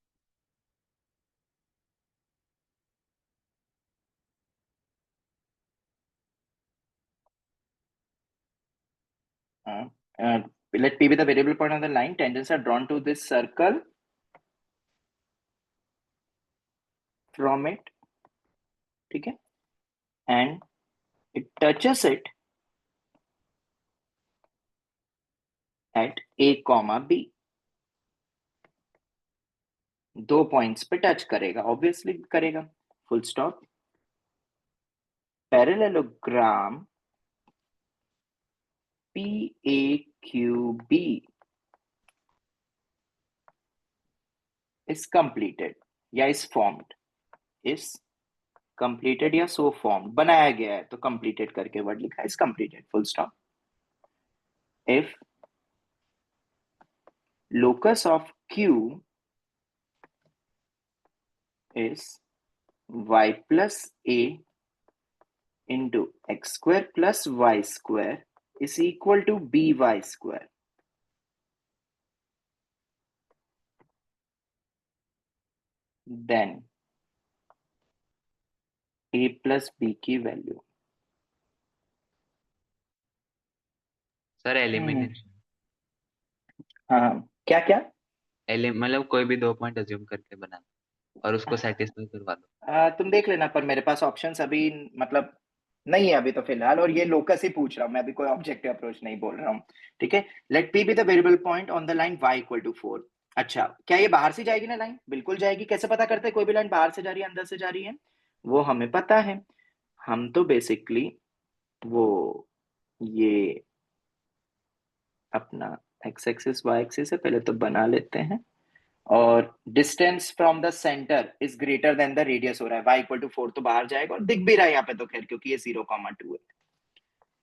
let p be the variable point on the line. Tangents are drawn to this circle from it, ठीक है, and it touches it at a comma b. दो points पे touch करेगा, obviously करेगा, full stop. Parallelogram PAQB is completed या is formed, is completed या so formed, बनाया गया है तो completed करके वर्ड लिखा है, is completed, full stop. If locus of Q is y plus a into x square plus y square is equal to by square. Then a plus b की value.
Sir elimination
हाँ, क्या क्या?
मतलब कोई भी 2 point assume करके बना और उसको सेटिस्फाई करवा दो।
तुम देख लेना, पर मेरे पास ऑप्शंस अभी मतलब नहीं है अभी तो फिलहाल, और ये लोकस ही पूछ रहा हूँ मैं, अभी कोई ऑब्जेक्टिव अप्रोच नहीं बोल रहा हूँ। ठीक है, let P be the variable point on the line y equal to 4। अच्छा, क्या ये बाहर से जाएगी ना लाइन? बिल्कुल जाएगी। कैसे पता करते हैं कोई भी लाइन बाहर से जा रही है अंदर से जा रही है? वो हमें पता है। हम तो बेसिकली वो ये अपना x एक्सिस y एक्सिस है, पहले तो बना लेते हैं। और distance from the centre is greater than the radius हो रहा है, y इक्वल टू 4 तो बाहर जाएगा, और दिख भी रहा है यहाँ पे तो खैर, क्योंकि ये 0,2 है।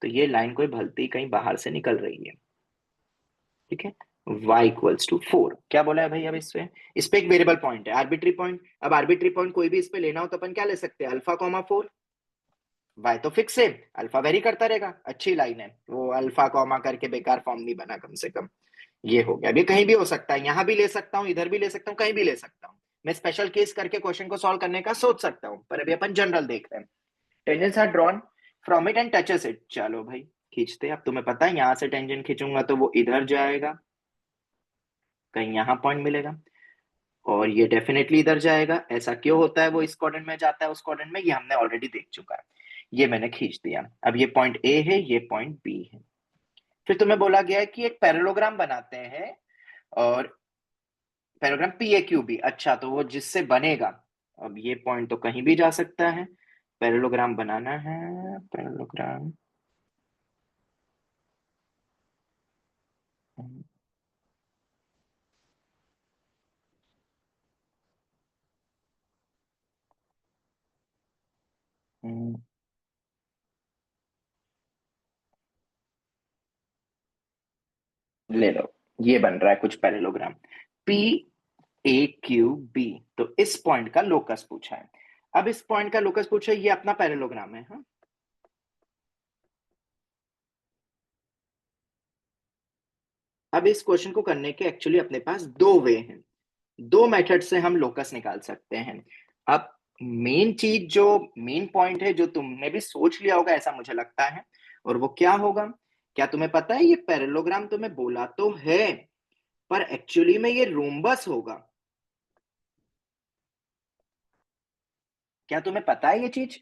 तो ये लाइन कोई भलती कहीं बाहर से निकल रही है। ठीक है, y इक्वल्स टू 4। क्या बोला है भाई? अब इस पे एक वेरिएबल पॉइंट है, आर्बिट्री पॉइंट। अब आर्बिट्री पॉइंट कोई भी इस पे लेना हो तो अपन क्या ले सकते हैं? Alpha comma 4। y तो फिक्स है, अल्फा वेरी करता रहेगा। अच्छी लाइन है वो, अल्फा कॉमा करके बेकार फॉर्म नहीं बना कम से कम। ये हो गया। अभी कहीं भी हो सकता है, यहां भी ले सकता हूं, इधर भी ले सकता हूं, कहीं भी ले सकता हूं। मैं स्पेशल केस करके क्वेश्चन को सॉल्व करने का सोच सकता हूं, पर अभी अपन जनरल देख रहे हैं। Tangents are drawn from it and touches it. चलो भाई खींचते। अब तुम्हें पता है यहां से टेंजेंट खींचूंगा तो वो इधर जाएगा, कहीं यहां पॉइंट मिलेगा, और ये डेफिनेटली इधर जाएगा। ऐसा क्यों होता है? वो इस क्वाड्रेंट में जाता है उस क्वाड्रेंट में, ये हमने ऑलरेडी देख चुका है। ये मैंने खींच दिया। अब ये पॉइंट ए है, ये पॉइंट बी है। फिर तुम्हें बोला गया है कि एक पैरेललोग्राम बनाते हैं, और पैराग्राम पी ए क्यू बी। अच्छा, तो वो जिससे बनेगा, अब ये पॉइंट तो कहीं भी जा सकता है। पैरेललोग्राम बनाना है, पैरेललोग्राम। ले लो, ये बन रहा है कुछ parallelogram P A Q B. तो इस पॉइंट का लोकस पूछा है। अब इस पॉइंट का लोकस पूछा है, ये अपना पैरेललोग्राम है। हाँ, अब इस क्वेश्चन को करने के एक्चुअली अपने पास दो वे हैं, दो मेथड से हम लोकस निकाल सकते हैं। अब मेन चीज, जो मेन पॉइंट है, जो तुमने भी सोच लिया होगा ऐसा मुझे लगता है, और वो क्या होगा? क्या तुम्हें पता है? ये पैरेललोग्राम तुम्हें बोला तो है, पर एक्चुअली में ये रोम्बस होगा। क्या तुम्हें पता है ये चीज?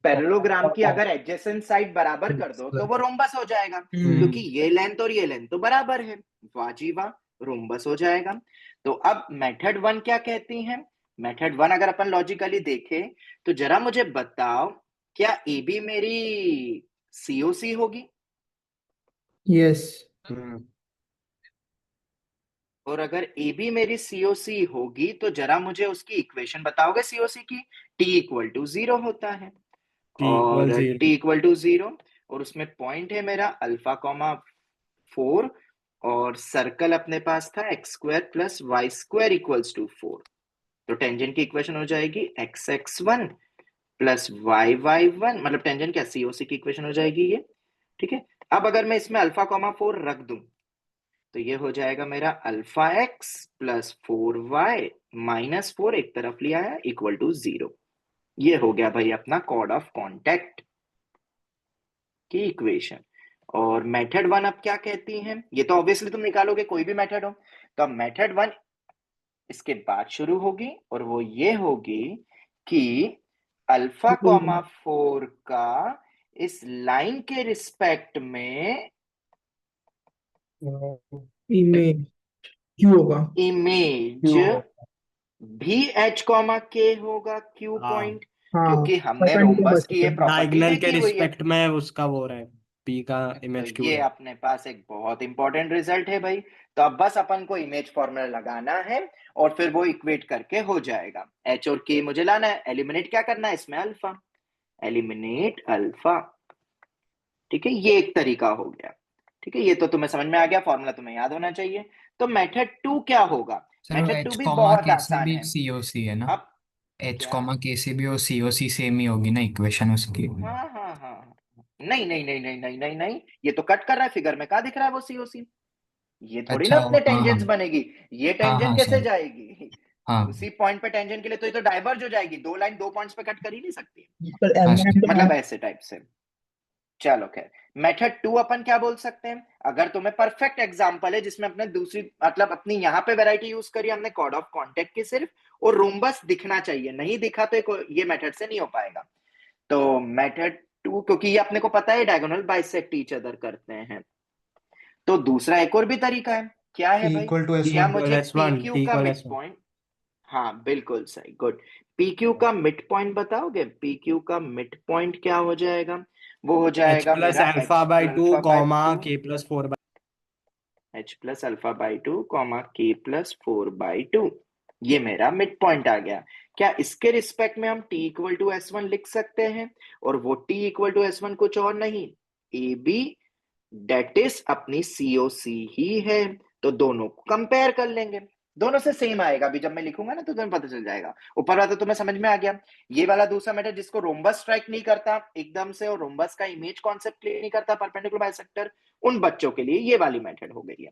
पैरेललोग्राम की अगर एडजेसेंट साइड बराबर कर दो तो वो रोम्बस हो जाएगा, क्योंकि ये लेंथ और ये लेंथ तो बराबर है। वाह जी वाह, रोम्बस हो जाएगा। तो अब मेथड 1 क्या कहती है? मेथड 1 अगर अपन लॉजिकली देखें तो जरा मुझे बताओ, क्या ए बी मेरी सीओसी होगी?
यस।
और अगर ए बी मेरी सीओसी होगी तो जरा मुझे उसकी इक्वेशन बताओगे सीओसी की? टी इक्वल टू 0 होता है, और टी इक्वल टू 0, और उसमें पॉइंट है मेरा अल्फा कॉमा 4, और सर्कल अपने पास था x square plus y square equals to 4। तो टेंजेंट की इक्वेशन हो जाएगी x x one plus y y one, मतलब टेंजेंट क्या, सीओसी की इक्वेशन हो जाएगी ये। ठीक है, अब अगर मैं इसमें अल्फा कॉमा 4 रख दूं तो ये हो जाएगा मेरा alpha x plus 4y minus 4 एक तरफ लिया है इक्वल टू 0। ये हो गया भाई अपना कॉर्ड ऑफ कांटेक्ट की इक्वेशन। और मेथड 1 अब क्या कहती है? ये तो ऑब्वियसली तुम निकालोगे कोई भी मेथड हो। तो अब मेथड 1 इसके बाद शुरू होगी, और वो ये होगी कि अल्फा कॉमा 4 का इस लाइन के रिस्पेक्ट में
इमेज क्यू होगा।
इमेज भी एच कॉमा के होगा क्यू पॉइंट, क्योंकि हमने रोम्बस की ये प्रॉपर्टी
डायगोनल के
देखी हुई है।
रिस्पेक्ट में उसका वो रहा है, पी का इमेज
तो
क्यू
ये
है।
अपने पास एक बहुत इंपॉर्टेंट रिजल्ट है भाई। तो अब बस अपन को इमेज फॉर्मूला लगाना है, और फिर वो इक्वेट करके हो जाएगा। एच और के मुझे लाना है, एलिमिनेट क्या करना है इसमें? Alpha, eliminate alpha. ठीक है, ये एक तरीका हो गया। ठीक है, ये तो तुम्हें समझ में आ गया, फॉर्मूला तुम्हें याद होना चाहिए। तो मेथड 2 क्या होगा? मेथड 2 भी बहुत आसान है।
सीओसी है ना?
अब
एच
क्या?
कॉमा के से भी और सी ओ सी सेम ही होगी ना इक्वेशन उसकी।
हाँ हाँ हाँ, नहीं नहीं नहीं नहीं नहीं नहीं नहीं, ये तो कट कर रहा है फिगर में, कहाँ दिख रहा है वो सीओसी? ये थोड़ी ना
अच्छा
अपने
हाँ हाँ
टेंजेंट्स बनेगी, ये
हाँ
टेंजेंट
हाँ
कैसे
सर।
जाएगी?
हाँ
उसी पॉइंट पे टेंजेंट के लिए तो ये तो डाइवर्ज हो जाएगी, दो लाइन दो पॉइंट्स पे कट कर ही नहीं सकती,
पर
हाँ
एम
सर।
मतलब ऐसे टाइप से। चलो खैर, मेथड 2 अपन क्या बोल सकते हैं, अगर तुम्हें परफेक्ट एग्जांपल है जिसमें अपने दूसरी मतलब अपनी यहाँ पे वैरायटी यूज करी हमने कॉर्ड ऑफ कांटेक्ट की सिर्फ, और रोम्बस दिखना चाहिए, नहीं दिखा तो ये मेथड से नहीं हो पाएगा। तो मेथड 2, क्योंकि ये अपने को पता है डायगोनल बाइसेक्ट ईच अदर करते हैं, तो दूसरा एक और भी तरीका है, क्या है भाई?
इक्वल टू एस
क्या
वन
मुझे
S1
PQ
T
का
इक्वल
मिड
S1।
पॉइंट, हाँ बिल्कुल सही, गुड। PQ का मिड पॉइंट बताओगे? PQ का मिड पॉइंट क्या हो जाएगा? वो हो
H
जाएगा
प्लस
मेरा
alpha by two
alpha by
comma
two,
K plus 4
H plus alpha by two comma K plus 4/2, ये मेरा मिड पॉइंट आ गया। क्या इसके रिस्पेक्ट में हम T इक्वल टू S1 लिख सकते हैं? और वो T इक्वल टू S1 कुछ और नहीं, AB डेट इज अपनी COC ही है, तो दोनों को कंपेयर कर लेंगे, दोनों से सेम आएगा। अभी जब मैं लिखूंगा ना तो तुम्हें पता चल जाएगा। ऊपर वाला तो तुम्हें समझ में आ गया। ये वाला दूसरा मेथड जिसको रोम्बस स्ट्राइक नहीं करता एकदम से और रोम्बस का इमेज कॉन्सेप्ट क्लियर नहीं करता परपेंडिकुलर बाइसेक्टर, उन बच्चों के लिए ये वाली मेथड हो गई है।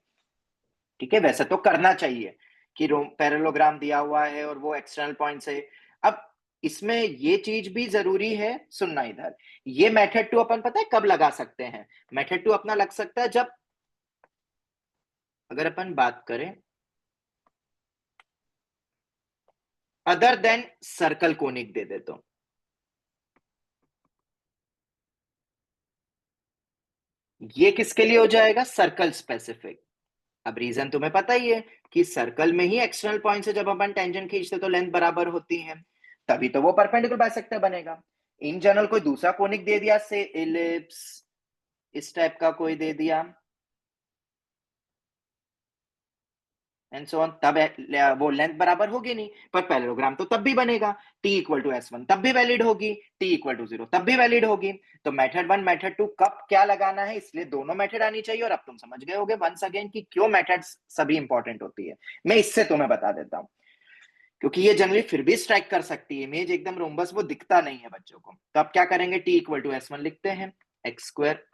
ठीक है, वैसे तो करना चाहिए कि पैरेललोग्राम दिया हुआ है और वो एक्सटर्नल पॉइंट है। अब इसमें ये चीज भी जरूरी है सुनना इधर, ये मेथड 2 अपन पता है कब लगा सकते हैं? मेथड 2 अपना लग सकता है जब, अगर अपन बात करें अदर देन सर्कल कोनिक दे दे तो, ये किसके लिए हो जाएगा? Circle specific. अब रीजन तुम्हें पता ही है कि सर्कल में ही एक्सटर्नल पॉइंट से जब अपन टेंजेंट खींचते तो लेंथ बराबर होती है, तभी तो वो परपेंडिकुलर बाइसेक्टर बनेगा। इन जनरल कोई दूसरा कोनिक दे दिया, से इलिप्स इस टाइप का कोई दे दिया एंड सो ऑन, तब वो लेंथ बराबर होगी नहीं, पर पैरेललोग्राम तो तब भी बनेगा। T इक्वल टू S1 तब भी वैलिड होगी, T इक्वल टू 0 तब भी वैलिड होगी। तो मेथड 1 मेथड 2 कब क्या लगाना है, इसलिए दोनों मेथड आनी चाहिए। और अब तुम समझ गए होगे वंस अगेन कि क्यों मेथड्स सभी इंपॉर्टेंट होती है। मैं इससे तुम्हें बता देता हूं, क्योंकि ये जनरली फिर भी स्ट्राइक कर सकती है इमेज एकदम रोम्बस, वो दिखता नहीं है बच्चों को। तो अब क्या करेंगे, T इक्वल टू S1 लिखते हैं, x square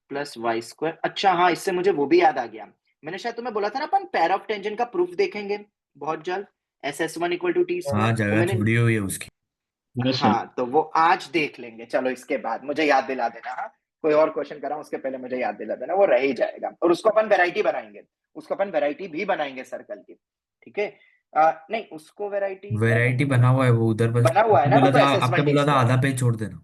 plus y square. अच्छा हाँ, इससे मुझे वो भी याद आ गया, मैंने शायद तुम्हें बोला था ना अपन पैर ऑफ टेंजेंट का प्रूफ देखेंगे बहुत जल्द, SS1 इक्वल टू टी
हाँ
स्क्वायर, वो
जगह
मैंने,
छोड़ी हुई है उसकी।
हाँ तो वो आज देख लेंगे। चलो इसके बाद मुझे याद दिला देना, हाँ कोई और क्वेश्चन कराऊं उसके पहले मुझे याद दिला देना, वो रह ही जाएगा। और उसको अपन वैरायटी बनाएंगे, उसको अपन वैरायटी भी बनाएंगे सर्कल की, ठीक है? नहीं उसको वैरायटी नहीं
वैरायटी
बनेगी,
बना हुआ है वो उधर, बस
बना हुआ है
आपने
ना वो
बोला
तो
था,
SS1
आपने
टी
बोला था
स्क्वायर।
आधा पेज छोड़ देना।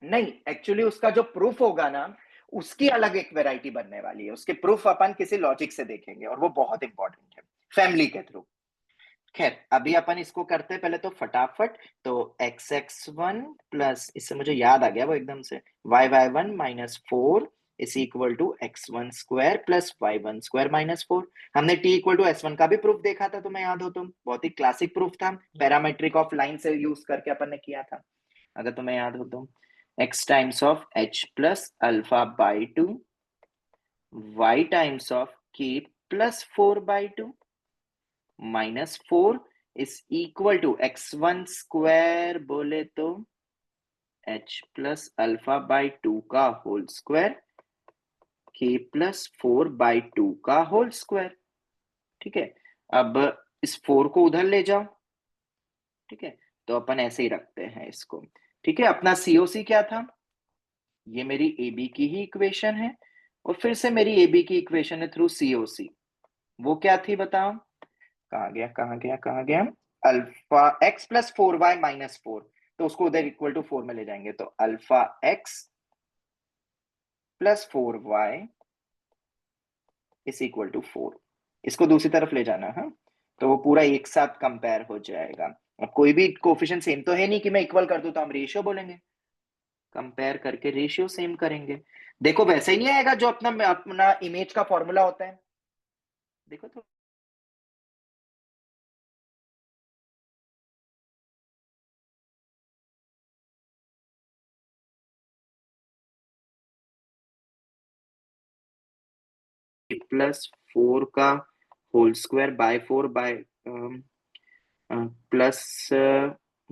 नहीं एक्चुअली उसका जो प्रूफ होगा ना, उसकी अलग एक वैरायटी बनने वाली है, उसके प्रूफ अपन किसी लॉजिक से देखेंगे और वो बहुत इंपॉर्टेंट है फैमिली के थ्रू। खैर अभी अपन इसको करते हैं पहले तो फटाफट। तो x(x1) प्लस, इससे मुझे याद आ गया वो एकदम से, y(y1) minus 4 is equal to x1 square plus y1 square minus 4। हमने t इक्वल टू S1 का भी प्रूफ देखा था, तुम्हें याद हो तो, बहुत ही क्लासिक प्रूफ था, पैरामेट्रिक ऑफ लाइन से यूज करके अपन ने किया था, अगर तुम्हें याद हो तो। x times of h plus alpha by 2 y times of k plus 4/2 minus 4 is equal to x1 square बोले तो h प्लस अल्फा बाई 2 का होल स्क्वायर k प्लस 4/2 का होल स्क्वायर। ठीक है, अब इस 4 को उधर ले जाओ, ठीक है, तो अपन ऐसे ही रखते हैं इसको। ठीक है, अपना COC क्या था, ये मेरी AB की ही इक्वेशन है, और फिर से मेरी AB की इक्वेशन है थ्रू COC, वो क्या थी बताओ, कहाँ गया कहाँ गया कहाँ गया, alpha x plus 4y minus 4, तो उसको उधर इक्वल टू 4 में ले जाएंगे, तो alpha x plus 4y is equal to 4, इसको दूसरी तरफ ले जाना है, तो वो पूरा एक साथ कंपेयर हो जाएगा। अब कोई भी कोफिशिएंट सेम तो है नहीं कि मैं इक्वल कर दूं तो हम रेशियो बोलेंगे, कंपेयर करके रेशियो सेम करेंगे। देखो वैसे ही नहीं आएगा जो अपना अपना इमेज का फॉर्मूला होता है, देखो तो प्लस 4 का whole square by 4 by plus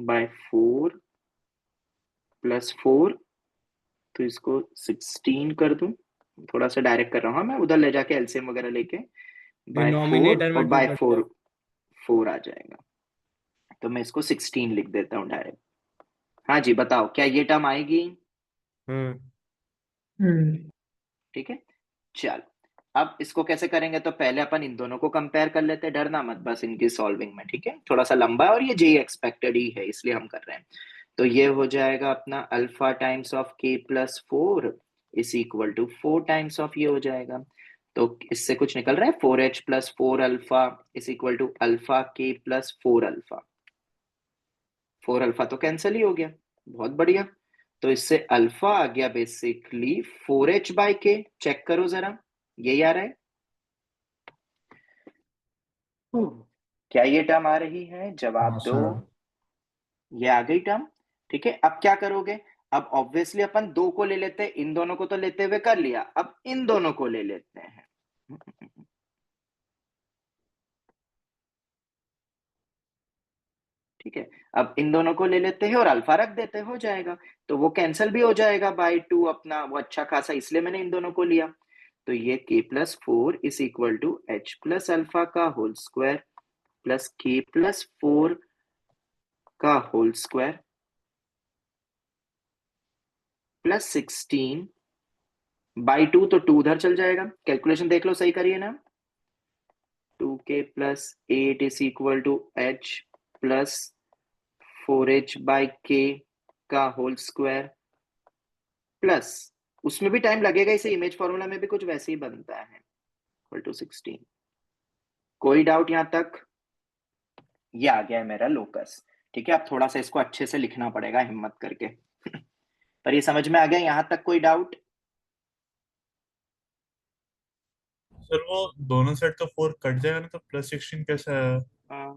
by 4 plus 4, तो इसको 16 कर दूं, थोड़ा सा डायरेक्ट कर रहा हूँ मैं, उधर ले जाके एलसीएम वगैरह लेके, बाय 4
डिनोमिनेटर
और
में 2
बाय
कर
4 4 आ जाएगा, तो मैं इसको 16 लिख देता हूँ डायरेक्ट। हाँ जी बताओ, क्या ये टर्म आएगी? ठीक है, चल अब इसको कैसे करेंगे, तो पहले अपन इन दोनों को कंपेयर कर लेते हैं, डरना मत बस इनकी सॉल्विंग में, ठीक है, थोड़ा सा लंबा है और ये जेई एक्सपेक्टेड ही है इसलिए हम कर रहे हैं। तो ये हो जाएगा अपना alpha times of k plus 4 is equal to 4 times of ये हो जाएगा, तो इससे कुछ निकल रहा है 4h plus 4 alpha is equal to alpha k plus 4 alpha, 4 alpha तो कैंसिल ही हो गया, बहुत बढ़िया। तो इससे अल्फा आ गया बेसिकली 4h बाय के, चेक करो जरा यही आ रहा है, क्या ये टर्म आ रही है? जवाब
हाँ
दो।
सर।
ये आ गई टर्म, ठीक है। अब क्या करोगे, अब ऑब्वियसली अपन 2 को ले लेते हैं, इन दोनों को तो लेते हुए कर लिया, अब इन दोनों को ले लेते हैं, ठीक है। अब इन दोनों को ले लेते हैं और अल्फा रख देते हैं, हो जाएगा, तो वो कैंसिल भी हो जाएगा बाय 2 अपना, वो अच्छा खासा, इसलिए मैंने इन दोनों को लिया। तो ये k plus 4 is equal to h plus alpha का whole square plus k plus 4 का होल स्क्वायर प्लस 16 बाई 2, तो 2 उधर चल जाएगा, कैलकुलेशन देख लो सही करिए ना, 2k plus 8 is equal to h plus 4h by k का होल स्क्वायर प्लस, उसमें भी टाइम लगेगा, इसे इमेज फॉर्मूला में भी कुछ वैसे ही बनता है, इक्वल टू 16। कोई डाउट यहां तक? ये आ गया है मेरा लोकस, ठीक है। अब थोड़ा सा इसको अच्छे से लिखना पड़ेगा हिम्मत करके पर ये समझ में आ गया यहां तक? कोई डाउट?
सर वो दोनों साइड तो 4 कट जाएगा ना, तो प्लस 16 कैसे आया?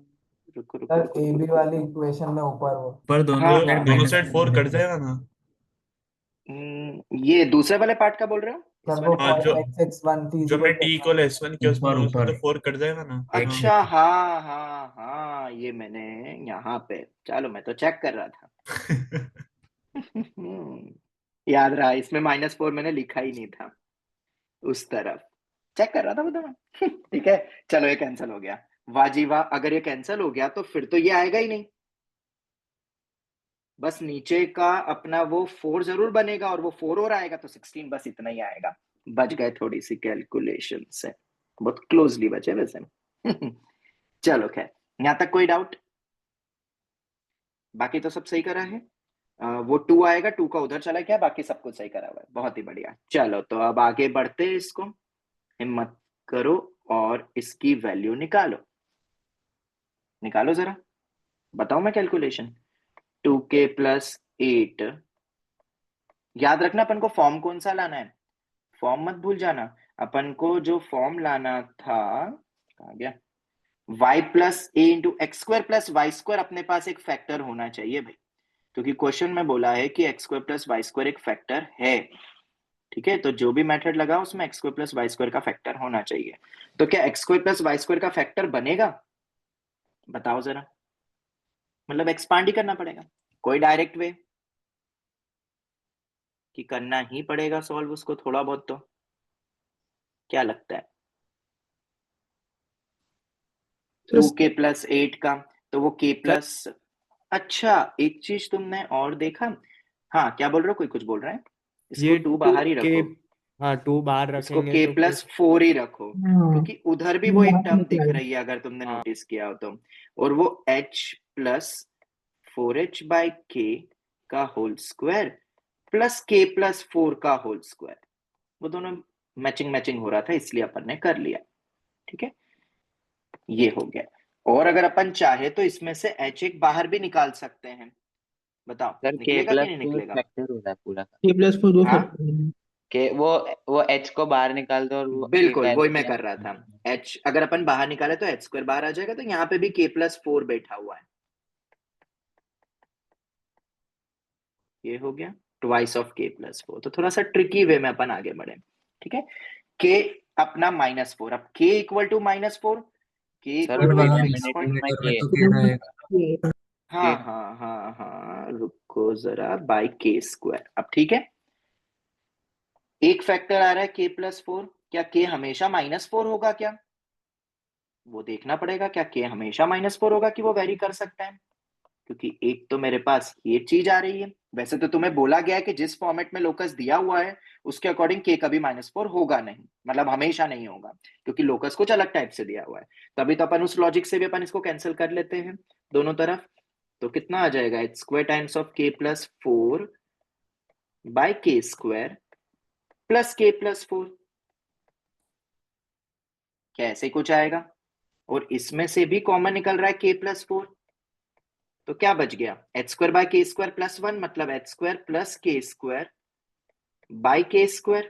रुको रुको
सर
रुको
ए बी
रुको
वाली
रुको।
इक्वेशन में ऊपर वो
पर दोनों
हाँ
तो
हाँ
साइड
दोनों
माइनस
साइड 4 कट जाएगा ना?
ये दूसरे वाले पार्ट का बोल रहे हो, इस
सर
वाले
वो
हाँ,
पार्ट
जो
का?
पॉइंट x1 t
जो हमने
इक्वल
t इक्वल s1 किया उसमें
ऊपर
दोनों साइड
ऊपर
तो 4 कट जाएगा ना?
एक
हाँ।
अच्छा हाँ हाँ हाँ, ये मैंने यहाँ पे, चलो मैं तो चेक कर रहा था याद रहा, इसमें -4 मैंने लिखा ही नहीं था, उस तरफ चेक कर रहा था मतलब मैं ठीक है, चलो ये कैंसिल हो गया, वाह जी वाह। अगर ये कैंसिल हो गया तो फिर तो ये आएगा ही नहीं, बस नीचे का अपना वो 4 जरूर बनेगा और वो 4 और आएगा, तो 16 बस इतना ही आएगा। बच गए थोड़ी सी कैलकुलेशन से, बहुत क्लोजली बचे वैसे चलो खैर, यहां तक कोई डाउट? बाकी तो सब सही करा है, वो 2 आएगा, 2 का उधर चला गया, बाकी सब कुछ सही करा हुआ है, बहुत ही बढ़िया। चलो तो अब आगे बढ़ते हैं, इसको हिम्मत करो और इसकी वैल्यू निकालो, निकालो जरा, बताओ मैं कैलकुलेशन। 2k प्लस 8, याद रखना अपन को फॉर्म कौन सा लाना है, फॉर्म मत भूल जाना, अपन को जो फॉर्म लाना था, कहाँ गया, y plus a into x square plus y square, अपने पास एक फैक्टर होना चाहिए भाई, क्योंकि क्वेश्चन में बोला है कि x square plus y square एक फैक्टर है, ठीक है। तो जो भी मेथड लगा उसमें x square plus y square का फैक्टर होना चाहिए, तो क्या x square plus y square का फैक्टर बनेगा, बताओ जरा, मतलब एक्सपांड ही करना पड़ेगा, कोई डायरेक्ट वे कि करना ही पड़ेगा सॉल्व उसको थोड़ा बहुत, तो क्या लगता है? 2k प्लस 8 का, तो वो k प्लस, अच्छा एक चीज तुमने और देखा, हाँ क्या बोल रहे हो, कोई कुछ बोल रहा है? इसको
ये
2 बाहर ही
के,
रखो,
हाँ 2 बाहर
इसको
रखेंगे
k
तो
प्लस
फिर
4 ही रखो, क्योंकि उधर भी वो एक टर्म दिख रही है अगर तुमने
हाँ
नोटिस किया हो तो, और वो h plus 4h by k का whole square plus k plus 4 का होल स्क्वायर, वो दोनों मैचिंग हो रहा था इसलिए अपन ने कर लिया, ठीक है, ये हो गया। और अगर अपन चाहे तो इसमें से h एक बाहर भी निकाल सकते हैं, बताओ
सर के
निकलेगा कि
प्लस
नहीं
4
निकलेगा?
फैक्टर हो रहा है पूरा का,
k प्लस 4 दो
हाँ
फैक्टर
के वो h को बाहर निकाल दो और वो फिर
बिल्कुल वही मैं
कैलकुलेट
कर रहा था, h अगर अपन बाहर निकाले तो h स्क्वायर बाहर आ जाएगा, तो यहाँ पे भी k प्लस 4 बैठा हुआ है, ये हो गया ट्वाइस ऑफ k प्लस 4, तो थोड़ा सा ट्रिकी वे में अपन आगे बढ़े, ठीक है। k अपना -4, अब k equal to -4, k
sir
equal to एक फिक्स
डिनोमिनेटर
पॉइंट,
में तो k रहेगा।
हाँ
के
हाँ हाँ हाँ, रुको जरा, बाई के स्क्वायर। अब ठीक है, एक फैक्टर आ रहा है k+4, क्या k हमेशा -4 होगा क्या? वो देखना पड़ेगा, क्या k हमेशा -4 होगा कि वो वेरी कर सकता है, क्योंकि एक तो मेरे पास ये चीज आ रही है। वैसे तो तुम्हें बोला गया है कि जिस फॉर्मेट में लोकस दिया हुआ है उसके अकॉर्डिंग k कभी -4 होगा नहीं, मतलब हमेशा नहीं होगा, क्योंकि लोकस कुछ अलग टाइप से दिया हुआ है। तभी तो अपन उस लॉजिक से भी अपन इसको कैंसिल कर लेते हैं दोनों तरफ। तो कितना आ जाएगा, h² times of k+4 bye k² plus k+4, क्या ऐसे कुछ आएगा? और इसमें से भी कॉमन निकल रहा है k+4, तो क्या बच गया, h² बाय k² प्लस 1, मतलब h² plus k² bye k²।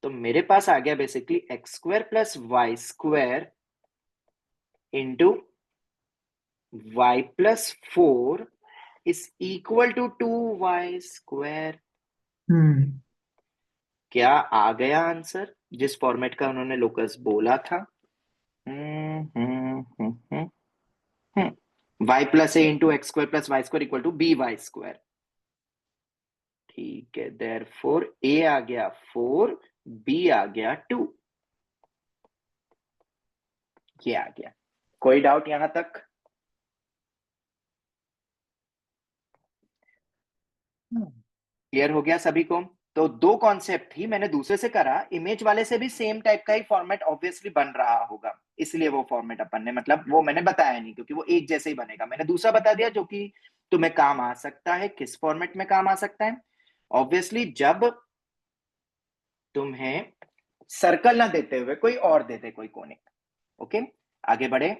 तो मेरे पास आ गया basically x² plus y² into y+4 is equal to 2y²। क्या आ गया आंसर, जिस फॉर्मेट का उन्होंने लोकस बोला था? y+a into x² plus y² equal to by²। ठीक है, देयरफॉर a आ गया 4, b आ गया 2, ये आ गया। कोई डाउट यहां तक? क्लियर हो गया सभी को? तो दो कॉन्सेप्ट ही मैंने दूसरे से करा, इमेज वाले से भी सेम टाइप का ही फॉर्मेट ऑब्वियसली बन रहा होगा, इसलिए वो फॉर्मेट अपन ने, मतलब वो मैंने बताया नहीं क्योंकि वो एक जैसे ही बनेगा। मैंने दूसरा बता दिया जो कि तुम्हें काम आ सकता है। किस फॉर्मेट में काम आ सकता है? ऑब्वियसली जब तुम्हें सर्कल ना देते हुए कोई और देते, कोई कोनिक। ओके, आगे बढ़े।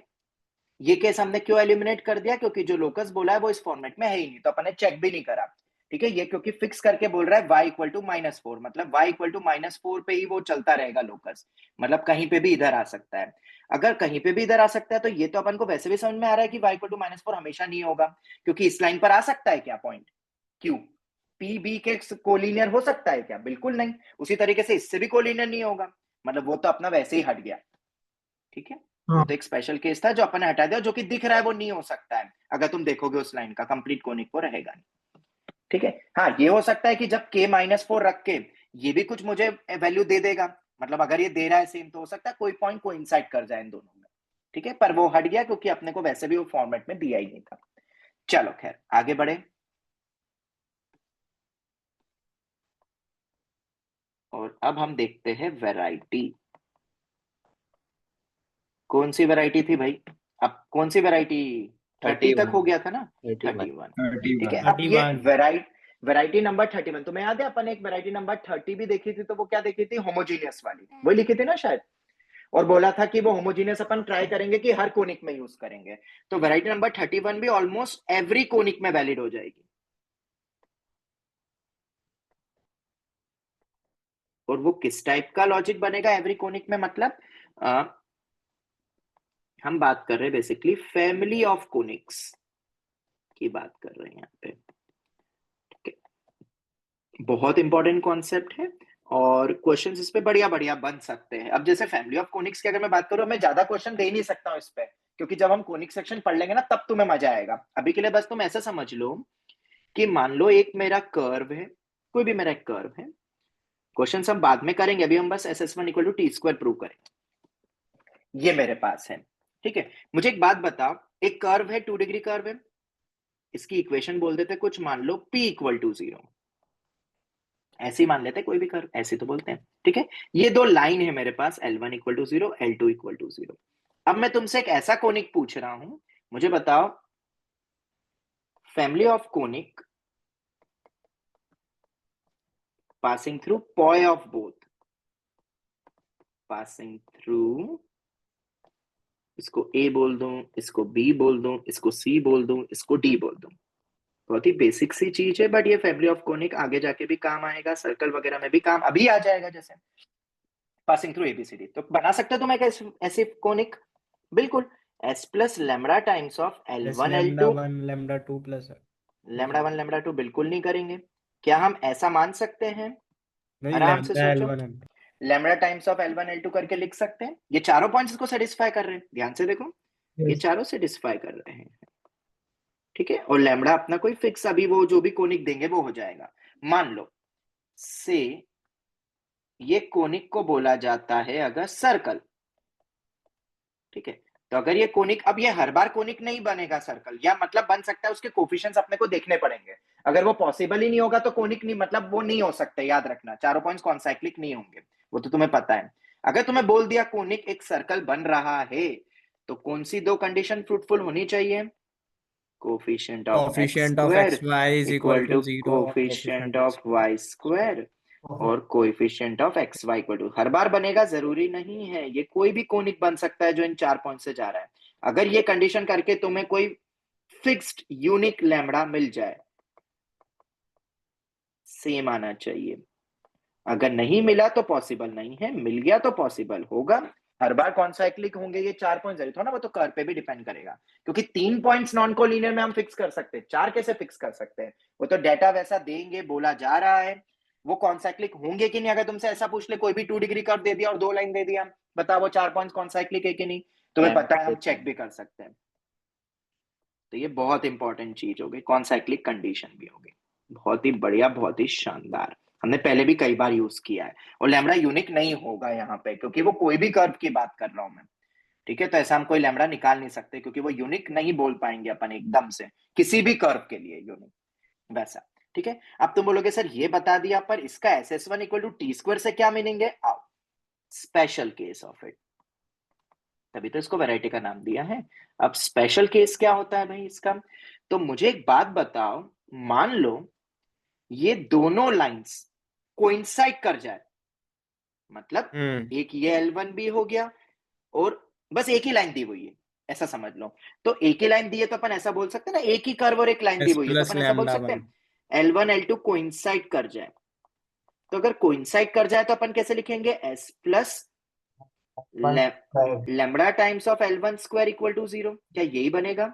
ये केस हमने क्यों एलिमिनेट कर दिया, क्योंकि जो लोकस बोला है वो इस फॉर्मेट में है ही नहीं, तो अपन ने चेक भी नहीं करा। ठीक है, ये क्योंकि फिक्स करके बोल रहा है y इक्वल टू -4, मतलब y इक्वल टू -4 पे ही वो चलता रहेगा लोकस, मतलब कहीं पे भी इधर आ सकता है। अगर कहीं पे भी इधर आ सकता है तो ये तो अपन को वैसे भी समझ में आ रहा है कि y इक्वल टू -4 हमेशा नहीं होगा, क्योंकि इस लाइन पर आ सकता है क्या पॉइंट q, p b के कोलिनियर हो सकता है क्या? बिल्कुल नहीं। उसी तरीके से इससे भी कोलिनियर नहीं होगा, मतलब वो तो अपना वैसे ही हट गया। ठीक है, वो तो एक स्पेशल केस था जो अपन ने हटा दिया, जो कि दिख रहा है वो नहीं हो सकता है। अगर तुम देखोगे उस लाइन का कंप्लीट कोनिक वो रहेगा नहीं। ठीक है, हाँ ये हो सकता है कि जब k-4 रख के ये भी कुछ मुझे वैल्यू दे देगा, मतलब अगर ये दे रहा है सेम तो हो सकता है कोई पॉइंट कोइंसाइड कर जाए इन दोनों में। ठीक है, पर वो हट गया क्योंकि अपने को वैसे भी वो फॉर्मेट में दिया ही नहीं था। चलो खैर आगे बढ़े, और अब हम देखते हैं वैरायटी। कौन सी वैरायटी थी भाई? अब कौन सी वैरायटी? 30 तक हो गया था ना, 31। ठीक है, अब ये
31
वैरायटी नंबर 31, तुम्हें याद है अपन एक वैरायटी नंबर 30 भी देखी थी, तो वो क्या देखी थी? होमोजीनियस वाली, वही लिखी थी ना शायद, और बोला था कि वो होमोजीनियस अपन ट्राई करेंगे कि हर कोनिक में यूज करेंगे। तो वैरायटी नंबर 31 भी ऑलमोस्ट एवरी कोनिक में वैलिड हो जाएगी। और वो किस टाइप का लॉजिक बनेगा एवरी कोनिक में, मतलब हम बात कर रहे हैं बेसिकली फैमिली ऑफ कोनिक्स की बात कर रहे हैं यहाँ पे। ठीक है, बहुत इंपॉर्टेंट कॉन्सेप्ट है और क्वेश्चंस इस पे बढ़िया बढ़िया बन सकते हैं। अब जैसे फैमिली ऑफ कोनिक्स की अगर मैं बात करूं, मैं ज्यादा क्वेश्चन दे नहीं सकता हूं इस पे, क्योंकि जब हम कोनिक सेक्शन पढ़ लेंगे ना तब तुम्हें मजा आएगा। अभी के लिए बस तुम ऐसा समझ लो कि मान लो एक मेरा कर्व है, कोई भी मेरा एक कर्व है, क्वेश्चन हम बाद में करेंगे, अभी हम बस SS1 equal to t² prove करेंगे। ये मेरे पास है। ठीक है, मुझे एक बात बताओ, एक कर्व है 2 डिग्री कर्व है, इसकी इक्वेशन बोल देते कुछ, मान लो p इक्वल टू 0, ऐसे ही मान लेते कोई भी कर्व, ऐसे तो बोलते हैं। ठीक है, ये दो लाइन है मेरे पास, L1 equal to 0, L2 equal to 0। अब मैं तुमसे एक ऐसा कोनिक पूछ रहा हूं, मुझे बताओ family of conic passing through point of both, passing through, इसको A बोल दूं, इसको B बोल दूं, इसको C बोल दूं, इसको D बोल दूं। बहुत ही बेसिक सी चीज है, बट ये फैमिली ऑफ कोनिक आगे जाके भी काम आएगा, सर्कल वगैरह में भी काम अभी आ जाएगा। जैसे पासिंग थ्रू ABCD, तो बना सकते हो तुम एक ऐसे कोनिक, बिल्कुल S plus lambda times of L1 L2
λ1 λ2 plus
lambda 1 lambda 2, बिल्कुल नहीं करेंगे। क्या हम ऐसा मान सकते हैं?
नहीं
आराम से
लैम्बडा
सोचो,
L1
lambda times of L1 L2 करके लिख सकते हैं। ये चारों पॉइंट्स को सेटिस्फाई कर रहे हैं, ध्यान से देखो, ये चारों सेटिस्फाई कर रहे हैं। ठीक है, और लैम्बडा अपना कोई फिक्स अभी वो जो भी कोनिक देंगे वो हो जाएगा। मान लो से ये कोनिक को बोला जाता है अगर सर्कल, ठीक है, तो अगर ये कोनिक, अब ये हर बार कोनिक नहीं बनेगा सर्कल, या मतलब बन सकता है, उसके कोफिशिएंट्स अपने को देखने पड़ेंगे। अगर वो पॉसिबल ही नहीं होगा तो कोनिक नहीं, मतलब वो नहीं हो सकता, याद रखना, चारों पॉइंट्स कॉन्साइक्लिक नहीं होंगे, वो तो तुम्हें पता है। अगर तुम्हें बोल दिया कोनिक एक सर्कल बन रहा है, तो कौन सी दो कंडीशन फ्रूटफुल होनी चाहिए? Coefficient of x
coefficient of
square
x y is equal
equal
to
to
0 और
coefficient
coefficient
of y square और coefficient of x y equal to, हर बार बनेगा जरूरी नहीं है, ये कोई भी कोनिक बन सकता है जो इन 4 पॉइंट से जा रहा है। अगर ये कंडीशन करके तुम्हें कोई फिक्स्ड यूनिक लैम्बडा मिल जाए, सेम आना चाहिए। अगर नहीं मिला तो पॉसिबल नहीं है, मिल गया तो पॉसिबल होगा। हर बार कौन साइक्लिक होंगे ये 4 पॉइंट जरूर थोड़ा ना, वो तो कर्व पे भी डिपेंड करेगा, क्योंकि 3 पॉइंट्स नॉन कोलिनियर में हम फिक्स कर सकते हैं, 4 कैसे फिक्स कर सकते हैं? वो तो डेटा वैसा देंगे, बोला जा रहा है वो कौन साइक्लिक होंगे कि नहीं। अगर तुमसे ऐसा पूछ ले, कोई भी 2 डिग्री कर्व दे दिया और 2 लाइन दे दिया, बताओ वो 4 पॉइंट्स कौन साइक्लिक है कि नहीं, तुम्हें पता है, हम चेक भी कर सकते हैं। तो ये बहुत इंपॉर्टेंट चीज होगी, कौन साइक्लिक कंडीशन भी होगी। बहुत ही बढ़िया, बहुत ही शानदार, हमने पहले भी कई बार यूज किया है। और लैम्बडा यूनिक नहीं होगा यहाँ पे, क्योंकि वो कोई भी कर्व की बात कर रहा हूं मैं, ठीक है, तो ऐसा हम कोई लैम्बडा निकाल नहीं सकते, क्योंकि वो यूनिक नहीं बोल पाएंगे अपन एकदम से किसी भी कर्व के लिए यूनिक वैसा। ठीक है, अब तुम बोलोगे सर ये बता दिया, पर इसका SS1 equal to t square से क्या मीनिंग है? आओ, स्पेशल केस ऑफ इट, तभी तो इसको वैरायटी का नाम दिया है। अब स्पेशल केस क्या होता है भाई इसका? तो मुझे एक बात बताओ, मान लो ये दोनों लाइंस कोइंसाइड कर जाए, मतलब एक ये L1 भी हो गया और बस एक ही लाइन दी हुई है, ऐसा समझ लो। तो एक ही लाइन दी है तो अपन ऐसा बोल सकते हैं ना, एक ही कर्व और एक लाइन दी
एस
हुई है, तो
प्लस
अपन ऐसा बोल
लैम्डा
सकते
वन
हैं L1 L2 कोइंसाइड कर जाए। तो अगर कोइंसाइड कर जाए तो अपन कैसे लिखेंगे? S plus lambda times of L1 square equal to 0, क्या यही बनेगा?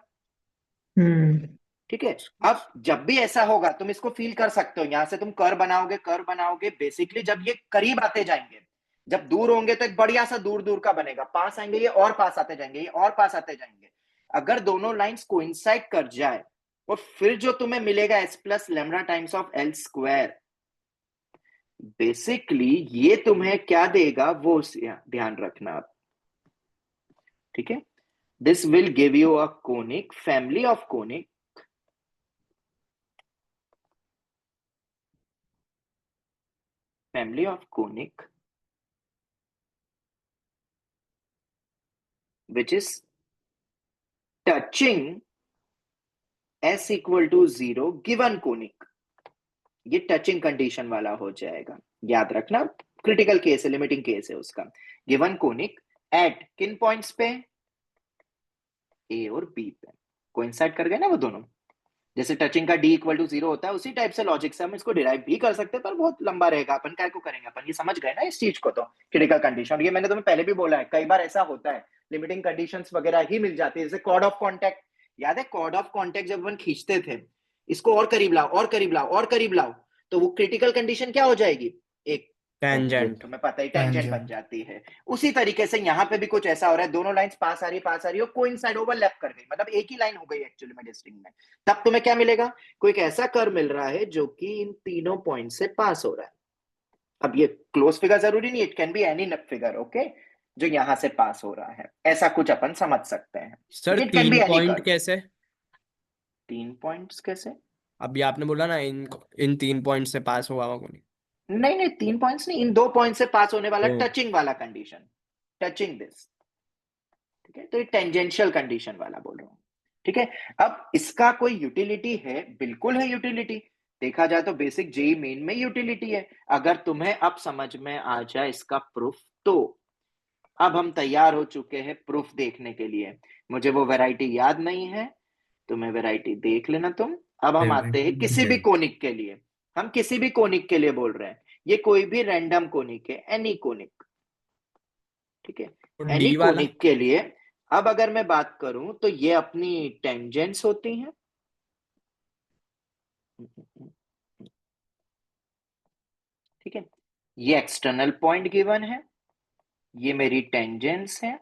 ठीक है, अब जब भी ऐसा होगा तुम इसको फील कर सकते हो, यहां से तुम कर्व बनाओगे, बेसिकली जब ये करीब आते जाएंगे, जब दूर होंगे तो एक बढ़िया सा दूर दूर का बनेगा, पास आएंगे ये और पास आते जाएंगे, ये और पास आते जाएंगे। अगर दोनों लाइंस कोइंसाइड कर जाए और फिर जो तुम्हें मिलेगा S plus lambda times of L square, basically ये तुम्हें क्या देगा वो ध्यान रखना आप, ठीक है। This will give you a conic, family of conic, family of conic which is touching S equal to 0 given conic, ये टचिंग कंडीशन वाला हो जाएगा, याद रखना, क्रिटिकल केस है, लिमिटिंग केस है उसका। गिवन कोनिक एट किन पॉइंट्स पे? ए और बी पे कोइंसाइड कर गए ना वो दोनों, जैसे टचिंग का D इक्वल टू 0 होता है, उसी टाइप से लॉजिक से हम इसको डिराइव भी कर सकते हैं, पर बहुत लंबा रहेगा, अपन क्या को करेंगे, अपन ये समझ गए ना इस चीज को। तो क्रिटिकल कंडीशन, ये मैंने तुम्हें पहले भी बोला है, कई बार ऐसा होता है लिमिटिंग कंडीशंस वगैरह ही मिल जाती है, जैसे कॉर्ड ऑफ कॉन्टैक्ट, याद है कॉर्ड ऑफ कॉन्टैक्ट जब अपन खींचते थे, इसको और करीब लाओ और करीब लाओ और करीब लाओ, तो वो क्रिटिकल कंडीशन क्या हो जाएगी? एक
टेंजेंट
तुम्हें पता ही, टेंजेंट बन
Tangent.
जाती है। उसी तरीके से यहाँ पे भी कुछ ऐसा हो रहा है, दोनों लाइंस पास आ रही और कोइंसाइड ओवरलैप कर गई, मतलब एक ही लाइन हो गई एक्चुअली में डिस्टिंग में, तब तुम्हें क्या मिलेगा? कोई एक ऐसा कर्व मिल रहा है जो कि इन तीनों पॉइंट से पास हो रहा है। अब ये क्लोज फिगर जरूरी नहीं, it can be any figure, okay, जो यहां से पास हो रहा है, ऐसा कुछ अपन समझ सकते हैं।
Sir
it can be
3
any
point
curve.
कैसे?
3 पॉइंट्स कैसे?
अभी आपने बोला ना इन 3 पॉइंट से पास हुआ होगा कोई।
नहीं नहीं, 3 पॉइंट्स नहीं, इन 2 पॉइंट से पास होने वाला
ओ।
टचिंग वाला कंडीशन, टचिंग दिस, ठीक है, तो ये टेंजेंशियल कंडीशन वाला बोल रहा हूं, ठीक है। अब इसका कोई यूटिलिटी है? बिल्कुल है यूटिलिटी, देखा जाए तो बेसिक जेई मेन में यूटिलिटी है। अगर तुम्हें अब समझ में आ जाए इसका प्रूफ, तो अब हम तैयार हो चुके हैं प्रूफ देखने के लिए। मुझे वो वैरायटी याद नहीं है, तुम्हें वैरायटी देख लेना तुम। अब हम आते हैं किसी भी कोनिक के लिए, हम किसी भी कोनिक के लिए बोल रहे हैं, ये कोई भी रैंडम कोनिक है, एनी कोनिक, ठीक है, एनी
डी वाला
कोनिक के लिए। अब अगर मैं बात करूं तो ये अपनी टेंजेंट्स होती हैं, ठीक है, ये एक्सटर्नल पॉइंट गिवन है, ये मेरी टेंजेंट्स है,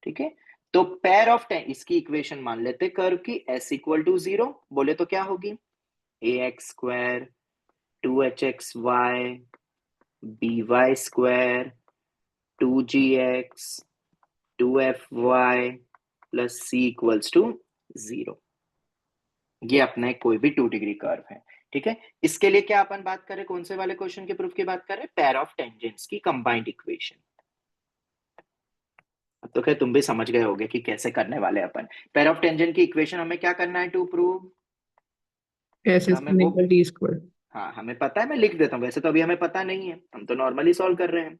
ठीक है। तो पेयर ऑफ इसकी इक्वेशन मान लेते कर्व की s इक्वल टू 0, बोले तो क्या होगी ax square 2hxy by square 2gx 2fy plus c equals to 0। ये अपना एक कोई भी 2 डिग्री कर्व है, ठीक है। इसके लिए क्या अपन बात करें, कौन से वाले क्वेश्चन के प्रूफ की बात करें, पेयर ऑफ टेंजेंट्स की कंबाइंड इक्वेशन। अब तो खैर तुम भी समझ गए होगे कि कैसे करने वाले अपन। पेयर ऑफ टेंजेंट की इक्वेशन हमें क्या करना है टू प्रूव,
एस
हमें वो
इक्वल टी स्क्वायर।
हाँ हमें पता है, मैं लिख देता हूँ, वैसे तो अभी हमें पता नहीं है, हम तो नॉर्मली सॉल्व कर रहे हैं,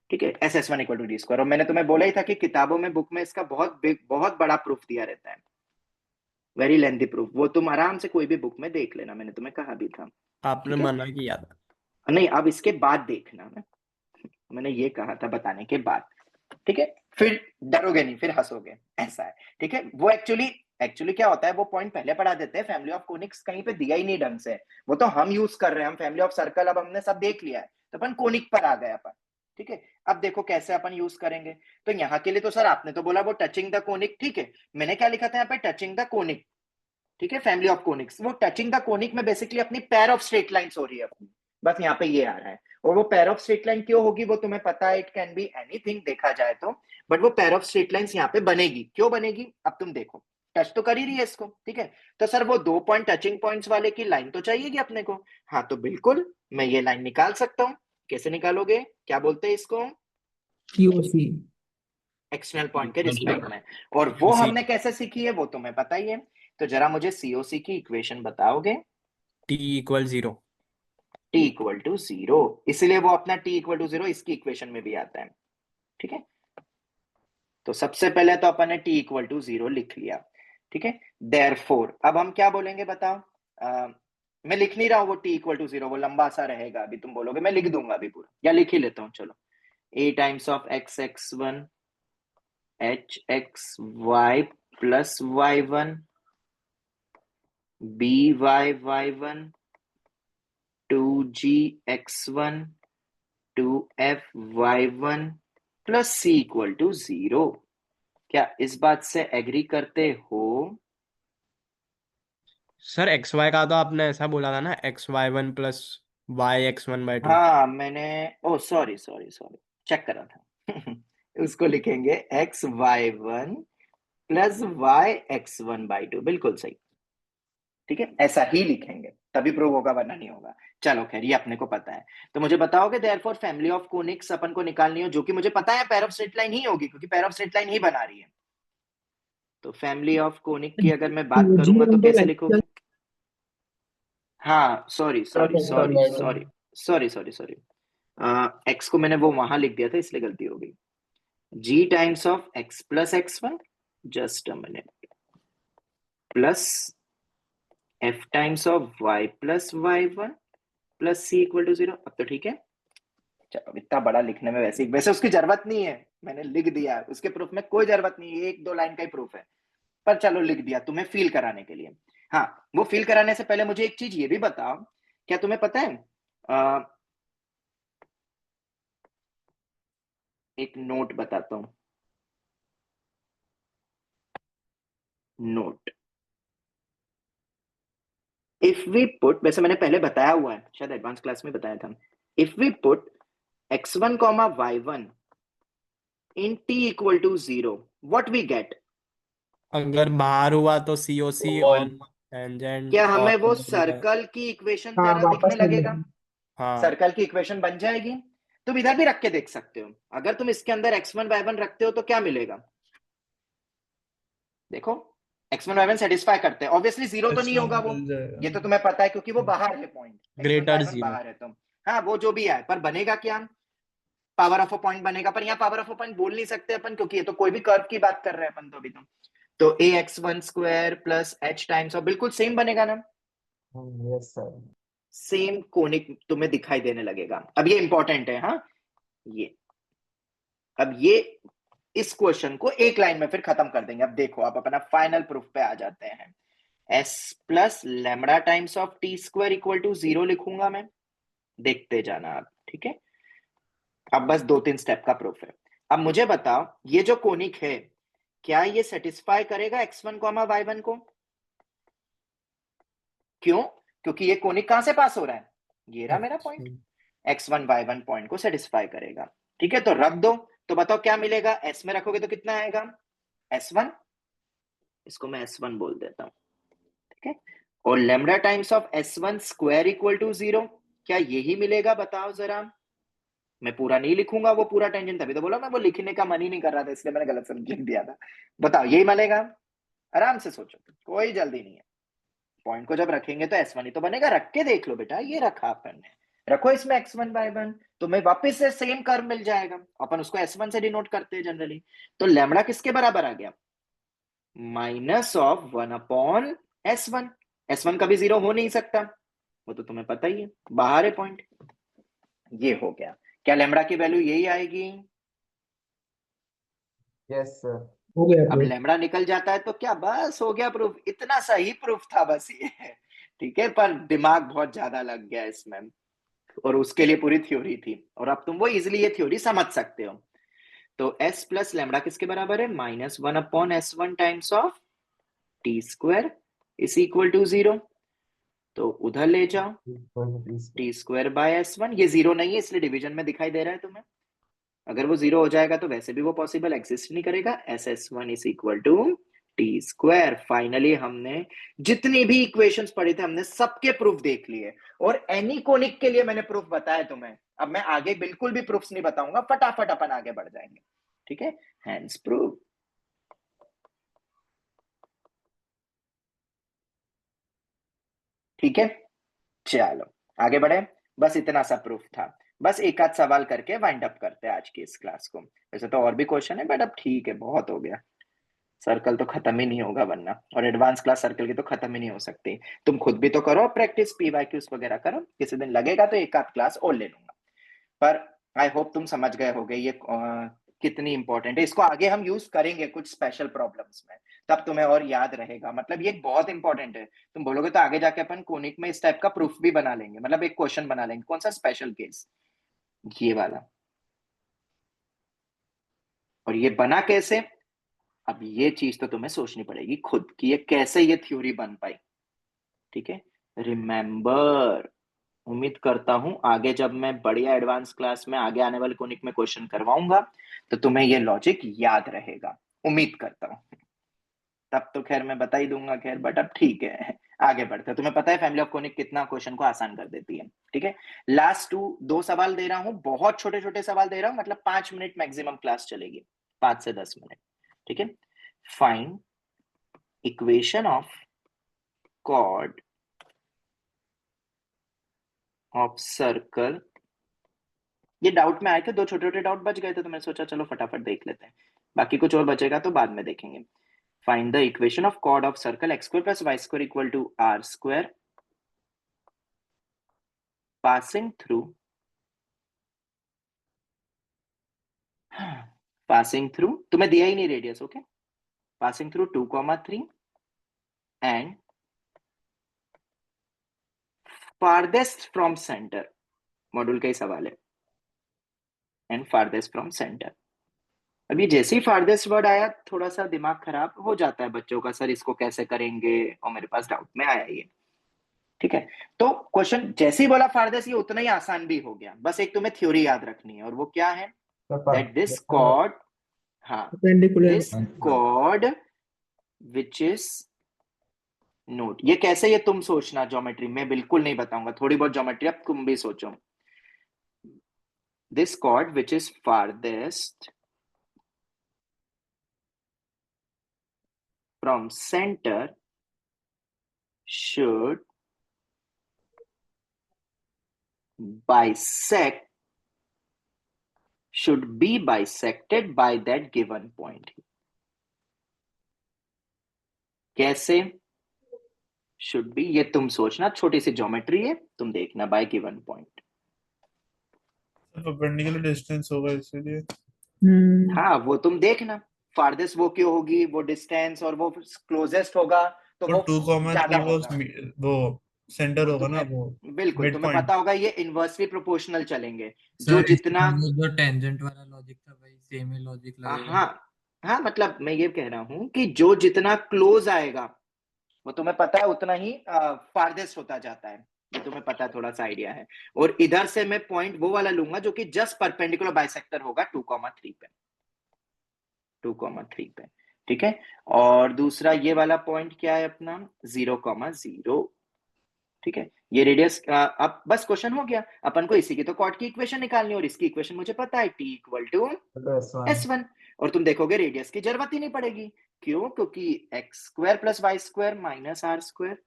ठीक है। SS1 equal to D square. और मैंने तुम्हें बोला ही था कि किताबों में बुक में इसका बहुत बड़ा प्रूफ दिया रहता है, वेरी लेंथी प्रूफ, वो तुम आराम से कोई भी बुक में देख लेना, मैंने तुम्हें कहा भी था,
आपने
ठीक है।
मना किया था।
नहीं अब इसके बाद देखना, मैंने ये कहा था बताने के बाद, ठीक है। फिर डरोगे नहीं, फिर हंसोगे, ऐसा है, ठीक है। वो एक्चुअली क्या होता है, वो पॉइंट पहले पढ़ा देते हैं, फैमिली ऑफ कोनिक्स कहीं पे दिया ही नहीं ढंग से, वो तो हम यूज कर रहे हैं, हम फैमिली ऑफ सर्कल अब हमने सब देख लिया है, तो अपन कोनिक पर आ गए अपन, ठीक है। अब देखो कैसे अपन यूज करेंगे। तो यहाँ के लिए तो सर आपने तो बोला वो टचिंग द कोनिक, ठीक है, मैंने क्या लिखा था यहाँ पे, टचिंग द कोनिक, ठीक है, फैमिली ऑफ कोनिक्स। वो टचिंग द कोनिक में बेसिकली अपनी पेयर ऑफ स्ट्रेट लाइंस हो रही है अपनी, बस यहाँ पे ये आ रहा है। और वो पेयर ऑफ स्ट्रेट लाइन क्यों होगी वो तुम्हें पता है, इट कैन बी एनीथिंग देखा जाए तो, बट वो पेयर ऑफ स्ट्रेट लाइंस यहाँ पे बनेगी, क्यों बनेगी अब तुम देखो, टच तो कर ही रही है इसको, ठीक है। तो सर वो 2 पॉइंट टचिंग पॉइंट्स वाले की लाइन तो चाहिएगी अपने को, हाँ तो बिल्कुल मैं ये लाइन निकाल सकता हूँ। कैसे निकालोगे, क्या बोलते हैं इसको,
सीओसी।
एक्सटर्नल पॉइंट के रिस्पेक्ट में। और वो हमने कैसे सीखी है वो तुम्हें पता ही है, तो जरा मुझे सीओसी की इक्वेशन बताओगे।
T equal 0।
t equal to 0, इसलिए वो अपना t इक्वल टू 0 इसकी इक्वेशन में भी आता है, ठीक है। तो सबसे पहले तो अपन ने t इक्वल टू 0 लिख लिया, ठीक है। देयरफॉर अब हम क्या बोलेंगे बताओ, मैं लिख नहीं रहा हूँ वो t इक्वल टू 0, वो लंबा सा रहेगा, अभी तुम बोलोगे, मैं लिख दूंगा अभी पूरा, या लिख ही लेता हूँ, चलो। a times of x x1 h x y plus y1 b y y1 2g x1 2f y1 plus c equal to 0। क्या इस बात से एग्री करते हो?
सर एक्स वाई का तो आपने ऐसा बोला था ना, XY1 प्लस YX1/2।
हाँ मैंने, ओ सॉरी चेक करा था उसको लिखेंगे xy1 प्लस yx1/2, बिल्कुल सही, ठीक है, ऐसा ही लिखेंगे तभी प्रूव होगा, वरना नहीं होगा। चलो खैर ये अपने को पता है। तो मुझे बताओगे देयरफॉर फैमिली ऑफ कोनिक्स अपन को निकालनी हो, जो कि मुझे पता है पेयर ऑफ स्ट्रेट लाइन ही होगी, क्योंकि पेयर ऑफ स्ट्रेट लाइन ही बना रही है। तो फैमिली ऑफ कोनिक की अगर मैं बात करूंगा तो कैसे लिखोगे, हाँ सॉरी एक्स को मैंने वो वहां लिख दिया था, इसलिए गलती हो गई। g times of x plus x1, just a minute, plus f times of y plus y1 plus c equal to 0। अब तो ठीक है, चलो इतना बड़ा लिखने में वैसे उसकी जरूरत नहीं है, मैंने लिख दिया, उसके प्रूफ में कोई जरूरत नहीं है, 1-2 लाइन का ही प्रूफ है, पर चलो लिख दिया तुम्हें फील कराने के लिए। हाँ वो फील कराने से पहले मुझे एक चीज ये भी बताओ, क्या तुम्हें पता है, एक नोट बताता हूं, नोट, इफ वी पुट, वैसे मैंने पहले बताया हुआ है, शायद एडवांस क्लास में बताया था, if we put x1, y1 in t equal to 0, what we get.
अगर बाहर हुआ तो सीओसी
Wall.
ऑन टेंजेंट
क्या हमें
और
वो सर्कल की इक्वेशन
हाँ
जरा
वापस
दिखने
कर
लगेगा,
लेंगे।
हाँ
सर्कल की इक्वेशन बन जाएगी। तुम इधर भी रख के देख सकते हो, अगर तुम इसके अंदर x1 y1 रखते हो तो क्या मिलेगा, देखो x1 y1 सेटिस्फाई करते हैं, ऑब्वियसली 0 तो नहीं होगा वो,
मिल जाएगा।
ये तो तुम्हें पता है क्योंकि वो बाहर है पॉइंट,
ग्रेटर
x1 y1
0।
बाहर है, तुम हाँ वो जो भी है, पर बनेगा क्या, पावर ऑफ अ पॉइंट बनेगा, पर यहाँ पावर ऑफ अ पॉइंट बोल नहीं सकते अपन, क्योंकि ये तो कोई भी कर्व की बात कर रहे हैं अपन तो अभी तो ax1 square plus h times of, बिल्कुल सेम बनेगा ना,
यस सर।
सेम कोनिक तुम्हें दिखाई देने लगेगा। अब ये इंपॉर्टेंट है, हाँ ये, अब ये इस क्वेश्चन को एक लाइन में फिर खत्म कर देंगे। अब देखो आप अपना फाइनल प्रूफ पे आ जाते हैं, s plus lambda times of t square equal to 0 लिखूंगा मैं, देखते जाना आप, ठीक है। अब बस 2-3 स्टेप का प्रूफ है। अब मुझे बताओ ये जो कोनिक है, क्या ये सेटिस्फाई करेगा x1 y1 को? क्यों? क्योंकि ये कोनिक कहां से पास हो रहा है? ये रहा मेरा पॉइंट, x1 y1 पॉइंट को सेटिस्फाई करेगा। ठीक है, तो रख दो। तो बताओ क्या मिलेगा? s में रखोगे तो कितना आएगा? s1, इसको मैं s1 बोल देता हूं। ठीक है, और lambda times of s1 square equal to 0, क्या यही मिलेगा? बताओ जरा। मैं पूरा नहीं लिखूंगा, वो पूरा टेंजेंट, तभी तो बोला मैं वो लिखने का मन ही नहीं कर रहा था, इसलिए मैंने गलत समझ लिख दिया था। बताओ यही मिलेगा? आराम से सोचो, कोई जल्दी नहीं है। पॉइंट को जब रखेंगे तो s1 ही तो बनेगा। रख के देख लो बेटा, ये रखा अपन ने, रखो इसमें x1 y1, तो मैं वापस से सेम कर्व मिल जाएगा। अपन उसको s1 से डिनोट करते हैं जनरली। तो लैम्डा किसके बराबर आ गया? Minus of 1 upon s1। s1 कभी 0 हो नहीं सकता, वो तो तुम्हें पता ही है, बाहर है पॉइंट। ये हो गया। क्या लैम्डा की वैल्यू यही आएगी?
Yes sir.
हो गया
अब
प्रूफ।
लैम्डा निकल जाता है तो क्या बस हो गया प्रूफ? इतना सही प्रूफ था बस ये। ठीक है, पर दिमाग बहुत ज्यादा लग गया इसमें, और उसके लिए पूरी थ्योरी थी, और अब तुम वो इजिली ये थ्योरी समझ सकते हो। तो s प्लस लैम्डा किसके बराबर है? Minus 1 upon s1 times of t square is equal to 0। तो उधर ले जाओ, टी स्क्वायर बाय s1। ये 0 नहीं है इसलिए डिवीजन में दिखाई दे रहा है तुम्हें। अगर वो 0 हो जाएगा तो वैसे भी वो पॉसिबल एग्जिस्ट नहीं करेगा। ss1 is equal to t square. Finally हमने जितनी भी इक्वेशंस पढ़े थे हमने सबके प्रूफ देख लिए, और एनी कोनिक के लिए मैंने प्रूफ बताया तुम्हें। अब मैं आगे बिल्कुल भी प्रूफ्स नहीं बताऊंगा, फटाफट अपन आगे बढ़ जाएंगे। ठीक है, हैंड्स प्रूफ। ठीक है, चलो आगे बढ़े। बस इतना सा प्रूफ था। बस एक आध सवाल करके वाइंड अप करते हैं आज की इस क्लास को। वैसे तो और भी क्वेश्चन है, बट अब ठीक है, बहुत हो गया। सर्कल तो खत्म ही नहीं होगा वरना, और एडवांस क्लास सर्कल की तो खत्म ही नहीं हो सकती। तुम खुद भी तो करो प्रैक्टिस, पीवाईक्यूज वगैरह करो। किसी दिन लगेगा तो एक आध क्लास और ले लूंगा। पर आई होप तुम समझ गए होगे ये कितनी इंपॉर्टेंट है। इसको आगे हम यूज करेंगे कुछ स्पेशल प्रॉब्लम्स में, तब तुम्हें और याद रहेगा। मतलब ये बहुत इंपॉर्टेंट है। तुम बोलोगे तो आगे जाके अपन कोनिक में इस टाइप का प्रूफ भी बना लेंगे, मतलब एक क्वेश्चन बना लेंगे। कौन सा स्पेशल केस? ये वाला। और ये बना कैसे? अब ये चीज तो तुम्हें सोचनी पड़ेगी खुद की, ये कैसे ये थ्योरी बन पाई। ठीक है, रिमेंबर। उम्मीद करता हूं आगे जब मैं बढ़िया एडवांस क्लास में आगे आने वाले कोनिक में क्वेश्चन करवाऊंगा तो तुम्हें ये लॉजिक याद रहेगा, उम्मीद करता हूं। तब तो खैर मैं बता ही दूंगा खैर, बट अब ठीक है आगे बढ़ते हैं। तुम्हें पता है फैमिली ऑफ कोनिक कितना क्वेश्चन को आसान कर देती है। ठीक है, लास्ट दो सवाल दे रहा हूं, बहुत छोटे छोटे सवाल दे रहा हूं, मतलब 5 मिनट मैक्सिमम क्लास चलेगी, 5 से 10 मिनट। ठीक है, find equation of chord of circle. ये डाउट में आए थे, 2 छोटे छोटे डाउट बच गए थे, तो मैंने सोचा चलो फटाफट देख लेते हैं, बाकी कुछ और बचेगा तो बाद में देखेंगे। Find the equation of chord of circle x square plus y square equal to r square passing through तुम्हें दिया ही नहीं radius. Okay, passing through 2,3 and farthest from centre. Module का ही सवाल है, एंड फारदेस्ट फ्रॉम सेंटर। अभी जैसे ही फारदेस्ट वर्ड आया थोड़ा सा दिमाग खराब हो जाता है बच्चों का, सर इसको कैसे करेंगे, और मेरे पास डाउट में आया ये। ठीक है, तो क्वेश्चन जैसे ही बोला फारदेस्ट, ये उतना ही आसान भी हो गया। बस एक तुम्हें थ्योरी याद रखनी है, और वो क्या है? दैट दिस chord, हाँ, this chord which is note. ये कैसे, ये तुम सोचना, ज्योमेट्री में बिल्कुल नहीं बताऊंगा, थोड़ी बहुत ज्योमेट्री अब तुम भी सोचो। This chord which is farthest from center should be bisected by that given point। कैसे should be, ये तुम सोचना, छोटी सी ज्योमेट्री है, तुम देखना by given point।
Perpendicular distance होगा इसीलिए।
हाँ वो तुम देखना, फारदेस्ट वो क्यों होगी, वो डिस्टेंस, और वो क्लोजेस्ट होगा तो वो
2,3
ज्यादा
वो
होगा।
वो सेंटर
वो
होगा ना,
तुम्हें
वो
बिल्कुल
मिड
तुम्हें
पॉइंट।
पता होगा, ये इनवर्सली प्रोपोर्शनल चलेंगे। जो
सर इसका
जितना
वो जो टेंजेंट वाला लॉजिक था भाई सेम ही लॉजिक लगेगा।
हाँ हाँ मतलब मैं ये कह रहा हूं कि जो जितना क्लोज आएगा वो तुम्हें पता है उतना ही फारदेस्ट होता जाता है, ये तुम्हें पता है, थोड़ा सा आइडिया है। और इधर से मैं पॉइंट वो वाला लूंगा जो कि जस्ट परपेंडिकुलर बाइसेक्टर होगा 2,3 पे, 2,3 पे, ठीक है। और दूसरा ये वाला पॉइंट क्या है अपना, 0,0, ठीक है। ये रेडियस, अब बस क्वेश्चन हो गया, अपन को इसी की तो कॉर्ड की इक्वेशन निकालनी है, और इसकी इक्वेशन मुझे पता है, t equal to
S1
S1। और तुम देखोगे रेडियस की जरूरत ही नहीं पड़ेगी, क्यों? क्योंकि x square plus y square minus r square,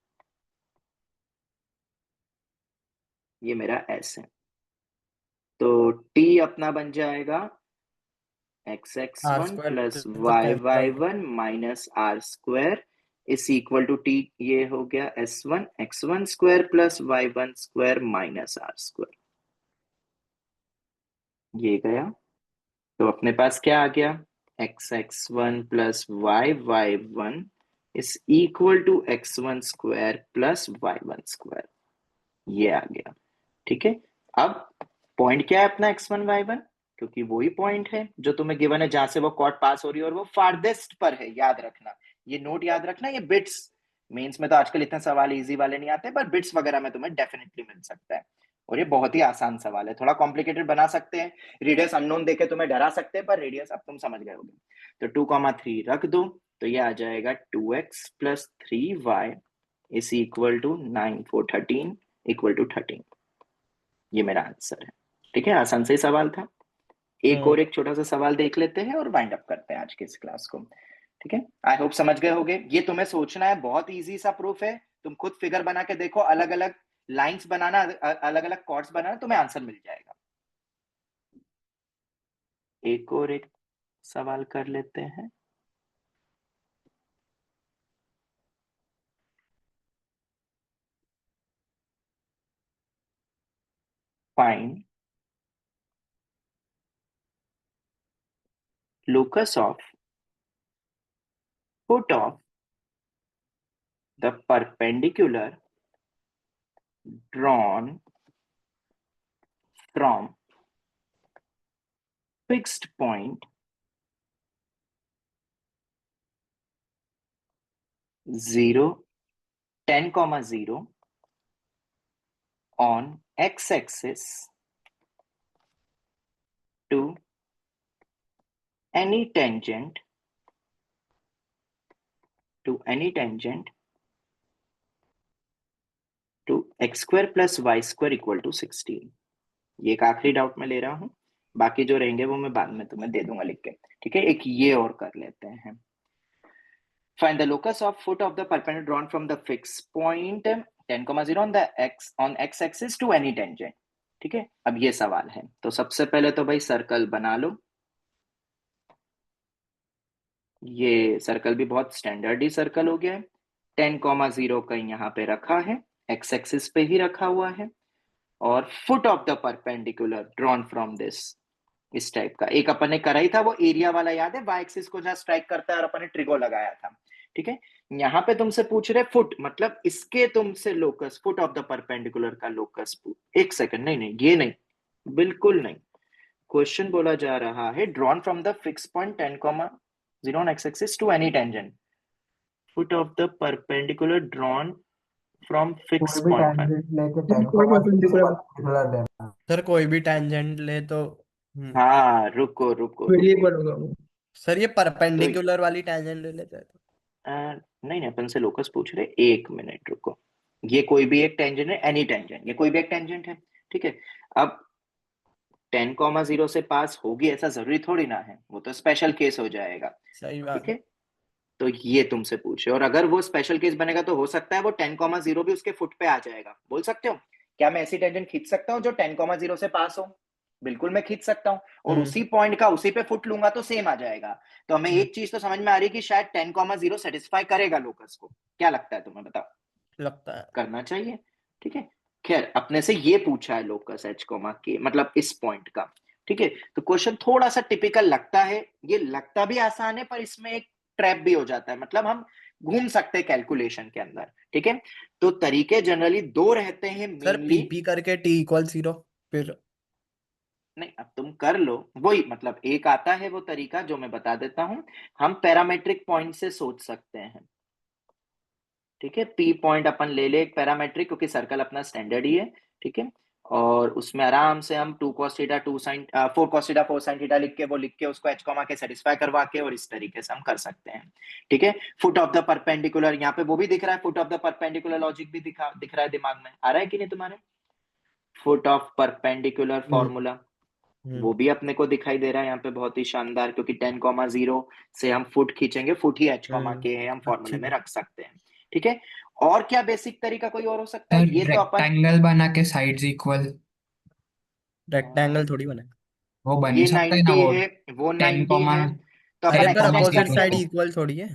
ये मेरा S है। तो t अपना बन जाएगा x x
r
one
square
plus
तो
y
cancel
y
out.
One minus r square is equal to t, ये हो गया S1 x1 square plus y1 square minus r square, ये गया। तो अपने पास क्या आ गया, x x one plus y y one is equal to x1 square plus y1 square, ये आ गया, ठीक है। अब पॉइंट क्या है अपना x1 y1, क्योंकि वही पॉइंट है जो तुम्हें गिवन है जहां से वो कॉर्ड पास हो रही है, और वो फारदेस्ट पर है, याद रखना, ये नोट याद रखना। ये बिट्स मेंस में तो आजकल इतने सवाल इजी वाले नहीं आते, पर बिट्स वगैरह में तुम्हें डेफिनेटली मिल सकता है। और ये बहुत ही आसान सवाल है, थोड़ा कॉम्प्लिकेटेड बना सकते हैं, रेडियस अननोन देके तुम्हें डरा सकते हैं, पर रेडियस अब तुम समझ गए होगे। तो 2,3 रख दो, तो ये आ जाएगा 2x plus 3y is equal to 9 4 13 equal to 13, ये मेरा आंसर है, ठीक है। आसान से ही सवाल था। एक और एक छोटा सा सवाल देख लेते हैं और वाइंड अप करते हैं आज के इस क्लास को, ठीक है। आई होप समझ गए होगे, ये तुम्हें सोचना है, बहुत इजी सा प्रूफ है, तुम खुद फिगर बना के देखो, अलग अलग लाइंस बनाना, अलग अलग कॉर्ड्स बनाना, तुम्हें आंसर मिल जाएगा। एक और एक सवाल कर लेते हैं। Find locus of foot of the perpendicular drawn from fixed point 0 10,0 on x-axis to any tangent to x square plus y square equal to 16। ये एक आखिरी डाउट में ले रहा हूं, बाकी जो रहेंगे वो मैं बाद में तुम्हें दे दूंगा लिख के, ठीक है। एक ये और कर लेते हैं। Find the locus of foot of the perpendicular drawn from the fixed point 10,0 on the x-axis to any tangent, ठीक है। अब ये सवाल है, तो सबसे पहले तो भाई सर्कल बना लो। ये सर्कल भी बहुत स्टैंडर्ड ही सर्कल हो गया है, 10,0 कहीं यहाँ पे रखा है, एक्स एक्सिस पे ही रखा हुआ है, और foot of the perpendicular drawn from this, इस टाइप का एक अपन ने करा ही था, वो एरिया वाला याद है, वाई एक्सिस को जहां स्ट्राइक करता है और अपन ने ट्रिगो लगाया था, ठीक है। यहाँ पे तुमसे पूछ रहे फुट, मतलब इसके तुमसे locus, foot of the perpendicular का लोकस, एक सेकंड, नहीं नहीं ये नहीं, बिल्कुल नहीं। क्वेश्चन बोला जा रहा है drawn from the fix point 10,0 on x-axis to any tangent, foot of the perpendicular drawn from
कोई
fixed
भी
point।
tangent लेके
कोई
10
perpendicular
perpendicular लेना।
सर कोई भी टेंजेंट ले तो
हाँ रुको रुको रुको,
होगा वो। सर ये परपेंडिकुलर वाली टेंजेंट ले लेते हैं तो।
नहीं नहीं अपन से लोकस पूछ रहे, एक मिनट रुको। ये कोई भी एक टेंजेंट है, एनी टेंजेंट, ये कोई भी एक टेंजेंट है, ठीक है। अब 10,0 से पास होगी ऐसा जरूरी थोड़ी ना है, वो तो स्पेशल केस हो जाएगा,
सही बात
ठीक है। तो ये तुमसे पूछे, और अगर वो स्पेशल केस बनेगा तो हो सकता है वो 10,0 भी उसके फुट पे आ जाएगा। बोल सकते हो क्या मैं ऐसी टेंजेंट खींच सकता हूँ जो 10,0 से पास हो? बिल्कुल मैं खींच सकता हूँ, और उसी पॉइंट का उसी पे फुट लूंगा तो सेम आ जाएगा। तो हमें एक चीज तो समझ में आ रही है कि शायद 10,0 सेटिस्फाई करेगा लोकस को। क्या लगता है तुम्हें, बताओ?
लगता है
करना चाहिए, ठीक है। खैर अपने से ये पूछा है लोकस h, के मतलब इस पॉइंट का, ठीक है। तो क्वेश्चन थोड़ा सा टिपिकल लगता है, ये लगता भी आसान है, पर इसमें एक ट्रैप भी हो जाता है, मतलब हम घूम सकते हैं कैलकुलेशन के अंदर, ठीक है। तो तरीके जनरली दो रहते हैं
सर
मेनली।
पीपी करके टी इक्वल 0 फिर
नहीं, अब तुम कर लो वही, मतलब एक आता है वो तरीका जो मैं बता देता हूं। हम पैरामेट्रिक पॉइंट से सोच सकते हैं, ठीक है। पी पॉइंट अपन ले ले एक पैरामेट्रिक, क्योंकि सर्कल अपना स्टैंडर्ड ही है, ठीक है। और उसमें आराम से हम 2 cos theta 2 sin 4 cos theta 4 sin theta लिख के वो लिख के उसको एच कॉमा के सेटिस्फाई करवा के, और इस तरीके से हम कर सकते हैं, ठीक है। फुट ऑफ द परपेंडिकुलर, यहाँ पे वो भी दिख रहा है, foot of the perpendicular logic भी दिख रहा है दिमाग में, आ रहा है कि नहीं तुम्हारे? फुट ऑफ परपेंडिकुलर फॉर्मूला वो भी अपने को दिखाई दे रहा है यहाँ पे, बहुत ही शानदार, क्योंकि 10,0 से हम फुट खींचेंगे, फुट ही एच कॉमा के है, हम फॉर्मूले
अच्छी
में
बात।
रख सकते हैं, ठीक है। और क्या बेसिक तरीका कोई और हो सकता है?
सर
ये तो अपन,
रेक्टेंगल बना के साइड्स इक्वल,
रेक्टेंगल थोड़ी बना है।
वो बन
ये
ही सकता है ना
90
वो।
है, वो
10
90
कॉमा
है, तो
अरे
अपन
10
पर
कॉमा
एक्सटेंड कर
अपोजिट साइड
सकते
जीरो,
हैं।
इक्वल थोड़ी है।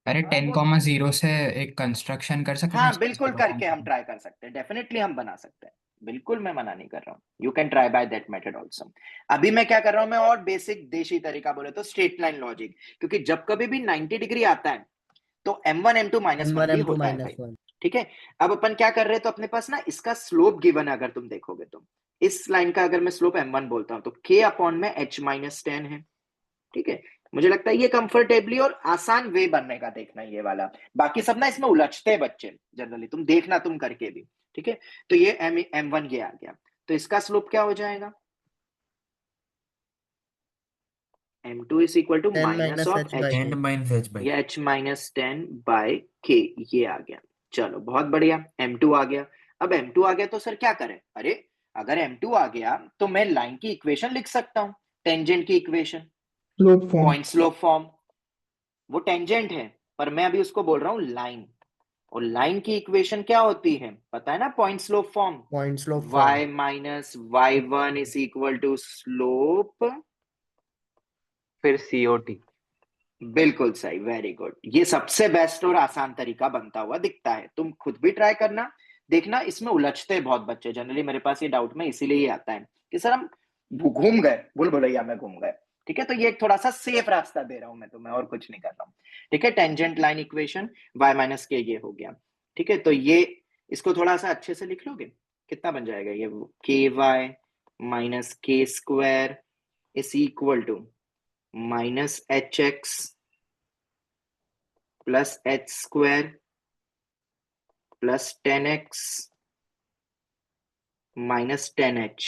अरे
हाँ
10
वो,
कॉमा जीरो से एक कंस्ट्रक्शन कर सकते हैं
हाँ
इसका
बिल्कुल
0
करके हम ट्राई कर सकते हैं, डेफिनेटली हम बना सकते हैं, बिल्कुल मैं मना नहीं कर रहा हूँ, you can try by that method also. अभी मैं क्या कर रहा हूँ, मैं और बेसिक देशी तरीका बोले तो स्ट्रेट लाइन लॉजिक, क्योंकि जब कभी भी 90 डिग्री आता है तो M1 M2 -1
M1
भी
M2
होता है भाई,
-1।
ठीक है। अब अपन क्या कर रहे हैं, तो अपने पास ना इसका स्लोप गिवन है, अगर तुम देखोगे तो इस लाइन का अगर मैं स्लोप M1 बोलता हूं तो K अपॉन में H-10 है, ठीक है। मुझे लगता है ये कंफर्टेबली और आसान वे बनने का देखना ये वाला, बाकी सब ना इसमें उलझते हैं बच्चे जनरली, तुम देखना तुम करके भी, ठीक है। तो ये M1 ये आ गया, तो इसका स्लोप क्या हो जाएगा, M2 is equal to
10
minus of
-H
H,
by
and
K।
Minus h by
ये H-10 बाय K, ये आ गया। चलो बहुत बढ़िया, M2 आ गया। अब M2 आ गया तो सर क्या करें? अरे अगर M2 आ गया तो मैं लाइन की इक्वेशन लिख सकता हूं, टेंजेंट की equation,
slope form.
Point slope form. वो टेंजेंट है, पर मैं अभी उसको बोल रहा हूं लाइन, और लाइन की इक्वेशन क्या होती है पता है ना? Point slope form,
point slope
y
form.
Minus y1 is equal to slope.
फिर COT।
बिल्कुल सही, वेरी गुड। ये सबसे बेस्ट और आसान तरीका बनता हुआ दिखता है, तुम खुद भी ट्राई करना, देखना। इसमें उलझते बहुत बच्चे जनरली, मेरे पास ये डाउट में इसीलिए ही आता है कि सर हम घूम गए, भूल भुलैया में घूम गए, ठीक है। तो ये एक थोड़ा सा सेफ रास्ता दे रहा हूं मैं तुम्हें, और कुछ नहीं कर रहा हूं, ठीक है। Tangent line equation y minus के ये हो गया, ठीक है। तो ये इसको थोड़ा सा अच्छे से लिख लोगे, कितना बन जाएगा ये, ky minus k square is equal to minus hx plus h square plus 10x minus 10h।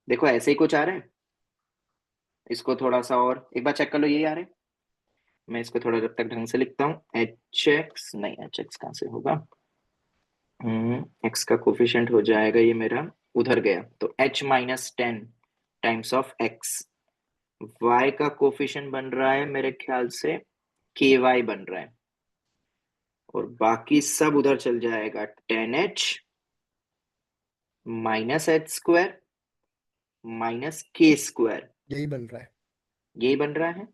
देखो ऐसे ही कुछ आ रहा है, इसको थोड़ा सा और एक बार चेक कर लो, यही आ रहा है। मैं इसको थोड़ा जब तक ढंग से लिखता हूँ, hx नहीं, hx कहाँ से होगा, x का कोफिशिएंट हो जाएगा ये मेरा उधर गया, तो h minus 10 times of x, y का कोफिशिएंट बन रहा है मेरे ख्याल से ky बन रहा है, और बाकी सब उधर चल जाएगा 10h minus h square minus k square,
यही बन रहा है।
यही बन रहा है।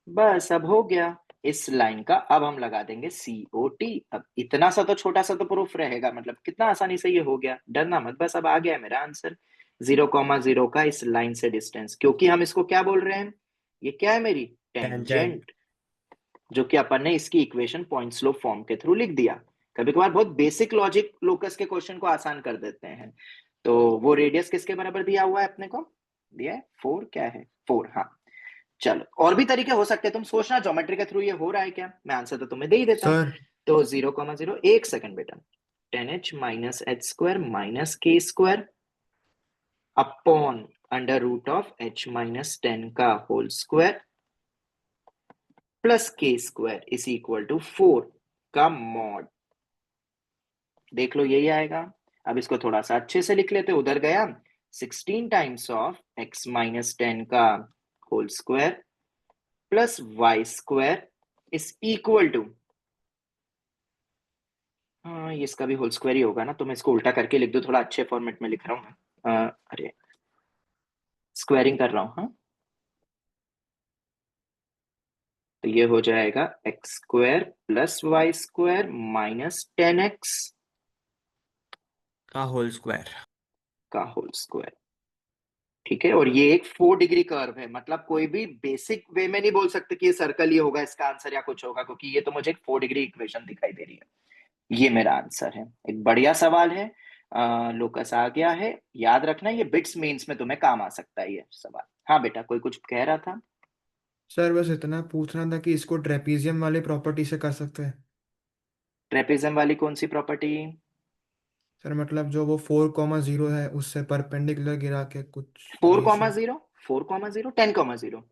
बस अब हो गया इस लाइन का, अब हम लगा देंगे COT। अब इतना सा तो छोटा सा तो प्रूफ रहेगा, मतलब कितना आसानी से ये हो गया, डरना मत, बस अब आ गया मेरा आंसर 0,0 का इस लाइन से डिस्टेंस, क्योंकि हम इसको क्या बोल रहे हैं, ये क्या है मेरी
टेंजेंट।
टेंजेंट, जो कि अपन ने इसकी इक्वेशन पॉइंट स्लोप फॉर्म के थ्रू लिख दिया। कभी कभार बहुत बेसिक लॉजिक लोकस के क्वेश्चन को आसान कर देते हैं। तो वो रेडियस किसके बराबर दिया हुआ है अपने को, दिया है 4, क्या है 4, हाँ। चलो और भी तरीके हो सकते हैं, तुम सोचना ज्योमेट्री के थ्रू ये हो रहा है क्या, मैं आंसर तो तुम्हें दे ही देता हूँ।
सर
तो 0,0, एक सेकंड बेटा, 10h minus h square minus k square upon under root of h minus 10 का whole square plus k square is equal to 4 का मॉड। देख लो यही आएगा। अब इसको थोड़ा सा अच्छे से लिख लेते, उधर गया 16 टाइम्स ऑफ x माइनस 10 का whole square plus y square is equal to, हाँ ये इसका भी होल स्क्वायर ही होगा ना, तो मैं इसको उल्टा करके लिख दूं, थोड़ा अच्छे फॉर्मेट में लिख रहा हूँ मैं, अरे स्क्वायरिंग कर रहा हूँ, हाँ। तो ये हो जाएगा x square plus y square minus 10x
का होल स्क्वायर।
का होल स्क्वायर, ठीक है। और ये एक 4 डिग्री कर्व है, मतलब कोई भी बेसिक वे में नहीं बोल सकते कि ये सर्कल ही होगा इसका आंसर या कुछ होगा, क्योंकि ये तो मुझे एक 4 डिग्री इक्वेशन दिखाई दे रही है। ये मेरा आंसर है, एक बढ़िया सवाल है। लोकस आ गया है। याद रखना ये बिट्स मेंस में तुम्हें काम आ सकता है ये सवाल। हाँ बेटा, कोई कुछ कह रहा था?
सर बस इतना पूछना था कि इसको ट्रेपीजियम वाली प्रॉपर्टी से कर सकते हैं।
ट्रेपेजम वाली कौन सी प्रॉपर्टी?
सर मतलब जो वो 4,0 है उससे परपेंडिकुलर गिरा के कुछ
4,0
रेशियो।
4,0 10,0?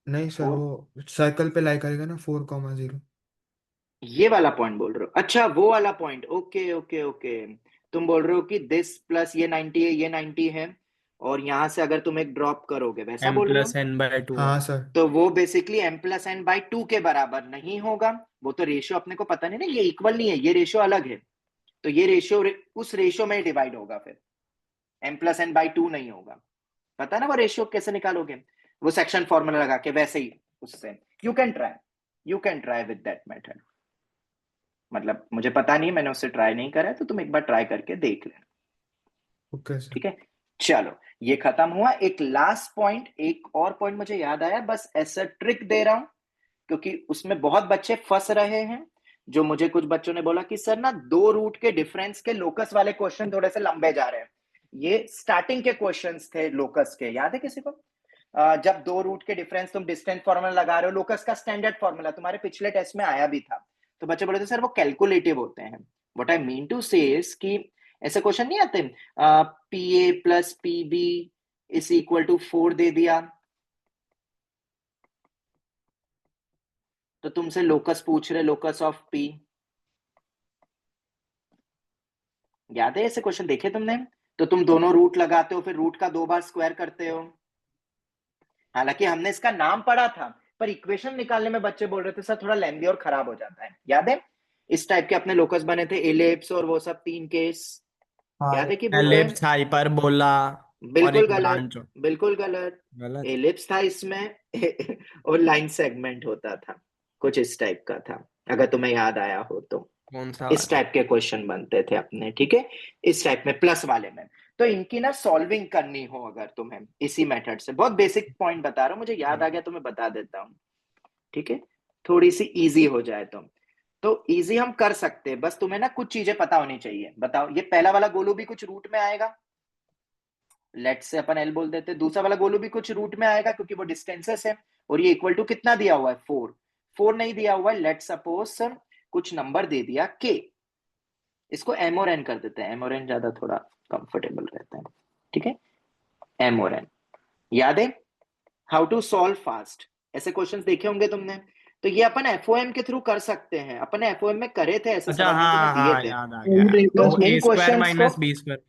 नहीं सर,
4,
वो सर्कल पे लाई करेगा ना 4,0।
ये वाला पॉइंट बोल रहे हो? अच्छा वो वाला पॉइंट, ओके ओके ओके। तुम बोल रहे हो कि दिस प्लस ये 90 है, ये 90 है, और यहां से अगर तुम एक ड्रॉप करोगे, वैसा
एम
बोल रहे हो?
प्लस एन बाय टू
हाँ
है।
सर।
तो वो basically m plus n by 2 के बराबर नहीं होगा। वो तो रेशियो अपने को पता नहीं ना, ये इक्वल नहीं है, ये रेशियो अलग है। तो ये रेशियो उस रेशियो में डिवाइड होगा, फिर एम प्लस एन बाई 2 नहीं होगा। पता ना वो रेशियो कैसे निकालोगे? वो सेक्शन फॉर्मूला लगा के वैसे ही उससे। You can try with that method. मतलब मुझे पता नहीं, मैंने उससे ट्राई नहीं करा है, तो तुम एक बार ट्राई करके देख लेना।
Okay sir.
ठीक है, चलो ये खत्म हुआ। एक लास्ट पॉइंट, एक और पॉइंट मुझे याद आया, बस ऐसा ट्रिक दे रहा हूं क्योंकि उसमें बहुत बच्चे फंस रहे हैं। जो मुझे कुछ बच्चों ने बोला कि सर ना 2 रूट के डिफरेंस के लोकस वाले क्वेश्चन थोड़े से लंबे जा रहे हैं। ये स्टार्टिंग के क्वेश्चंस थे लोकस के, याद है किसी को? जब 2 रूट के डिफरेंस तुम डिस्टेंस फॉर्मूला लगा रहे हो, लोकस का स्टैंडर्ड फॉर्मूला तुम्हारे पिछले टेस्ट में आया भी था। तो बच्चे बोले थे सर वो कैलकुलेटिव होते हैं। What I mean to say is कि ऐसे क्वेश्चन नहीं आते p a plus p b is equal to 4 दे दिया, तो तुमसे लोकस पूछ रहे, लोकस ऑफ पी। याद है ऐसे क्वेश्चन देखे तुमने? तो तुम दोनों रूट लगाते हो, फिर रूट का 2 बार स्क्वायर करते हो। हालांकि हमने इसका नाम पढ़ा था, पर इक्वेशन निकालने में बच्चे बोल रहे थे सर थोड़ा लेंदी और खराब हो जाता है। याद है इस टाइप के अपने लोकस बने थे, एलिप्स और वो सब 3 केस।
हाँ
याद है कि भूल गए?
एलिप्स, हाइपरबोला और
बिल्कुल
एक
गलत,
ब्रांच।
बिल्कुल गलत।
गलत।
एलिप्स था इसमें और लाइन सेगमेंट होता था, कुछ इस टाइप का था, अगर तुम्हें याद आया हो तो।
कौन सा
इस
वाला?
टाइप के क्वेश्चन बनते थे अपने, ठीक है, इस टाइप में प्लस वाले में। तो इनकी ना सॉल्विंग करनी हो अगर तुम्हें इसी मेथड से, बहुत बेसिक पॉइंट बता रहा हूं, मुझे याद आ गया तो मैं बता देता हूँ। ठीक है, थोड़ी सी इजी हो जाए तो इजी हम कर सकते हैं, बस तुम्हें ना कुछ चीजें पता होनी चाहिए। बताओ, ये पहला वाला गोलू भी कुछ रूट में आएगा, लेट से अपन एल बोल देते। दूसरा वाला गोलू भी कुछ रूट में आएगा क्योंकि वो डिस्टेंसेस है, और ये इक्वल टू कितना दिया हुआ है? 4। 4 नहीं दिया हुआ है, लेट सपोज कुछ नंबर दे दिया के। इसको एम और एन कर देते हैं, एम और एन ज्यादा थोड़ा कंफर्टेबल रहता है। ठीक है, एम और एन। याद है हाउ टू सॉल्व फास्ट? ऐसे क्वेश्चंस देखे होंगे तुमने। तो ये अपन एफओएम के थ्रू कर सकते हैं, अपन एफओएम में करे थे ऐसे
अच्छा,
सवाल, मैं तुम्हें
हाँ
दिए
हाँ,
थे।
याद आ गया।
तो
वो
इन
ए स्क्वायर
क्वेश्चंस को
माइनस बी स्क्वायर।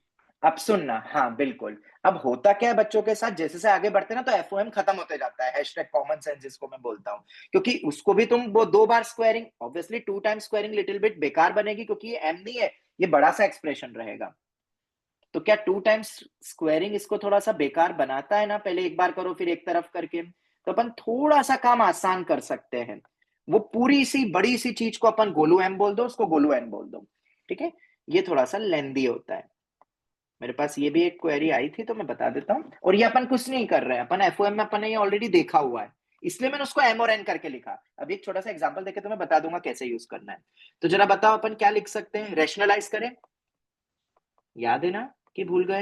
अब सुनना, हाँ बिल्कुल। अब होता क्या है बच्चों के साथ, जैसे से आगे बढ़ते ना तो एफओएम खत्म होते जाता है, हैशटैग कॉमन सेंस जिसको मैं बोलता हूँ। क्योंकि उसको भी तुम वो 2 बार squaring, obviously 2 times squaring little bit बेकार बनेगी क्योंकि ये एम नहीं है, ये बड़ा सा एक्सप्रेशन रहेगा। तो क्या 2 टाइम्स स्क्वायरिंग इसको थोड़ा सा बेकार बनाता है ना? पहले एक बार करो फिर एक तरफ करके, तो अपन थोड़ा सा काम आसान कर सकते हैं। वो पूरी सी बड़ी सी चीज को अपन गोलू एम बोल दो, उसको गोलू एन बोल दो। ठीक है, ये थोड़ा सा लेंदी होता है। मेरे पास ये भी एक क्वेरी आई थी तो मैं बता देता हूँ। और ये अपन कुछ नहीं कर रहे हैं, अपन एफओएम में अपन ने ये ऑलरेडी देखा हुआ है, इसलिए मैंने उसको एम और एन करके लिखा। अब एक छोटा सा एग्जांपल देके तो मैं बता दूंगा कैसे यूज करना है। तो जरा बताओ अपन क्या लिख सकते हैं, रेशनलाइज करें? याद है ना कि भूल गए?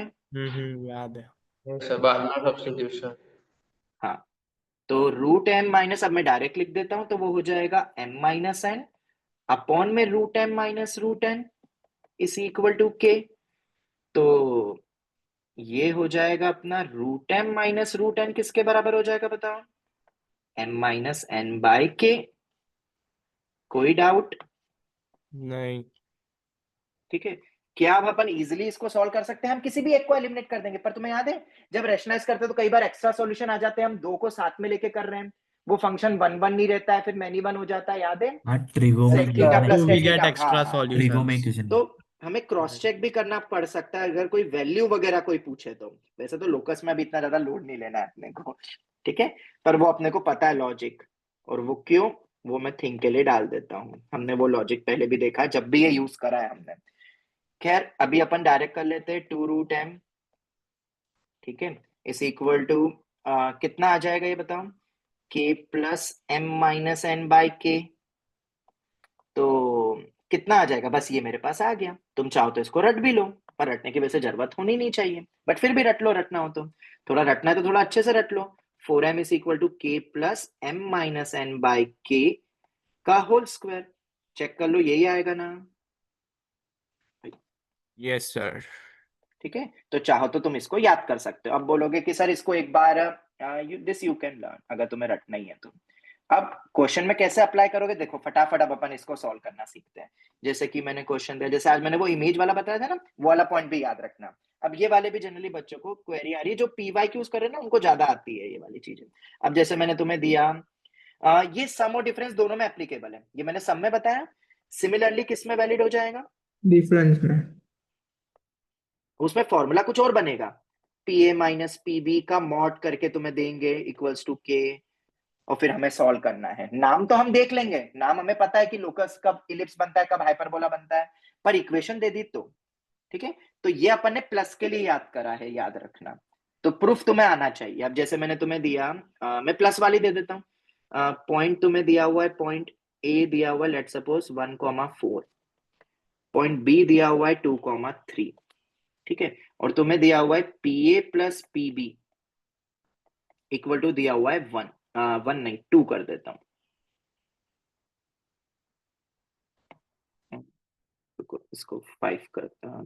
याद है।
सब्स्टिट्यूशन।
हाँ, तो रूट एम माइनस, अब मैं डायरेक्ट लिख देता हूं, तो वो हो जाएगा एम माइनस एन अपॉन में root m minus root n is equal to k. तो ये हो जाएगा अपना root m minus root n किसके बराबर हो जाएगा बताओ? एम माइनस एन बाय के। कोई डाउट?
नहीं।
ठीक है, क्या अब अपन इजीली इसको सॉल्व कर सकते हैं? हम किसी भी एक को एलिमिनेट कर देंगे, पर तुम्हें याद है जब रेशनलाइज करते हैं तो कई बार एक्स्ट्रा सॉल्यूशन आ जाते हैं, हम 2 को साथ में लेके कर रहे हैं, वो फंक्शन 1 1 नहीं रहता है, फिर मैनी 1 हो जाता है, याद है?
हाँ, ट्रिगो में
sec theta plus
we
ten
get
theta, हाँ
एक्स्ट्रा
हाँ।
ट्रिगो में
सॉल्यूशंस।
क्वेश्चन
तो हमें क्रॉस चेक भी करना पड़ सकता है अगर कोई वैल्यू वगैरह कोई पूछे तो। वैसे तो लोकस में भी इतना ज्यादा लोड नहीं लेना है अपने को, ठीक है, पर वो अपने को पता है लॉजिक, और वो क्यों, वो मैं थिंक के लिए डाल देता हूँ। हमने वो लॉजिक पहले भी देखा है, जब भी ये यूज करा है हमने। खैर अभी अपन डायरेक्ट कर लेते हैं 2 रूट एम, ठीक है, इज इक्वल टू कितना आ जाएगा ये बताओ? K plus m minus n by k. तो कितना आ जाएगा, बस ये मेरे पास आ गया। तुम चाहो तो इसको रट भी लो, पर रटने की वैसे जरूरत होनी नहीं चाहिए, बट फिर भी रट लो, रटना हो तो। थोड़ा रटना है तो थोड़ा अच्छे से रट लो। 4m is equal to k plus m minus n by k का होल स्क्वायर। चेक कर लो, यही आएगा ना?
Yes sir.
ठीक है, तो चाहो तो तुम इसको याद कर सकते हो। अब बोलोगे कि सर इसको एक बार दिस यू कैन लर्न, अगर तुम्हें रटना ही है तो। अब क्वेश्चन में कैसे अप्लाई करोगे, देखो फटाफट अब अपन इसको सॉल्व करना सीखते हैं। जैसे कि मैंने क्वेश्चन दिया, जैसे आज मैंने वो इमेज वाला बताया था ना, वो वाला पॉइंट भी याद रखना। अब ये वाले भी जनरली बच्चों को क्वेरी आ रही है, जो पीवाई क्यूज कर रहे हैं ना, उनको ज्यादा आती है ये वाली चीजें। अब जैसे मैंने तुम्हें दिया, ये सम और डिफरेंस दोनों में एप्लीकेबल है, ये मैंने सम में बताया। सिमिलरली किस में वैलिड हो जाएगा?
डिफरेंस में।
उसमें फॉर्मूला कुछ और बनेगा, p a minus p b का मॉड करके तुम्हें देंगे इक्वल्स टू के, और फिर हमें सॉल्व करना है। नाम तो हम देख लेंगे, नाम हमें पता है कि लोकस कब इलिप्स बनता है, कब हाइपरबोला बनता है, पर इक्वेशन दे दी तो। ठीक है, तो ये अपन ने प्लस के लिए याद करा है, याद रखना। तो प्रूफ तुम्हें आना चाहिए। अब जैसे मैंने तुम्हें दिया, मैं प्लस वाली दे देता हूँ। पॉइंट तुम्हें दिया हुआ है, पॉइंट ए दिया हुआ है लेट सपोज 1,4, पॉइंट बी दिया हुआ है 2,3। ठीक है, और तुम्हें दिया हुआ है p a plus p b equal to दिया हुआ है 1 नहीं 2 कर देता हूं। इसको 5 करता हूं।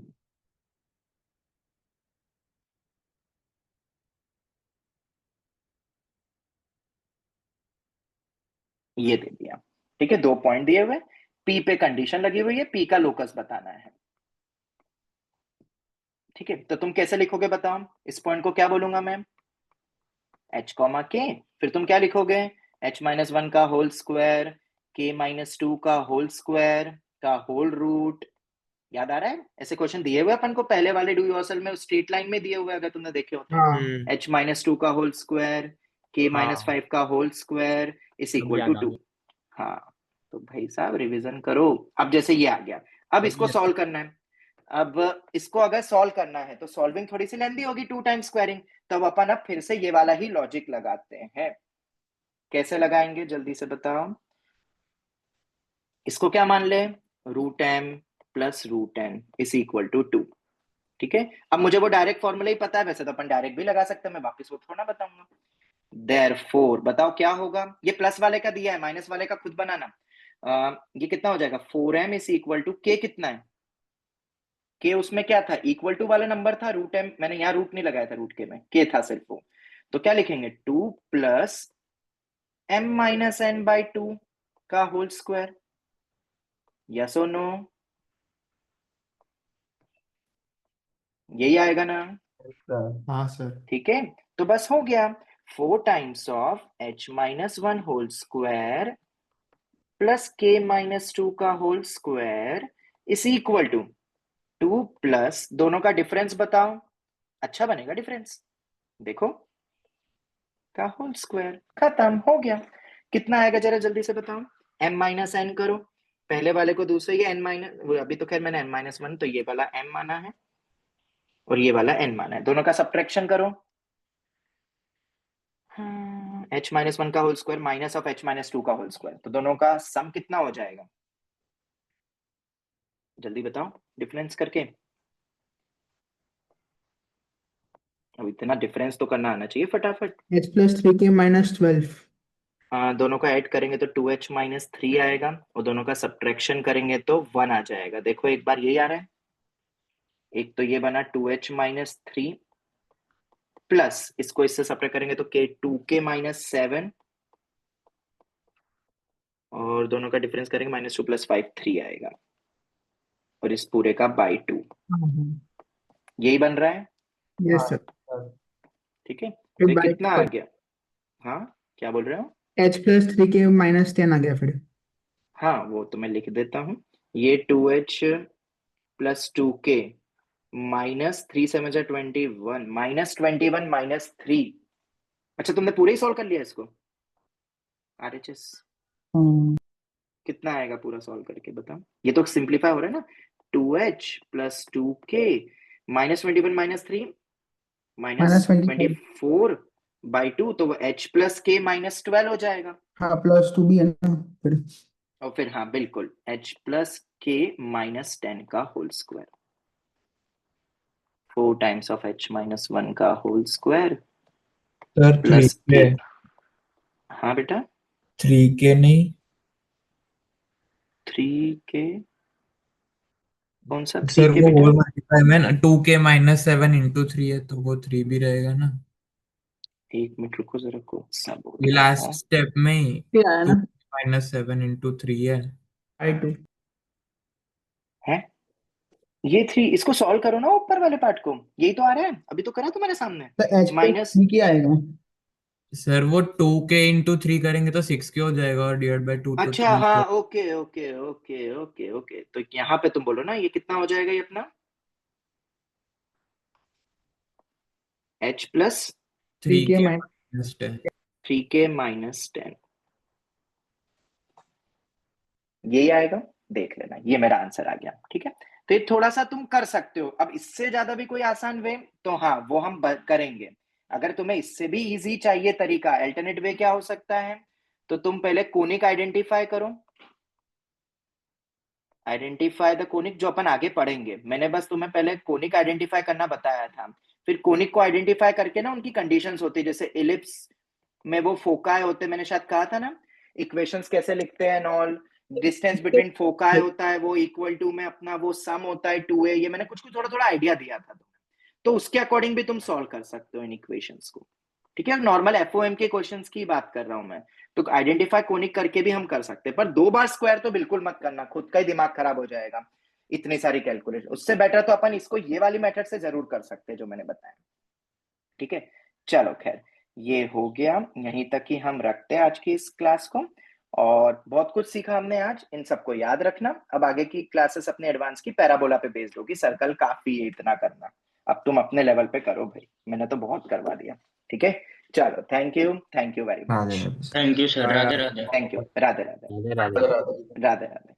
ये दे दिया। ठीक है, 2 पॉइंट दिए हुए, पी पे कंडीशन लगी हुई है, पी का लोकस बताना है। ठीक है, तो तुम कैसे लिखोगे बताओ? इस पॉइंट को क्या बोलूंगा मैं? h कॉमा के, फिर तुम क्या लिखोगे? h माइनस 1 का होल स्क्वायर, k माइनस 2 का होल स्क्वायर का होल रूट। याद आ रहा है? ऐसे क्वेश्चन दिए हुए अपन को पहले वाले डू योरसेल्फ में, स्ट्रेट लाइन में दिए हुए, अगर तुमने देखे हो तो।
हाँ
h माइनस 2 का होल स्क्वायर, k माइनस
हाँ
5 का होल स्क्वायर इज
अब
इक्वल
याद
टू
आ
2।
गया।
हाँ, तो भाई साहब रिवीजन करो। अब जैसे ये आ गया, अब इसको
Yes,
सॉल्व करना है। अब इसको अगर सॉल्व करना है तो सॉल्विंग थोड़ी सी लेंदी होगी, 2 टाइम्स स्क्वायरिंग। तो अब अपन अब फिर से ये वाला ही लॉजिक लगाते हैं। कैसे लगाएंगे जल्दी से बताओ? इसको क्या मान ले? Root m plus root n is equal to 2। ठीक है, अब मुझे वो डायरेक्ट फॉर्मूला ही पता है, वैसे तो अपन डायरेक्ट भी लगा सकते हैं, मैं वापस वो थोड़ा बताऊंगा। देयरफॉर बताओ क्या होगा? ये प्लस वाले का दिया है, माइनस वाले का खुद बनाना। ये कितना हो जाएगा? 4m इज इक्वल टू के, कितना है के? उसमें क्या था? इक्वल टू वाला नंबर था, रूट एम, मैंने यहाँ रूट नहीं लगाया था रूट के में, के था सिर्फ वो। तो क्या लिखेंगे? 2 plus m minus n by 2 का होल स्क्वायर। यस और नो? यही आएगा ना?
हाँ सर।
ठीक है, तो बस हो गया। 4 times of h minus 1 whole square plus k minus 2 का whole square is equal to 2 plus दोनों का डिफरेंस बताओ। अच्छा बनेगा डिफरेंस, देखो, का होल स्क्वायर। खत्म हो गया। कितना आएगा जरा जल्दी से बताओ? m माइनस एन करो, पहले वाले को दूसरे, ये n माइनस, अभी तो खैर मैंने n माइनस 1, तो ये वाला m माना है और ये वाला n माना है, दोनों का सब्ट्रैक्शन करो। h माइनस 1 का whole square minus of h minus 2 का होल स्क्वायर, तो दोनों का सम कितना हो जाएगा? जल्दी बताओ डिफरेंस करके। अब इतना डिफरेंस तो करना आना चाहिए फटाफट।
h plus 3k minus 12।
दोनों का ऐड करेंगे तो 2h माइनस 3 आएगा, और दोनों का सब्ट्रैक्शन करेंगे तो 1 आ जाएगा। देखो एक बार यही आ रहा है, एक तो ये बना 2h माइनस 3 प्लस इसको इससे सब्ट्रैक्ट करेंगे तो k 2k माइनस 7, और दोनों का डिफरेंस करेंगे माइनस 2 प्लस 5 3 आएगा, और इस पूरे का बाई 2। यही बन रहा है।
Yes sir.
ठीक है,
फिर
तो ये
बाई
कितना आ गया? हाँ, क्या बोल रहे हो?
h प्लस 3k माइनस 10 आ गया फिर।
हाँ, वो तो मैं लिख देता हूँ। ये 2h प्लस 2k माइनस 3 से मुझे 21 माइनस 21 माइनस 3। अच्छा, तुमने पूरे ही सॉल्व कर लिया इसको? RHS कितना आएगा पूरा सॉल्व करके बताओ? ये तो सिंप्लीफाई हो रहा है ना। 2h plus 2k minus 21 minus 3 minus 24 by 2, तो वो h प्लस k माइनस 12 हो जाएगा।
हाँ प्लस 2 भी है ना फिर।
और फिर हाँ बिल्कुल h प्लस k माइनस 10 का whole square, 4 times of h minus 1 का whole square
sir
plus
3k,
k। हाँ बेटा
3k नहीं
3k, कौन सा
सर,
3k
वो
बेटा?
होल मल्टीप्लाई में 2k माइनस 7 इंटू 3 है तो वो 3 भी रहेगा ना,
एक मिनट रुको जरा, कौन सा बोल
ये
रहा
लास्ट
हूँ?
स्टेप में ही
फिर आया
2
ना
माइनस 7 इंटू 3 है।
I2
है ये 3, इसको सॉल्व करो ना ऊपर वाले पार्ट को, यही तो आ रहा है, अभी तो करा तुम्हारे सामने।
तो H पे
माइनस,
3 आएगा।
सर वो 2k इंटू 3 करेंगे तो 6k हो जाएगा और डिवाइड बाय 2 तो
अच्छा
3
हाँ, okay okay okay okay okay, तो यहाँ पे तुम बोलो ना ये कितना हो जाएगा, ये अपना h प्लस
3k
के
माइनस
माइनस 10।
3k माइनस 10, यही आएगा, देख लेना, ये मेरा आंसर आ गया। ठीक है, तो ये थोड़ा सा तुम कर सकते हो। अब इससे ज्यादा भी कोई आसान वे तो हाँ वो हम करेंगे। अगर तुम्हें इससे भी इजी चाहिए तरीका, अल्टरनेट वे क्या हो सकता है, तो तुम पहले कोनिक आइडेंटिफाई करो, आइडेंटिफाई द कोनिक, जो अपन आगे पढ़ेंगे। मैंने बस तुम्हें पहले कोनिक आइडेंटिफाई करना बताया था, फिर कोनिक को आइडेंटिफाई करके ना उनकी कंडीशंस होती है, जैसे इलिप्स में वो फोकाई होते, मैंने शायद कहा था ना इक्वेशंस कैसे लिखते हैं, नॉल डिस्टेंस बिटवीन फोकाई होता है वो इक्वल टू में अपना वो सम होता है 2a, ये मैंने कुछ कुछ थोड़ा थोड़ा आइडिया दिया था तुम्हें, तो उसके अकॉर्डिंग भी तुम सॉल्व कर सकते हो इन इक्वेशंस को। ठीक है, नॉर्मल एफओएम के क्वेश्चंस की बात कर रहा हूं मैं, तो आइडेंटिफाई कोनिक करके भी हम कर सकते हैं, पर 2 बार स्क्वायर तो बिल्कुल मत करना, खुद का ही दिमाग खराब हो जाएगा इतनी सारी कैलकुलेशन। उससे बेटर तो अपन इसको ये वाली मेथड से जरूर कर सकते हैं जो मैंने बताया। ठीक है, चलो खैर ये हो गया, यहीं तक ही हम रखते हैं आज की इस क्लास को, और बहुत कुछ सीखा हमने आज, इन सबको याद रखना। अब आगे की क्लासेस अपने एडवांस की पैराबोला पे बेस्ड होगी, सर्कल काफी है इतना करना, अब तुम अपने लेवल पे करो भाई, मैंने तो बहुत करवा दिया। ठीक है, चलो thank you very much,
Radhe Radhe.
Thank you sir,
Radhe
Radhe
Radhe.
Radhe
thank you, Radhe Radhe
Radhe Radhe.
Radhe Radhe.